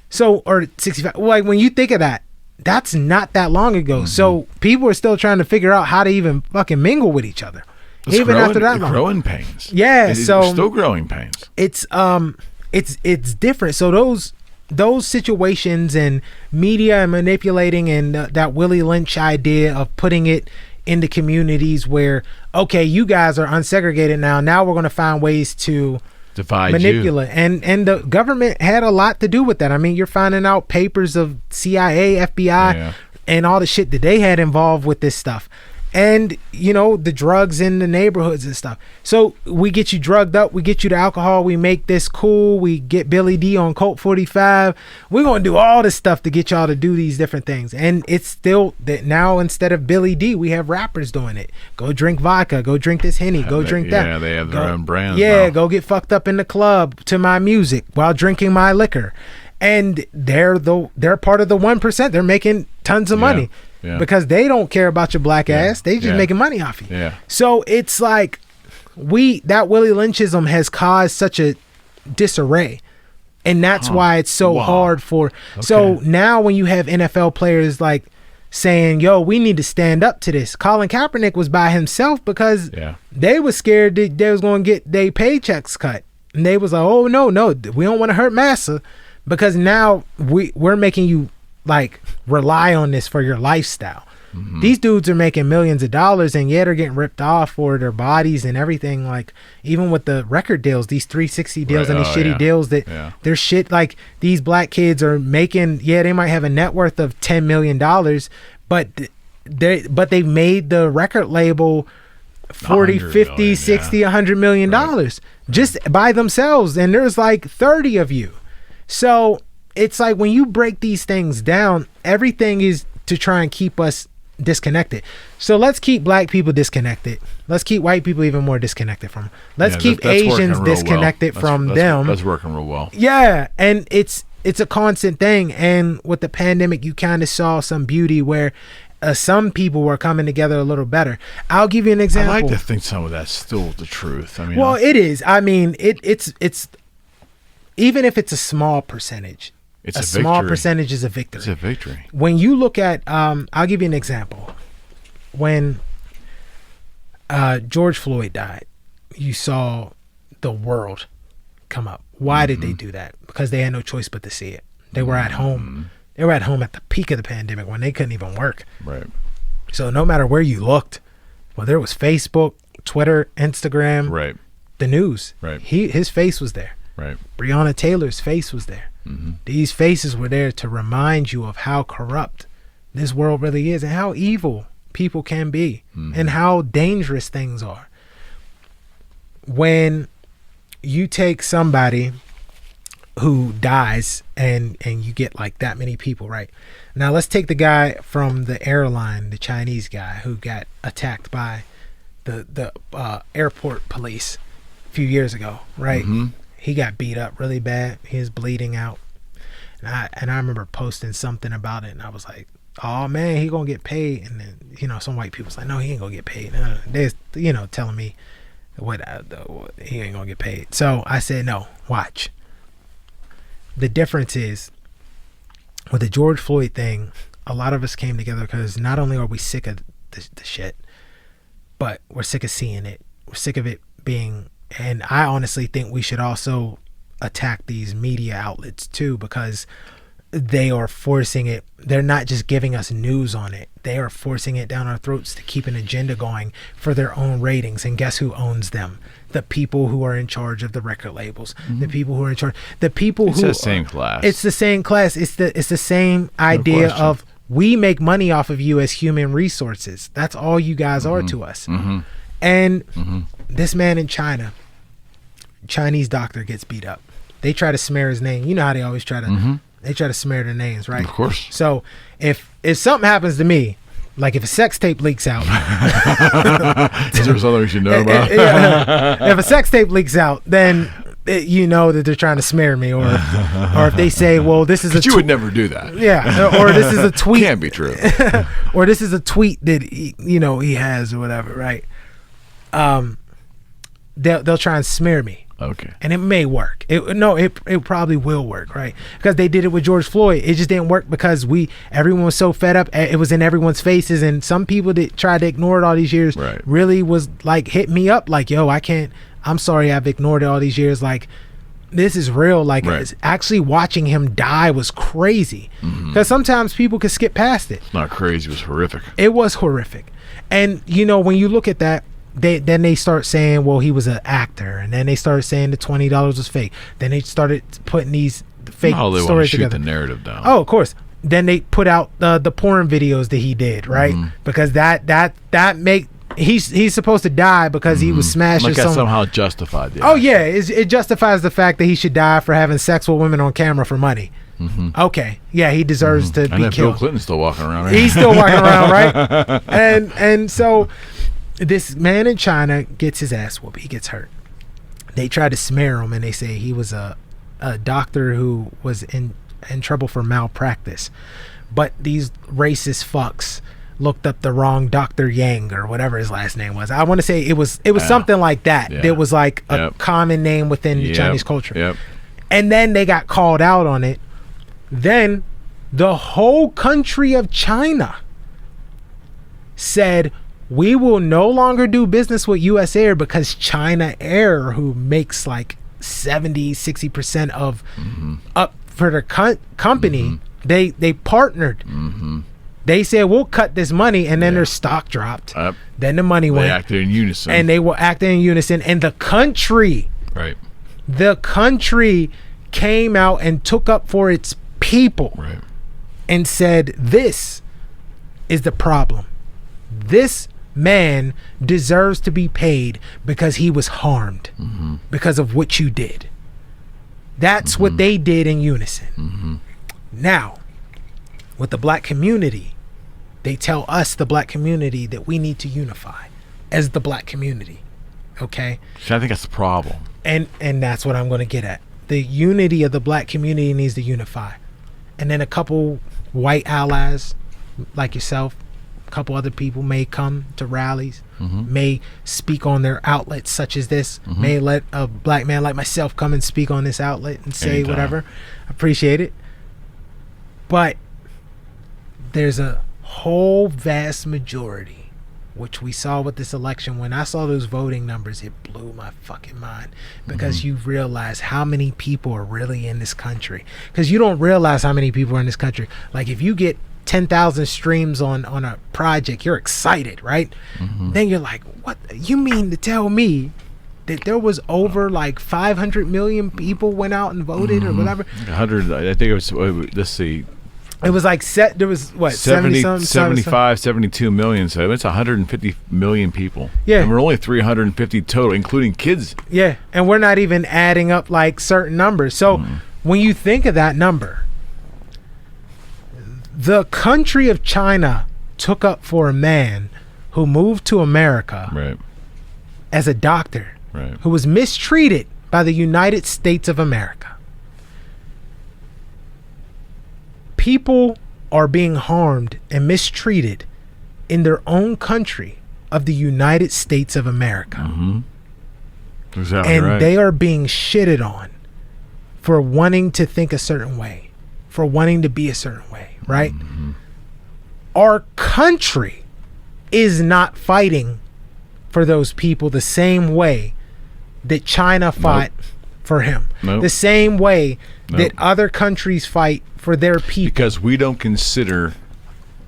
So, or 65. Like when you think of that, that's not that long ago. Mm-hmm. So people are still trying to figure out how to even fucking mingle with each other. It's even after that long. Growing pains. Yeah, so still growing pains. It's different. So those situations and media and manipulating and that Willie Lynch idea of putting it into communities where, okay, you guys are unsegregated now we're going to find ways to divide, manipulate you. And the government had a lot to do with that. I mean, you're finding out papers of CIA, FBI, and all the shit that they had involved with this stuff. And, you know, the drugs in the neighborhoods and stuff. So we get you drugged up. We get you the alcohol. We make this cool. We get Billy D on Colt 45. We're going to do all this stuff to get y'all to do these different things. And it's still that now instead of Billy D, we have rappers doing it. Go drink vodka. Go drink this Henny. Go drink that. Yeah, they have their own brand. Yeah, go get fucked up in the club to my music while drinking my liquor. And they're part of the 1%. They're making tons of money. Yeah. Because they don't care about your black ass. They just making money off you. Yeah. So it's like that Willie Lynchism has caused such a disarray. And that's why it's so hard for. Okay. So now when you have NFL players like saying, yo, we need to stand up to this. Colin Kaepernick was by himself because they was scared that they was going to get their paychecks cut. And they was like, oh, no, we don't want to hurt Massa because now we're making you like rely on this for your lifestyle. Mm-hmm. These dudes are making millions of dollars and they're getting ripped off for their bodies and everything. Like even with the record deals, these 360 deals and these shitty deals that they're shit. Like these black kids are making, they might have a net worth of $10 million, but they made the record label 40, 50, million, 60, $100 million just by themselves. And there's like 30 of you. So it's like when you break these things down, everything is to try and keep us disconnected. So let's keep black people disconnected. Let's keep white people even more disconnected from them. Let's keep Asians disconnected from them. That's working real well. Yeah, and it's a constant thing. And with the pandemic, you kind of saw some beauty where some people were coming together a little better. I'll give you an example. I like to think some of that's still the truth. I mean, well, it is. I mean, it's even if it's a small percentage. It's a small percentage is a victory. It's a victory. When you look at, I'll give you an example. When George Floyd died, you saw the world come up. Why did they do that? Because they had no choice but to see it. They were at home. They were at home at the peak of the pandemic when they couldn't even work. Right. So no matter where you looked, whether it was Facebook, Twitter, Instagram, the news, his face was there. Right. Breonna Taylor's face was there. Mm-hmm. These faces were there to remind you of how corrupt this world really is and how evil people can be and how dangerous things are. When you take somebody who dies and you get like that many people, right? Now let's take the guy from the airline, the Chinese guy who got attacked by the airport police a few years ago, right? Mm-hmm. He got beat up really bad. He was bleeding out. And I remember posting something about it, and I was like, oh, man, he going to get paid. And then, you know, some white people was like, no, he ain't going to get paid. They're, you know, telling me what he ain't going to get paid. So I said, no, watch. The difference is with the George Floyd thing, a lot of us came together because not only are we sick of the shit, but we're sick of seeing it. We're sick of it being, and I honestly think we should also attack these media outlets too, because they are forcing it. They're not just giving us news on it. They are forcing it down our throats to keep an agenda going for their own ratings. And guess who owns them? The people who are in charge of the record labels. The people who are in charge. The people it's who. It's the same class. It's the same class. It's the same idea of we make money off of you as human resources. That's all you guys are to us. And this man in China, Chinese doctor, gets beat up. They try to smear his name. You know how they always try to. They try to smear their names, right? Of course. So if something happens to me, like if a sex tape leaks out, is there something we should know about? If a sex tape leaks out, then you know that they're trying to smear me, or if they say, well, this is you would never do that. Yeah, or this is a tweet. Can't be true. Or this is a tweet that he has or whatever, right? They'll try and smear me. Okay. And it may work. It probably will work, right? Because they did it with George Floyd. It just didn't work because everyone was so fed up. It was in everyone's faces, and some people that tried to ignore it all these years really was like hit me up like, yo, I can't. I'm sorry, I've ignored it all these years. Like, this is real. Like, actually watching him die was crazy. Because sometimes people could skip past it. It's not crazy. It was horrific. It was horrific. And when you look at that, then they start saying, well, he was an actor, and then they started saying the $20 was fake. Then they started putting these fake stories together. The narrative down. Oh, of course. Then they put out the porn videos that he did, right? Because that make he's supposed to die because he was smashed. Like that somehow justified. Oh yeah, it justifies the fact that he should die for having sex with women on camera for money. Okay, yeah, he deserves to be killed. Bill Clinton's still walking around. Right? He's still walking around, right? And so. This man in China gets his ass whooped. He gets hurt. They try to smear him, and they say he was a doctor who was in trouble for malpractice. But these racist fucks looked up the wrong Dr. Yang or whatever his last name was. I want to say it was something like that. Yeah. It was like a common name within the Chinese culture. And then they got called out on it. Then the whole country of China said, we will no longer do business with U.S. Air because China Air, who makes like 70-60% of up for the company, they partnered. They said, we'll cut this money, and then their stock dropped. Then the money went. They acted in unison. And they were acting in unison. And the country came out and took up for its people and said, this is the problem. This man deserves to be paid because he was harmed because of what you did. That's what they did in unison. Now, with the black community, they tell us, the black community, that we need to unify as the black community. Okay? I think that's the problem. And that's what I'm going to get at. The unity of the black community needs to unify. And then a couple white allies like yourself, a couple other people may come to rallies, may speak on their outlets such as this, may let a black man like myself come and speak on this outlet and say whatever. Appreciate it. But there's a whole vast majority, which we saw with this election. When I saw those voting numbers, it blew my fucking mind, because you realize how many people are really in this country. Because you don't realize how many people are in this country. Like, if you get 10,000 streams on a project, you're excited, right? Then you're like, what? You mean to tell me that there was over like 500 million people went out and voted or whatever? 100, I think it was, let's see. It was like there was what, 75, 72 million. So it's 150 million people. Yeah. And we're only 350 total, including kids. Yeah. And we're not even adding up like certain numbers. So when you think of that number, the country of China took up for a man who moved to America as a doctor, who was mistreated by the United States of America. People are being harmed and mistreated in their own country of the United States of America. Exactly. And they are being shitted on for wanting to think a certain way, for wanting to be a certain way, right? our country is not fighting for those people the same way that China fought for him. The same way that other countries fight for their people. Because we don't consider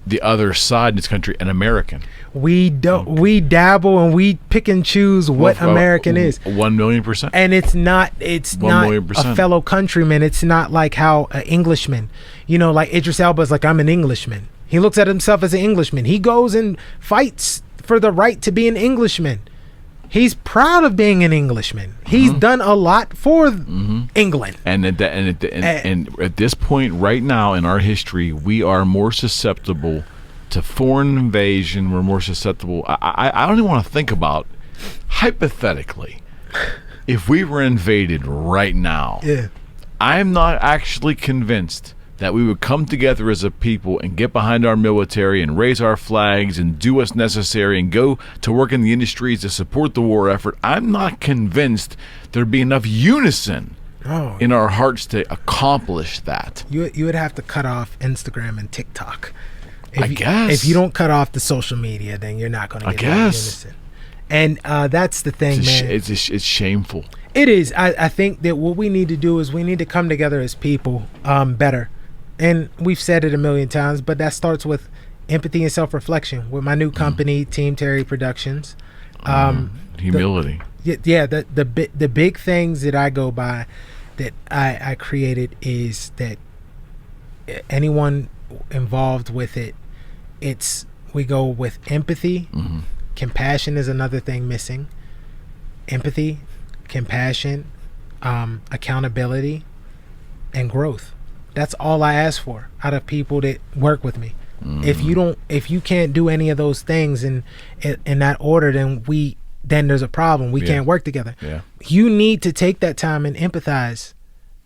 the other side in this country an American. We don't. We dabble and we pick and choose what American is. 1,000,000%. And it's not a fellow countryman. It's not like how an Englishman, like Idris Elba's like, I'm an Englishman. He looks at himself as an Englishman. He goes and fights for the right to be an Englishman. He's proud of being an Englishman. He's done a lot for England. And at this point right now in our history, we are more susceptible to foreign invasion. We're more susceptible. I don't even want to think about, hypothetically, if we were invaded right now. Yeah. I'm not actually convinced that we would come together as a people and get behind our military and raise our flags and do what's necessary and go to work in the industries to support the war effort. I'm not convinced there'd be enough unison in our hearts to accomplish that. You would have to cut off Instagram and TikTok. I guess. If you don't cut off the social media, then you're not going to get unison. And that's the thing, man. It's shameful. It is. I think that what we need to do is we need to come together as people better. And we've said it a million times, but that starts with empathy and self-reflection. With my new company, Team Terry Productions, humility. The big things that I go by, that I created, is that anyone involved with it, we go with empathy. Compassion is another thing missing. Empathy, compassion, accountability, and growth. That's all I ask for out of people that work with me. If you can't do any of those things in that order, then there's a problem. We can't work together. Yeah. You need to take that time and empathize,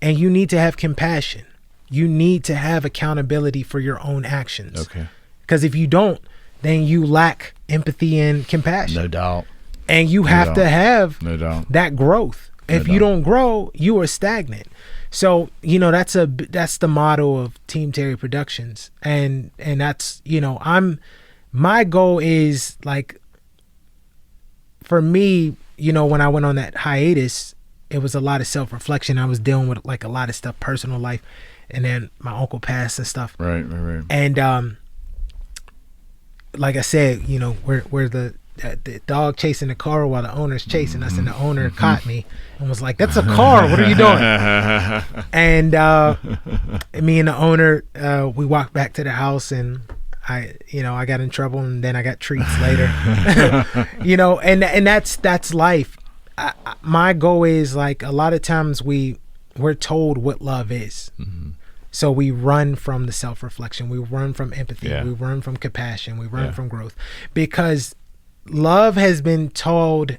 and you need to have compassion. You need to have accountability for your own actions. Okay. Because if you don't, then you lack empathy and compassion. No doubt. And you have to have that growth. If you don't grow, you are stagnant. So, that's the motto of Team Terry Productions. And that's, my goal is, like, for me, when I went on that hiatus, it was a lot of self-reflection. I was dealing with, like, a lot of stuff, personal life, and then my uncle passed and stuff. Right. And like I said, we're the dog chasing the car while the owner's chasing us, and the owner caught me and was like, "That's a car. What are you doing?" And me and the owner, we walked back to the house, and I got in trouble, and then I got treats later. And that's life. My goal is, like, a lot of times we're told what love is. So we run from the self-reflection. We run from empathy. Yeah. We run from compassion. We run from growth, because love has been told.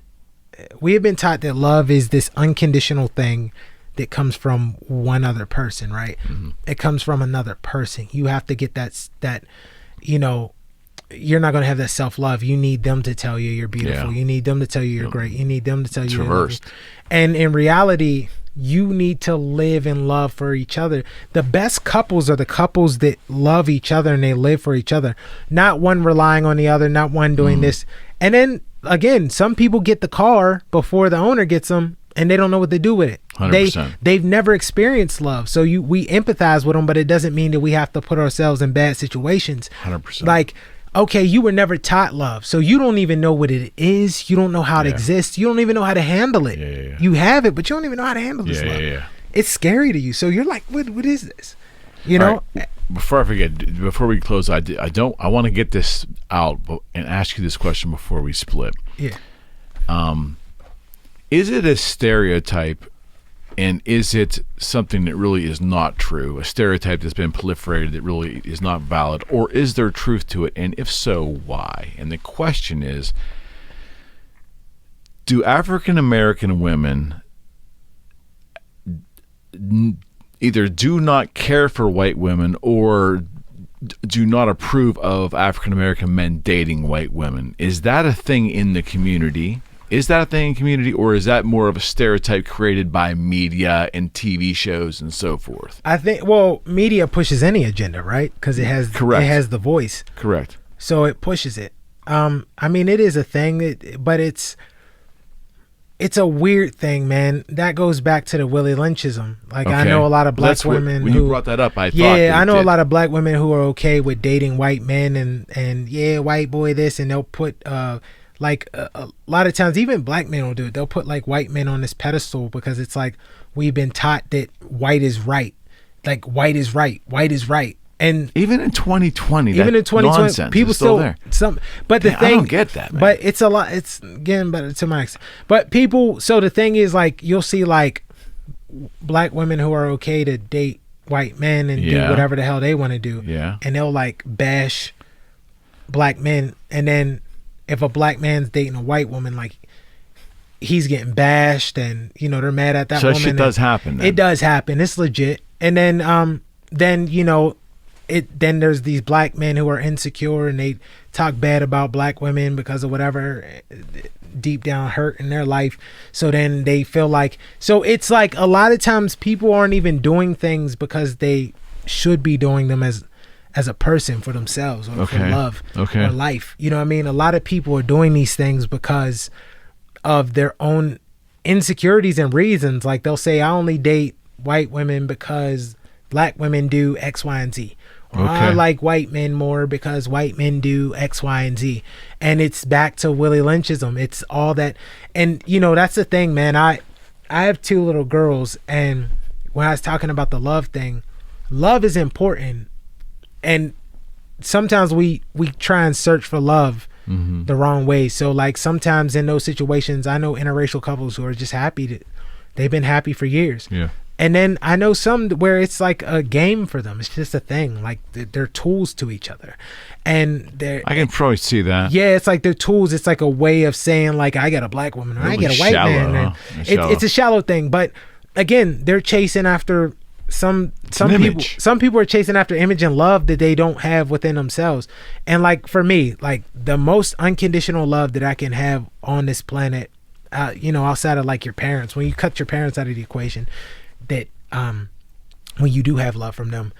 We have been taught that love is this unconditional thing that comes from one other person, right? It comes from another person. You have to get that, you're not going to have that self-love. You need them to tell you you're beautiful. You need them to tell you you're great. You need them to tell you you're lovely. And in reality, you need to live in love for each other. The best couples are the couples that love each other and they live for each other. Not one relying on the other, not one doing this. And then, again, some people get the car before the owner gets them, and they don't know what to do with it. 100%. They've never experienced love. So we empathize with them, but it doesn't mean that we have to put ourselves in bad situations. 100%. Like, okay, you were never taught love, so you don't even know what it is. You don't know how it exists. You don't even know how to handle it. Yeah. You have it, but you don't even know how to handle this love. Yeah. It's scary to you. So you're like, what is this? Right. Before I forget, before we close, I want to get this out and ask you this question before we split. Yeah. Is it a stereotype, and is it something that really is not true? A stereotype that's been proliferated that really is not valid, or is there truth to it? And if so, why? And the question is, do African American women either do not care for white women or do not approve of African American men dating white women? Is that a thing in the community? Is that a thing in community, or is that more of a stereotype created by media and TV shows and so forth? I think, media pushes any agenda, right? Because it has the voice. Correct. So it pushes it. I mean, it is a thing, but it's a weird thing, man. That goes back to the Willie Lynchism. Like, okay. I know a lot of black women when who... you brought that up, I thought... Yeah, I know a lot of black women who are okay with dating white men and white boy this, and they'll put... a lot of times, even black men will do it. They'll put, like, white men on this pedestal because it's like, we've been taught that white is right. Like, white is right. White is right. And even in 2020, nonsense people is still there. But the thing, I don't get that, man. But it's a lot. It's getting better to my extent. But people. So the thing is, like, you'll see like black women who are okay to date white men and do whatever the hell they want to do. Yeah. And they'll like bash black men, and then if a black man's dating a white woman, like, he's getting bashed, and they're mad at that woman. So shit does happen. Then. It does happen. It's legit. And then then there's these black men who are insecure and they talk bad about black women because of whatever deep down hurt in their life. So then they feel like, so it's like a lot of times people aren't even doing things because they should be doing them as a person for themselves or for love or life. You know what I mean? A lot of people are doing these things because of their own insecurities and reasons. Like, they'll say, I only date white women because black women do X, Y, and Z. Or I like white men more because white men do X, Y, and Z. And it's back to Willie Lynchism. It's all that. And, that's the thing, man. I have 2 little girls, and when I was talking about the love thing, love is important. And sometimes we try and search for love the wrong way. So, like, sometimes in those situations, I know interracial couples who are just happy. They've been happy for years. Yeah. And then I know some where it's like a game for them. It's just a thing. Like, they're tools to each other. And I can probably see that. Yeah, it's like they're tools. It's like a way of saying, like, I got a black woman or I get a white man. Huh? It's a shallow thing. But again, they're chasing after some people. Some people are chasing after image and love that they don't have within themselves. And like, for me, like, the most unconditional love that I can have on this planet, outside of like your parents, when you cut your parents out of the equation, that when you do have love from them,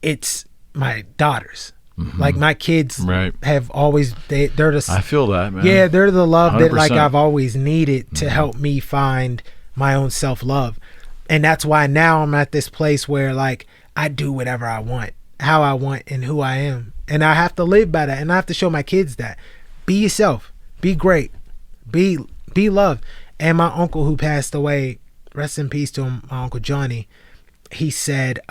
it's my daughters. Like, my kids have always, they're the, I feel that, man. Yeah, they're the love 100%. That, like, I've always needed to help me find my own self-love. And that's why now I'm at this place where, like, I do whatever I want, how I want, and who I am. And I have to live by that, and I have to show my kids that. Be yourself. Be great. Be loved. And my uncle, who passed away, rest in peace to him, my Uncle Johnny, he said,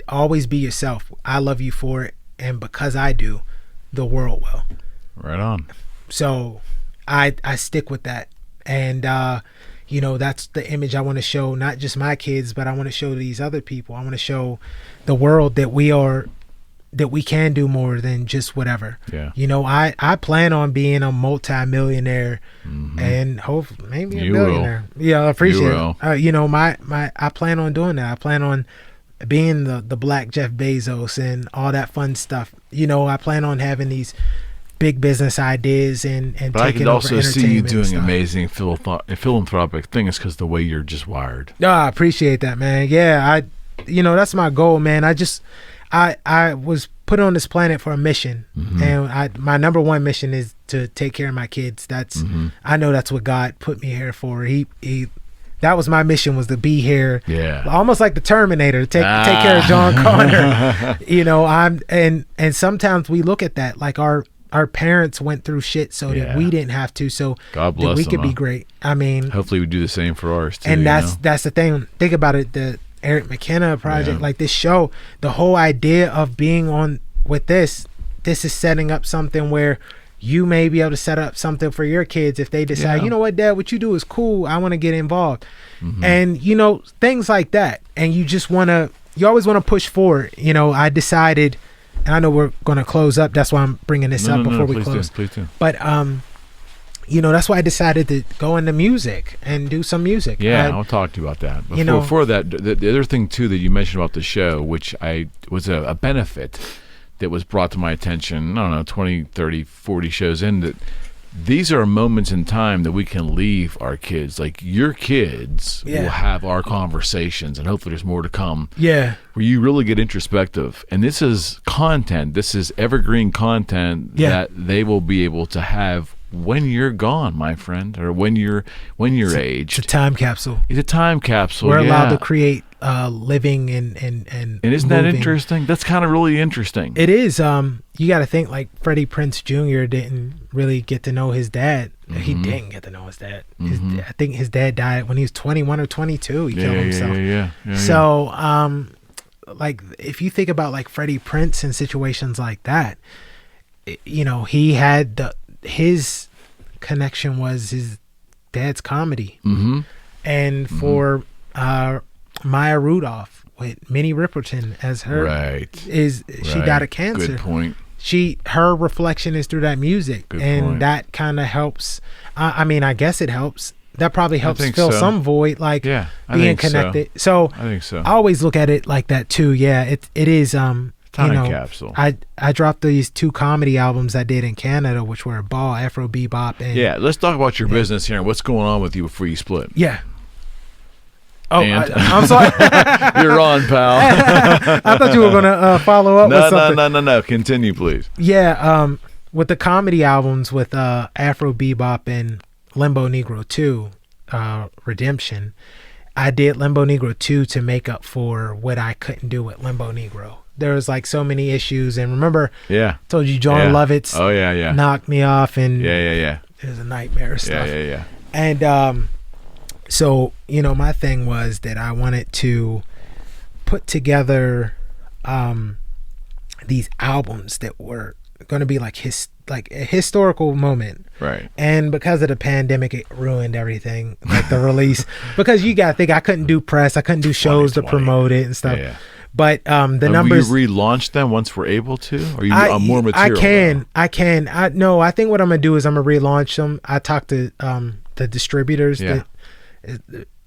always be yourself. I love you for it. And because I do, the world will. Right on. So I stick with that. And, that's the image I want to show, not just my kids, but I want to show these other people. I want to show the world that we can do more than just whatever. Yeah. I plan on being a multi-millionaire and hopefully maybe a billionaire. Yeah, I appreciate it. I plan on doing that. I plan on being the black Jeff Bezos and all that fun stuff. I plan on having these big business ideas and but I can also see you doing amazing philanthropic things because the way you're just wired. No, I appreciate that, man. Yeah, that's my goal, man. I was put on this planet for a mission, and my number one mission is to take care of my kids. That's I know that's what God put me here for. He that was my mission, was to be here. Yeah, almost like the Terminator, take care of John Connor. And sometimes we look at that like our parents went through shit so that we didn't have to. So God bless that we them, could be great. I mean, hopefully we do the same for ours too. And that's the thing. Think about it. The Eric McKenna project, like this show, the whole idea of being on with this is setting up something where you may be able to set up something for your kids if they decide, you know what, Dad, what you do is cool. I want to get involved. And, things like that. And you always want to push forward. I decided, and I know we're going to close up. That's why I'm bringing this up before we close. Please do. But, that's why I decided to go into music and do some music. Yeah, I'll talk to you about that. Before that, the other thing, too, that you mentioned about the show, which was a benefit that was brought to my attention, I don't know, 20, 30, 40 shows in, that these are moments in time that we can leave our kids. Like your kids will have our conversations, and hopefully there's more to come. Yeah. Where you really get introspective. And this is content. This is evergreen content that they will be able to have when you're gone, my friend, or when you're aged. It's a time capsule. It's a time capsule. We're allowed to create living and isn't moving. that interesting? That's kind of really interesting. It is. You got to think like Freddie Prinze Jr. didn't really get to know his dad. He didn't get to know his dad. I think his dad died when he was 21 or 22. He killed himself. Yeah. So, like if you think about like Freddie Prinze in situations like that, you know, he had his connection was his dad's comedy. And for Maya Rudolph with Minnie Riperton as her she died of cancer. Good point. Her reflection is through that music. Good and point. That kind of helps. I mean, I guess it helps. That probably helps fill some void, like being connected. So I think so. I always look at it like that too. Yeah, it is. Time capsule. I dropped these 2 comedy albums I did in Canada, which were Ball, Afro Bebop, and let's talk about your business here and what's going on with you before you split. Yeah. Oh, I'm sorry. You're on, pal. I thought you were gonna follow up with something. No. Continue, please. Yeah. With the comedy albums with Afro Bebop and Limbo Negro 2, Redemption, I did Limbo Negro 2 to make up for what I couldn't do with Limbo Negro. There was like so many issues, and remember, I told you John Lovitz knocked me off, and it was a nightmare stuff. And so, you know, my thing was that I wanted to put together these albums that were going to be like a historical moment. Right. And because of the pandemic, it ruined everything, like the release. Because you got to think, I couldn't do press, I couldn't do shows to promote it and stuff. Yeah. But the numbers. Will you relaunch them once we're able to? Or you need more material? I can. I think what I'm going to do is I'm going to relaunch them. I talked to the distributors that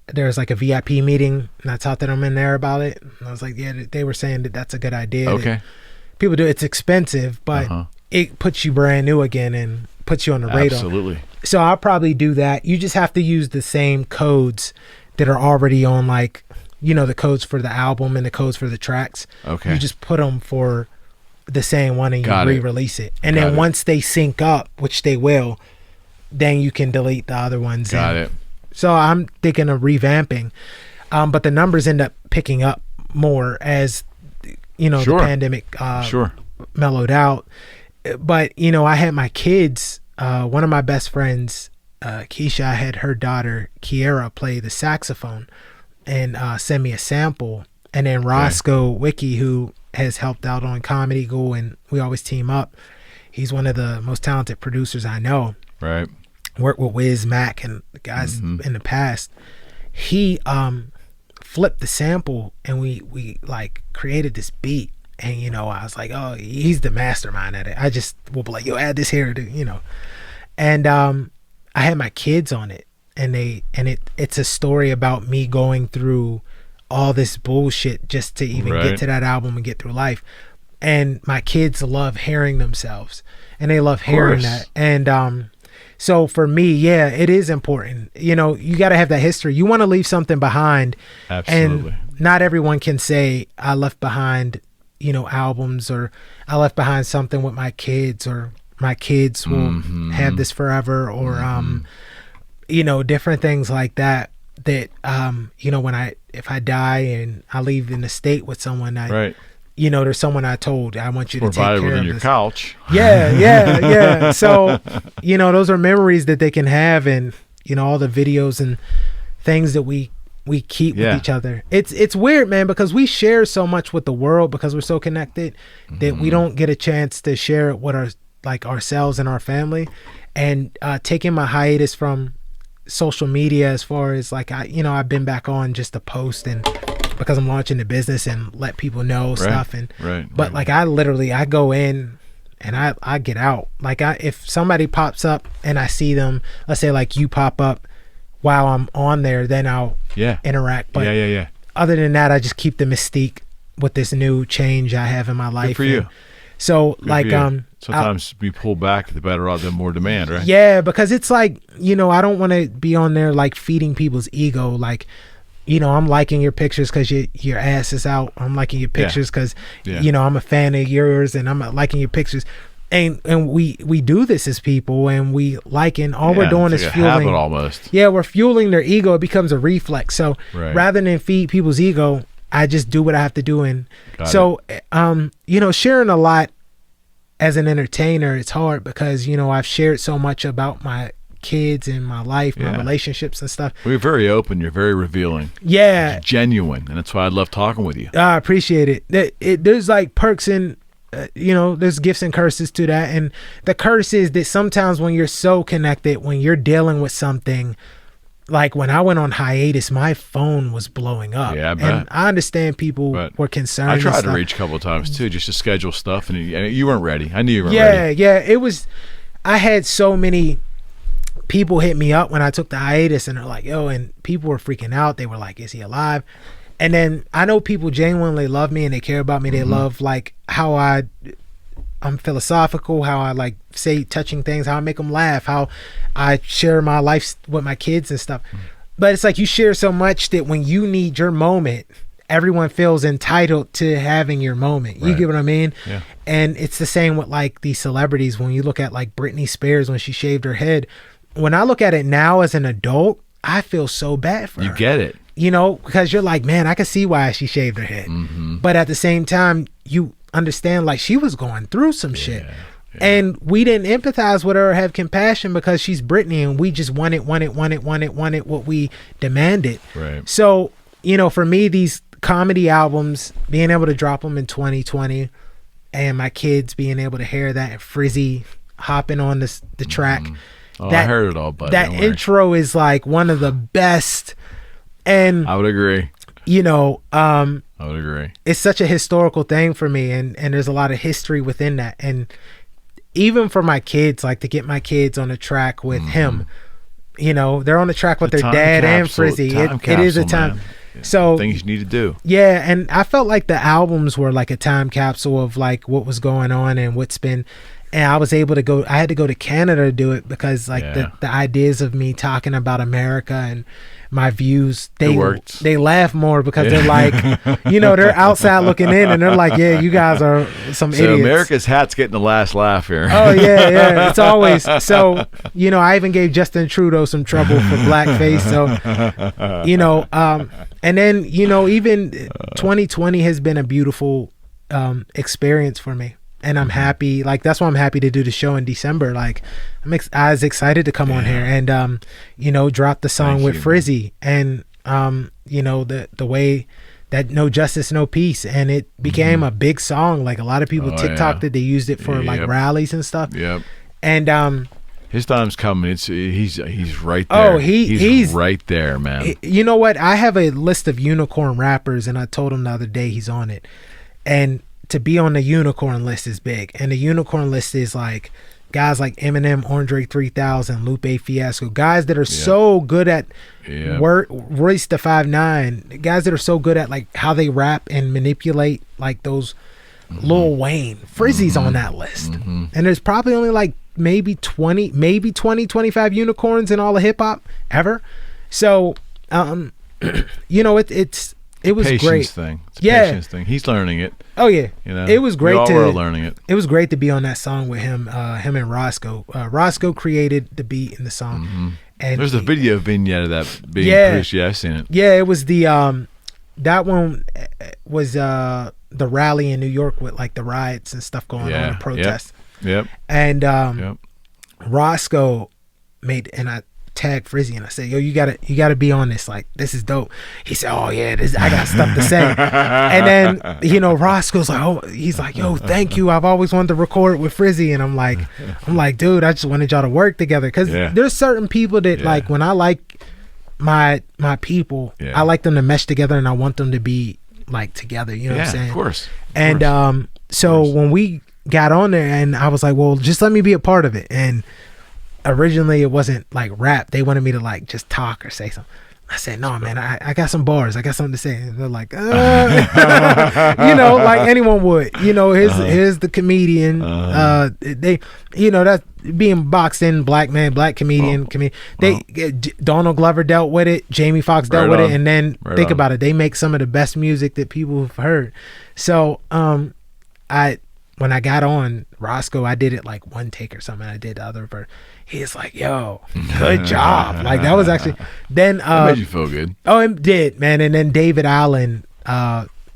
there's like a VIP meeting, and I talked to them in there about it. And I was like, they were saying that that's a good idea. Okay. People do. It's expensive, but it puts you brand new again and puts you on the radar. Absolutely. So I'll probably do that. You just have to use the same codes that are already on, like, you know, the codes for the album and the codes for the tracks. Okay. You just put them for the same one and you re-release it. And then once they sync up, which they will, then you can delete the other ones. Got it. So I'm thinking of revamping. But the numbers end up picking up more as, you know, the pandemic mellowed out. But, you know, I had my kids, one of my best friends, Keisha, I had her daughter, Kiera, play the saxophone and send me a sample. And then Roscoe Wiki, who has helped out on Comedy Gold, and we always team up. He's one of the most talented producers I know. Right. Worked with Wiz Mac and the guys in the past. He flipped the sample and we like created this beat. And, you know, I was like, oh, he's the mastermind at it. I just will be like, yo, add this here, you know. And I had my kids on it, and it's a story about me going through all this bullshit just to even get to that album and get through life. And my kids love hearing themselves, and they love hearing that. And so for me, it is important. You know, you got to have that history. You want to leave something behind. Absolutely. And not everyone can say, I left behind, you know, albums, or I left behind something with my kids, or my kids will have this forever, or you know, different things like that you know, if I die and I leave an estate with someone, you know, there's someone I told, I want you to take care of within this. your couch. Yeah. So, you know, those are memories that they can have, and, you know, all the videos and things that we keep with each other. It's weird, man, because we share so much with the world because we're so connected that we don't get a chance to share it with ourselves and our family. And taking my hiatus from social media, as far as like I've been back on just to post, and because I'm launching the business and let people know stuff, and like I go in and I get out. Like if somebody pops up and I see them, let's say like you pop up while I'm on there, then I'll interact. But other than that, I just keep the mystique with this new change I have in my life. Good for you. So like sometimes we pull back, the better off, the more demand, right? Yeah, because it's like, you know, I don't want to be on there like feeding people's ego. Like, you know, I'm liking your pictures because your ass is out. I'm liking your pictures because, you know, I'm a fan of yours and I'm liking your pictures. And we do this as people, and we like, and all we're doing is fueling. Habit almost. Yeah, we're fueling their ego. It becomes a reflex. So rather than feed people's ego, I just do what I have to do. And you know, sharing a lot as an entertainer, it's hard because, you know, I've shared so much about my kids and my life, my relationships and stuff. We're very open. You're very revealing. Yeah. It's genuine. And that's why I love talking with you. I appreciate it. There's like perks and, you know, there's gifts and curses to that. And the curse is that sometimes when you're so connected, when you're dealing with something, like when I went on hiatus, my phone was blowing up. Yeah, I bet. And I understand people were concerned. I tried to reach a couple of times too, just to schedule stuff, and you weren't ready. I knew you weren't ready. Yeah. It was, I had so many people hit me up when I took the hiatus, and they're like, yo, and people were freaking out. They were like, is he alive? And then I know people genuinely love me and they care about me. They love like how I'm philosophical, how I like say touching things, how I make them laugh, how I share my life with my kids and stuff. But it's like you share so much that when you need your moment, everyone feels entitled to having your moment. You get what I mean? Yeah. And it's the same with like these celebrities. When you look at like Britney Spears when she shaved her head, when I look at it now as an adult, I feel so bad for her. You get it. You know, because you're like, man, I can see why she shaved her head. But at the same time, you understand like she was going through some shit. And we didn't empathize with her or have compassion because she's Britney, and we just wanted what we demanded. Right. So, you know, for me, these comedy albums, being able to drop them in 2020 and my kids being able to hear that, and Frizzy hopping on the track. Oh, I heard it all, but that intro is like one of the best. And I would agree. You know, I would agree. It's such a historical thing for me, and there's a lot of history within that. And even for my kids, like to get my kids on a track with him, you know, they're on the track with their dad and Frizzy. It is a time. So things you need to do. Yeah, and I felt like the albums were like a time capsule of like what was going on and what's been. And I was able to go, I had to go to Canada to do it because like the ideas of me talking about America and my views, they laugh more because they're like, you know, they're outside looking in and they're like, yeah, you guys are some idiots. America's hat's getting the last laugh here. Oh yeah. It's always, so, you know, I even gave Justin Trudeau some trouble for blackface. So, you know, and then, you know, even 2020 has been a beautiful experience for me. And I'm happy, like that's why I'm happy to do the show in December. Like I was excited to come on here and you know, drop the song with Frizzy, and you know, the way that No Justice, No Peace, and it became a big song. Like a lot of people TikToked it, they used it for like rallies and stuff. And his time's coming. He's right there. Oh, he's right there, man. You know what? I have a list of unicorn rappers, and I told him the other day he's on it. And to be on the unicorn list is big, and the unicorn list is like guys like Eminem, Andre 3000, Lupe Fiasco, guys that are so good at Royce the 5'9", guys that are so good at like how they rap and manipulate like those. Lil Wayne, Frizzy's on that list, and there's probably only like maybe 20, 25 unicorns in all of hip hop ever. So, you know, it was patience great. Thing. It's a patience thing. He's learning it. Oh yeah, you know, it was great. We all were learning it. It was great to be on that song with him. Him and Roscoe. Roscoe created the beat in the song, and there's a video vignette of that being produced. Yeah, I've seen it. Yeah, it was the that one was the rally in New York with like the riots and stuff going on, the protests. Yep. And Roscoe made, and I tagged Frizzy and I said, yo, you gotta be on this, like this is dope. He said, oh yeah, I got stuff to say. And then, you know, Roscoe's like, oh, he's like, yo, thank you, I've always wanted to record with Frizzy. And I'm like dude, I just wanted y'all to work together, because there's certain people that like when I like my people, I like them to mesh together, and I want them to be like together, you know what I'm saying? Of course. And so when we got on there, and I was like, well, just let me be a part of it. And originally it wasn't like rap, they wanted me to like just talk or say something. I said, no, man, I got some bars. I got something to say. And they're like, like anyone would. Here's the comedian. They, that being boxed in, black man, black comedian. Donald Glover dealt with it. Jamie Foxx dealt with it. And then think about it. They make some of the best music that people have heard. So when I got on Roscoe, I did it like one take or something. I did the other verse. He's like, yo, good job. Like that was actually then that made you feel good. Oh, it did, man. And then David Allen,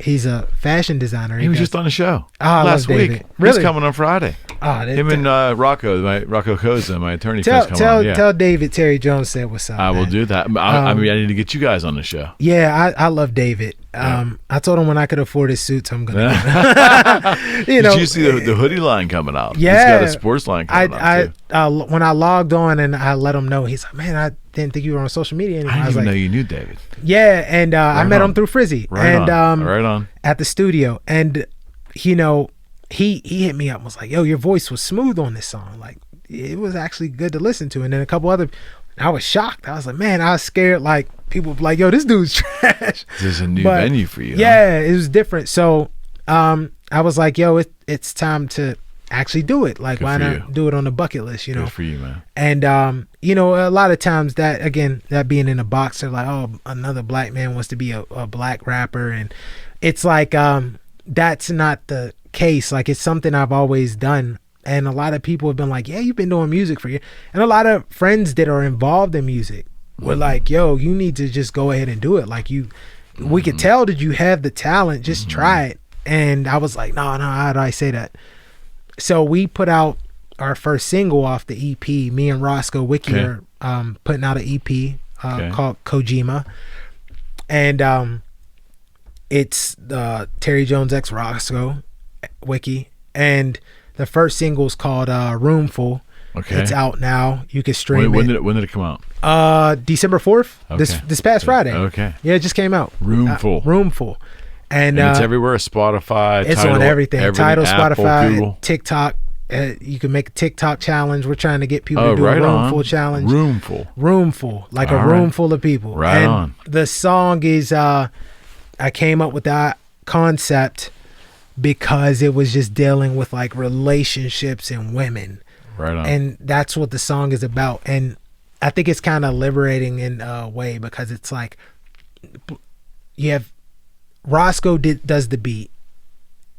he's a fashion designer. He was just on the show last week. Really? He's coming on Friday. Him and Rocco Koza, my attorney friends, come on. Yeah. Tell David Terry Jones said what's up. I will do that. I need to get you guys on the show. Yeah, I love David. I told him when I could afford his suits, I'm gonna. Did you see the hoodie line coming out? Yeah, he's got a sports line coming out too. When I logged on and I let him know, he's like, man, I didn't think you were on social media anymore. I didn't even know you knew David. Yeah, and I met him through Frizzy. Right on. At the studio, and he hit me up and was like, yo, your voice was smooth on this song. Like it was actually good to listen to. And then a couple other, I was shocked. I was like, man, I was scared. Like people were like, yo, this dude's trash. This is a new venue for you. Yeah, it was different. So I was like, yo, it's time to actually do it. Like, why not do it on the bucket list, Good for you, man. And a lot of times that being in a box, they're like, oh, another black man wants to be a black rapper. And it's like that's not the case. Like, it's something I've always done. And a lot of people have been like, yeah, you've been doing music for years. And a lot of friends that are involved in music were like, yo, you need to just go ahead and do it. Like we could tell that you have the talent, just try it. And I was like, no, how do I say that? So we put out our first single off the EP. Me and Roscoe Wiki are putting out an EP called Kojima. And it's Terry Jones x Roscoe Wiki. And the first single is called Roomful. Okay. It's out now. You can stream it. When did it come out? December 4th. Okay. This past Friday. Okay. Yeah, it just came out. Roomful. And it's everywhere. Spotify. It's on everything. Tidal, Apple, Spotify, Google. TikTok. You can make a TikTok challenge. We're trying to get people to do a roomful challenge. Roomful. Like a room full of people. Right and on. The song is, I came up with that concept because it was just dealing with like relationships and women. Right on. And that's what the song is about. And I think it's kind of liberating in a way because it's like you have Roscoe does the beat.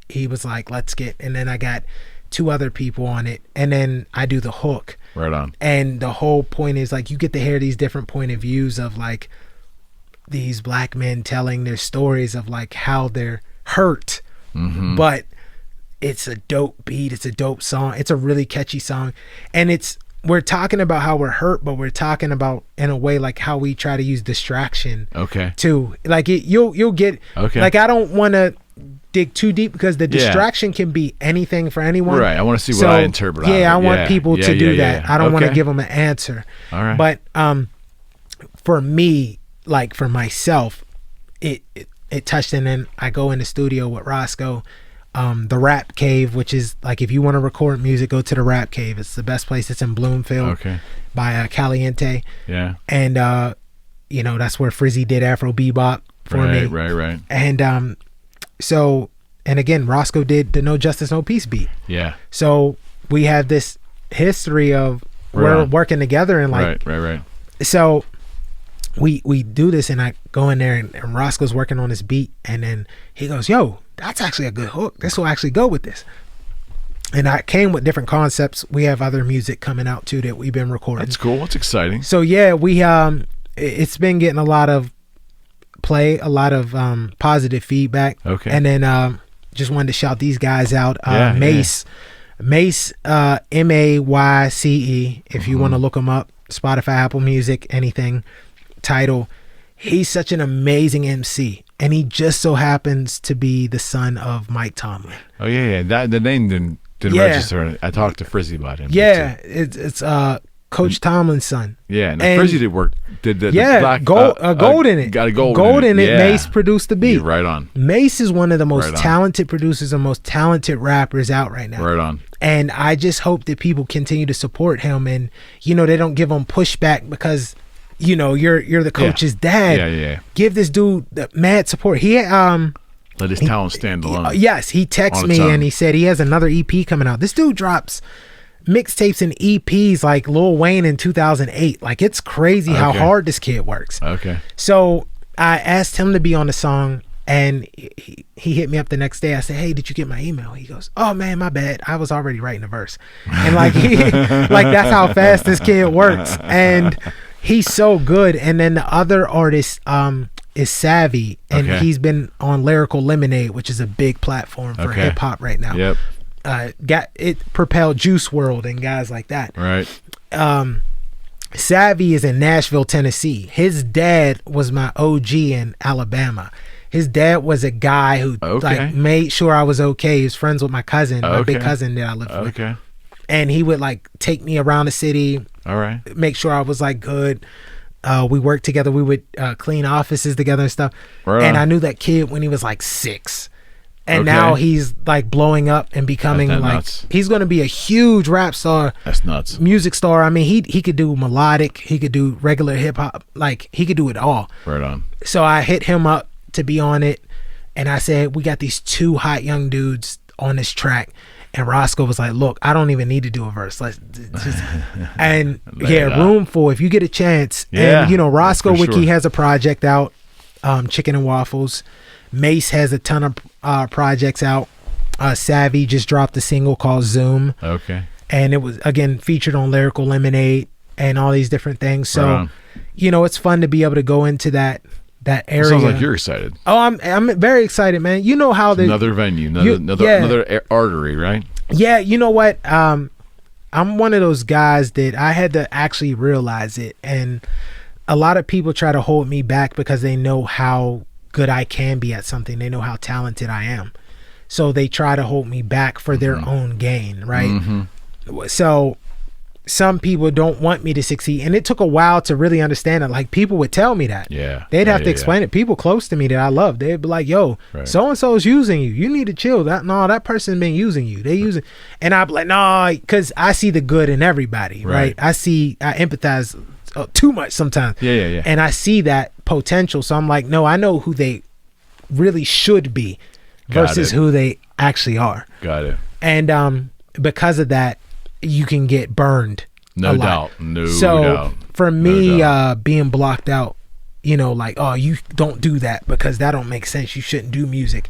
He was like, let's get, and then I got two other people on it, and then I do the hook. Right on. And the whole point is like you get to hear these different point of views of like these black men telling their stories of like how they're hurt. But it's a dope beat. It's a dope song. It's a really catchy song. And we're talking about how we're hurt, but we're talking about in a way like how we try to use distraction. Okay. Too. Like you'll get. Okay. Like I don't want to dig too deep because the distraction can be anything for anyone. Right. I want to see what I interpret. Yeah, I want people to do that. I don't want to give them an answer. All right. But for me, like for myself, it touched, and then I go in the studio with Roscoe, the Rap Cave, which is like if you want to record music, go to the Rap Cave. It's the best place. It's in Bloomfield by Caliente. Yeah. And that's where Frizzy did Afro Bebop for me. Right. And so, and again, Roscoe did the No Justice No Peace beat. Yeah. So we have this history of we're working together and like right. So we do this, and I go in there, and Roscoe's working on this beat, and then he goes, yo, that's actually a good hook. This will actually go with this. And I came with different concepts. We have other music coming out too that we've been recording. That's cool. It's exciting. So yeah, we it's been getting a lot of play, a lot of positive feedback. Okay. And then just wanted to shout these guys out. Mace Mayce, Mayce, if you want to look him up, Spotify, Apple Music, anything. Tidal. He's such an amazing MC, and he just so happens to be the son of Mike Tomlin. Oh yeah. The name didn't register. I talked to Frizzy about him. Yeah, it's Coach Tomlin's son. Yeah, and Frizzy did the black, gold in it. Got a gold in it. Yeah. Mace produced the beat. You're right on. Mace is one of the most talented producers and most talented rappers out right now. Right on. And I just hope that people continue to support him, and they don't give him pushback, because you're the coach's dad. Yeah. Give this dude the mad support. He let his talent stand alone. Yes, he texted me and he said he has another EP coming out. This dude drops mixtapes and EPs like Lil Wayne in 2008. Like, it's crazy how hard this kid works. Okay. So I asked him to be on the song, and he hit me up the next day. I said, hey, did you get my email? He goes, oh man, my bad, I was already writing a verse. And like that's how fast this kid works, and he's so good. And then the other artist is Savvy, and he's been on Lyrical Lemonade, which is a big platform for hip-hop right now. Yep. Got it propelled Juice WRLD and guys like that. Right. Savvy is in Nashville, Tennessee. His dad was my OG in Alabama. His dad was a guy who like made sure I was okay. He was friends with my cousin, my big cousin that I lived with. Okay. And he would like take me around the city. All right. Make sure I was like good. We worked together. We would clean offices together and stuff. Right. And I knew that kid when he was like 6. And now he's like blowing up and becoming like nuts. He's going to be a huge rap star. That's nuts. Music star. I mean, he could do melodic. He could do regular hip hop. Like, he could do it all. Right on. So I hit him up to be on it, and I said, we got these 2 hot young dudes on this track. And Roscoe was like, look, I don't even need to do a verse. Let's just and room for if you get a chance. Yeah, and Roscoe Wiki has a project out, Chicken and Waffles. Mace has a ton of projects out. Savvy just dropped a single called Zoom. Okay. And it was, again, featured on Lyrical Lemonade and all these different things. So, it's fun to be able to go into that area. Sounds like you're excited. Oh, I'm very excited, man. You know how another venue, another artery, right? Yeah, you know what? I'm one of those guys that I had to actually realize it. And a lot of people try to hold me back because they know how good I can be at something. They know how talented I am. So they try to hold me back for their own gain, right? Mm-hmm. So some people don't want me to succeed. And it took a while to really understand it. Like, people would tell me that. Yeah. They'd have to explain it. People close to me that I love, they'd be like, yo, so-and-so is using you. You need to chill. That person's been using you. They using. And I'd be like, no, because I see the good in everybody, right? I empathize too much sometimes. Yeah. And I see that potential. So I'm like, no, I know who they really should be versus who they actually are. Got it. And because of that, you can get burned. No doubt. So for me, being blocked out, like, oh, you don't do that because that don't make sense. You shouldn't do music.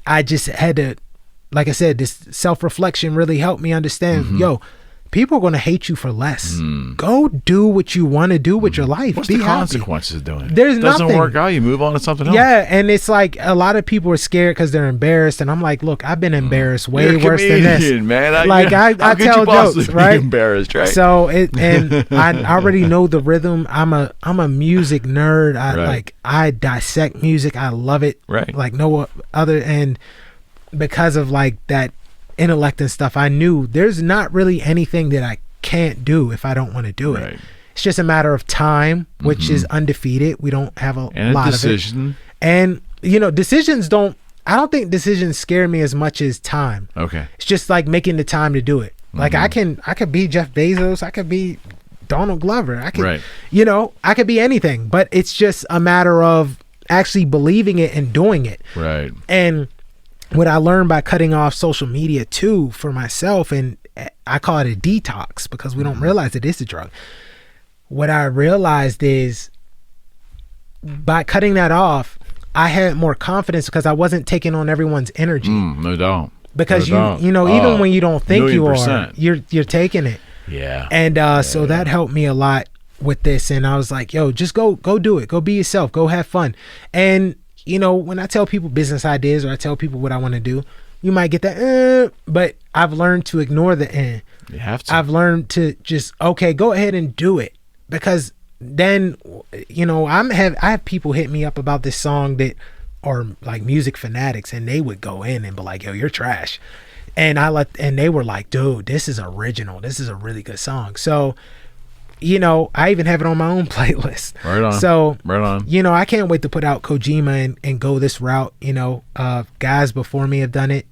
I just had to, like I said, this self-reflection really helped me understand, yo, people are going to hate you for less. Go do what you want to do with your life. What's Be the happy. consequences of doing it? There's nothing. Doesn't work out, you move on to something else. Yeah, and it's like a lot of people are scared because they're embarrassed, and I'm like, look, I've been embarrassed way worse than this. Man. I tell jokes, right? Embarrassed, right? So I already know the rhythm. I'm a music nerd. I dissect music. I love it. Right. Like no other, and because of like that intellect and stuff, I knew there's not really anything that I can't do if I don't want to do it. It's just a matter of time, which is undefeated. We don't have a lot decision. of it. And decisions don't. I don't think decisions scare me as much as time. Okay. It's just like making the time to do it. Like I could be Jeff Bezos. I could be Donald Glover. I could, I could be anything. But it's just a matter of actually believing it and doing it. Right. And what I learned by cutting off social media too for myself, and I call it a detox because we don't realize it is a drug. What I realized is by cutting that off, I had more confidence because I wasn't taking on everyone's energy. No doubt. Because even when you don't think you are, you're taking it. Yeah. And so that helped me a lot with this. And I was like, yo, just go do it. Go be yourself. Go have fun. And when I tell people business ideas or I tell people what I want to do, you might get that, but I've learned to ignore the You have to. I've learned to just, go ahead and do it. Because then, I have people hit me up about this song that are like music fanatics, and they would go in and be like, yo, you're trash. And they were like, dude, this is original. This is a really good song. So, I even have it on my own playlist. Right on. So, right on. I can't wait to put out Kojima and go this route. Guys before me have done it.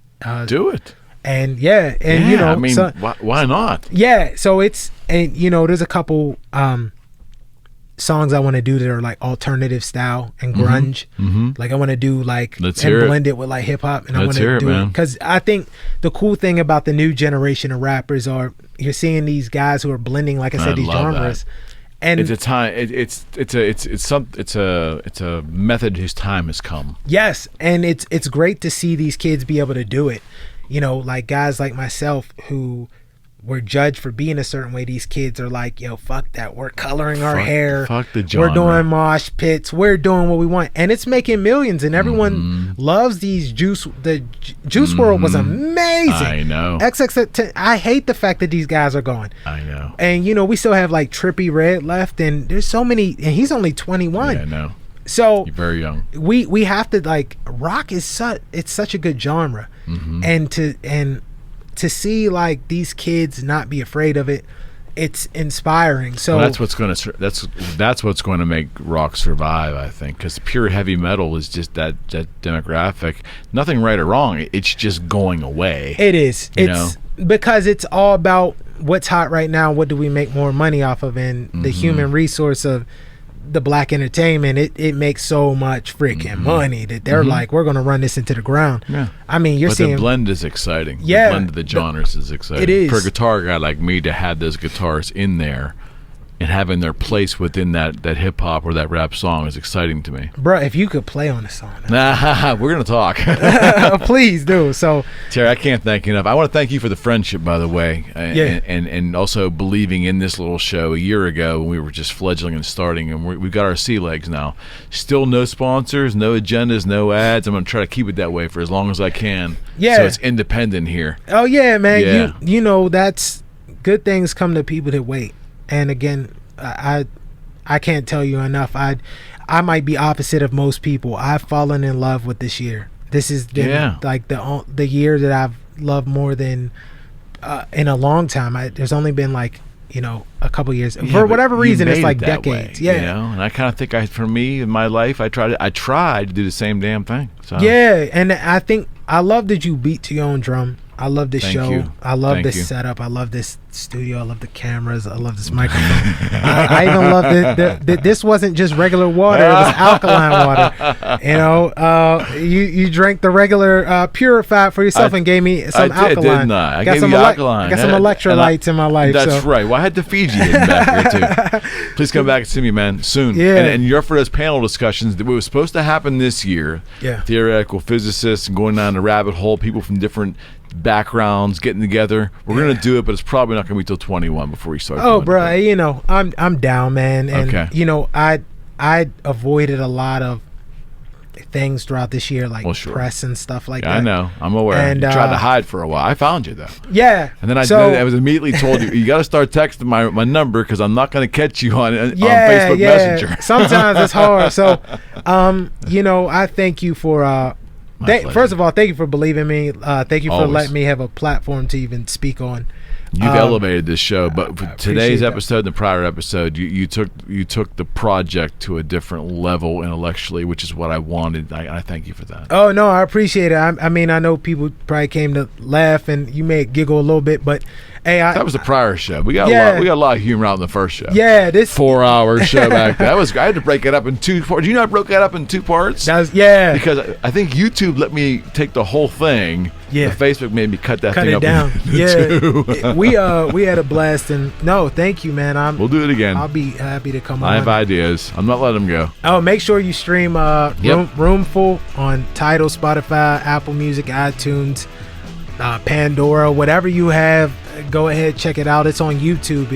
Do it. And I mean, why not? Yeah. So it's, and there's a couple songs I want to do that are like alternative style and grunge. Like I want to do like Let's and hear blend it with like hip hop, and I Let's want hear to it, do it man. because I think the cool thing about the new generation of rappers are you're seeing these guys who are blending, like I said, these love genres. that. And It's a time. It's a method whose time has come. yes, and it's great to see these kids be able to do it. You know, like guys like myself who were judged for being a certain way. These kids are like, yo, fuck that. We're coloring our hair. Fuck the We're genre. doing mosh pits. We're doing what we want, and it's making millions. And everyone loves these Juice. The Juice World was amazing. I know. XXX. I hate the fact that these guys are gone. I know. And you know, we still have like Trippie Redd left, and there's so many. And he's only 21. Yeah, I know. So You're very young. we have to like rock is such a good genre, and to see like these kids not be afraid of it, it's inspiring. So Well, that's what's going to make rock survive, I think, because pure heavy metal is just that demographic. Nothing right or wrong. It's just going away. it is. You It's because it's all about what's hot right now. What do we make more money off of? And the human resource of the black entertainment, it makes so much freaking money that they're like, we're gonna run this into the ground. Yeah. I mean, you're But seeing the blend is exciting. Yeah, The blend of the genres is exciting. it is. For a guitar guy like me to have those guitars in there and having their place within that hip hop or that rap song is exciting to me. bro, if you could play on a song, We're gonna talk. please do. So Terry, I can't thank you enough. I want to thank you for the friendship, by the way, Yeah. and also believing in this little show a year ago when we were just fledgling and starting, and we've got our sea legs now. Still no sponsors, no agendas, no ads. I'm going to try to keep it that way for as long as I can. Yeah. So it's independent here. oh yeah, man, Yeah. you know that's good things come to people that wait. And again, I can't tell you enough. I might be opposite of most people. I've fallen in love with this year. This is like the year that I've loved more than in a long time. There's only been like, you know, a couple years. Yeah, For but whatever you reason, it's made like it that decades. way, Yeah. You know? And I kind of think for me in my life, I tried to do the same damn thing. So Yeah, and I think I love that you beat to your own drum. I love this Thank show. you. I love Thank this you. setup. I love this studio. I love the cameras. I love this microphone. I even love that this wasn't just regular water. It was alkaline water. You know, you drank the regular purified for yourself and gave me some I did, alkaline. didn't I? I got gave some you alkaline. I got some And electrolytes in my life. That's so. right. Well, I had to feed you in back here too. Please come back and see me, man, soon. Yeah. And you're up for those panel discussions that was supposed to happen this year. Yeah. Theoretical physicists and going down the rabbit hole, people from different backgrounds getting together. We're gonna do it, but it's probably not gonna be till 21 before we start. Oh, doing bro, it. you know, I'm down, man. And Okay. you know, I avoided a lot of things throughout this year, like Well, sure. press and stuff like Yeah, that. I know. I'm aware. And, you tried to hide for a while. I found you though. Yeah. And then I was immediately told you got to start texting my number because I'm not going to catch you on Facebook Messenger. Sometimes it's hard. So, you know, I thank you for pleasure. first of all, thank you for believing me. Thank you for Always. letting me have a platform to even speak on. You've elevated this show, but for today's that. episode and the prior episode, you took the project to a different level intellectually, which is what I wanted. I thank you for that. Oh no, I appreciate it. I mean, I know people probably came to laugh and you may giggle a little bit, but hey, That was the prior show. We got a lot of humor out in the first show. Yeah, this 4-hour show back then. I had to break it up in 2 parts. Do you know I broke that up in 2 parts? yeah. Because I think YouTube let me take the whole thing. Yeah. The Facebook made me cut that Cut thing it up down. into 2. Yeah. we had a blast, and no, thank you, man. We'll do it again. I'll be happy to come I have on. ideas. I'm not letting them go. Oh, make sure you stream Yep. Roomful on Tidal, Spotify, Apple Music, iTunes, Pandora, whatever you have. Go ahead, check it out. It's on YouTube.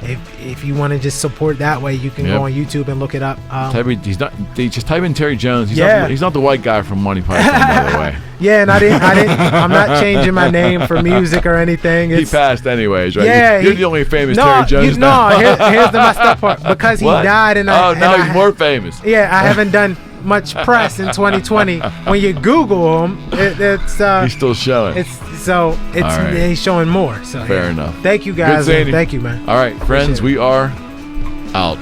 If you want to just support that way, you can Yep. go on YouTube and look it up. Just type in Terry Jones. Yeah. He's not the white guy from Monty Python, by the way. Yeah, and I'm not changing my name for music or anything. He passed anyways, right? Yeah, You're the only famous no, Terry Jones now. here's the messed up part. Because he What? died, and now he's more famous. Yeah, I haven't done much press in 2020. When you Google him, it's He's still showing. All right. He's showing more. So Fair yeah. enough. Thank you Good guys. seeing And you. thank you, man. All right, friends, Appreciate it. we are out.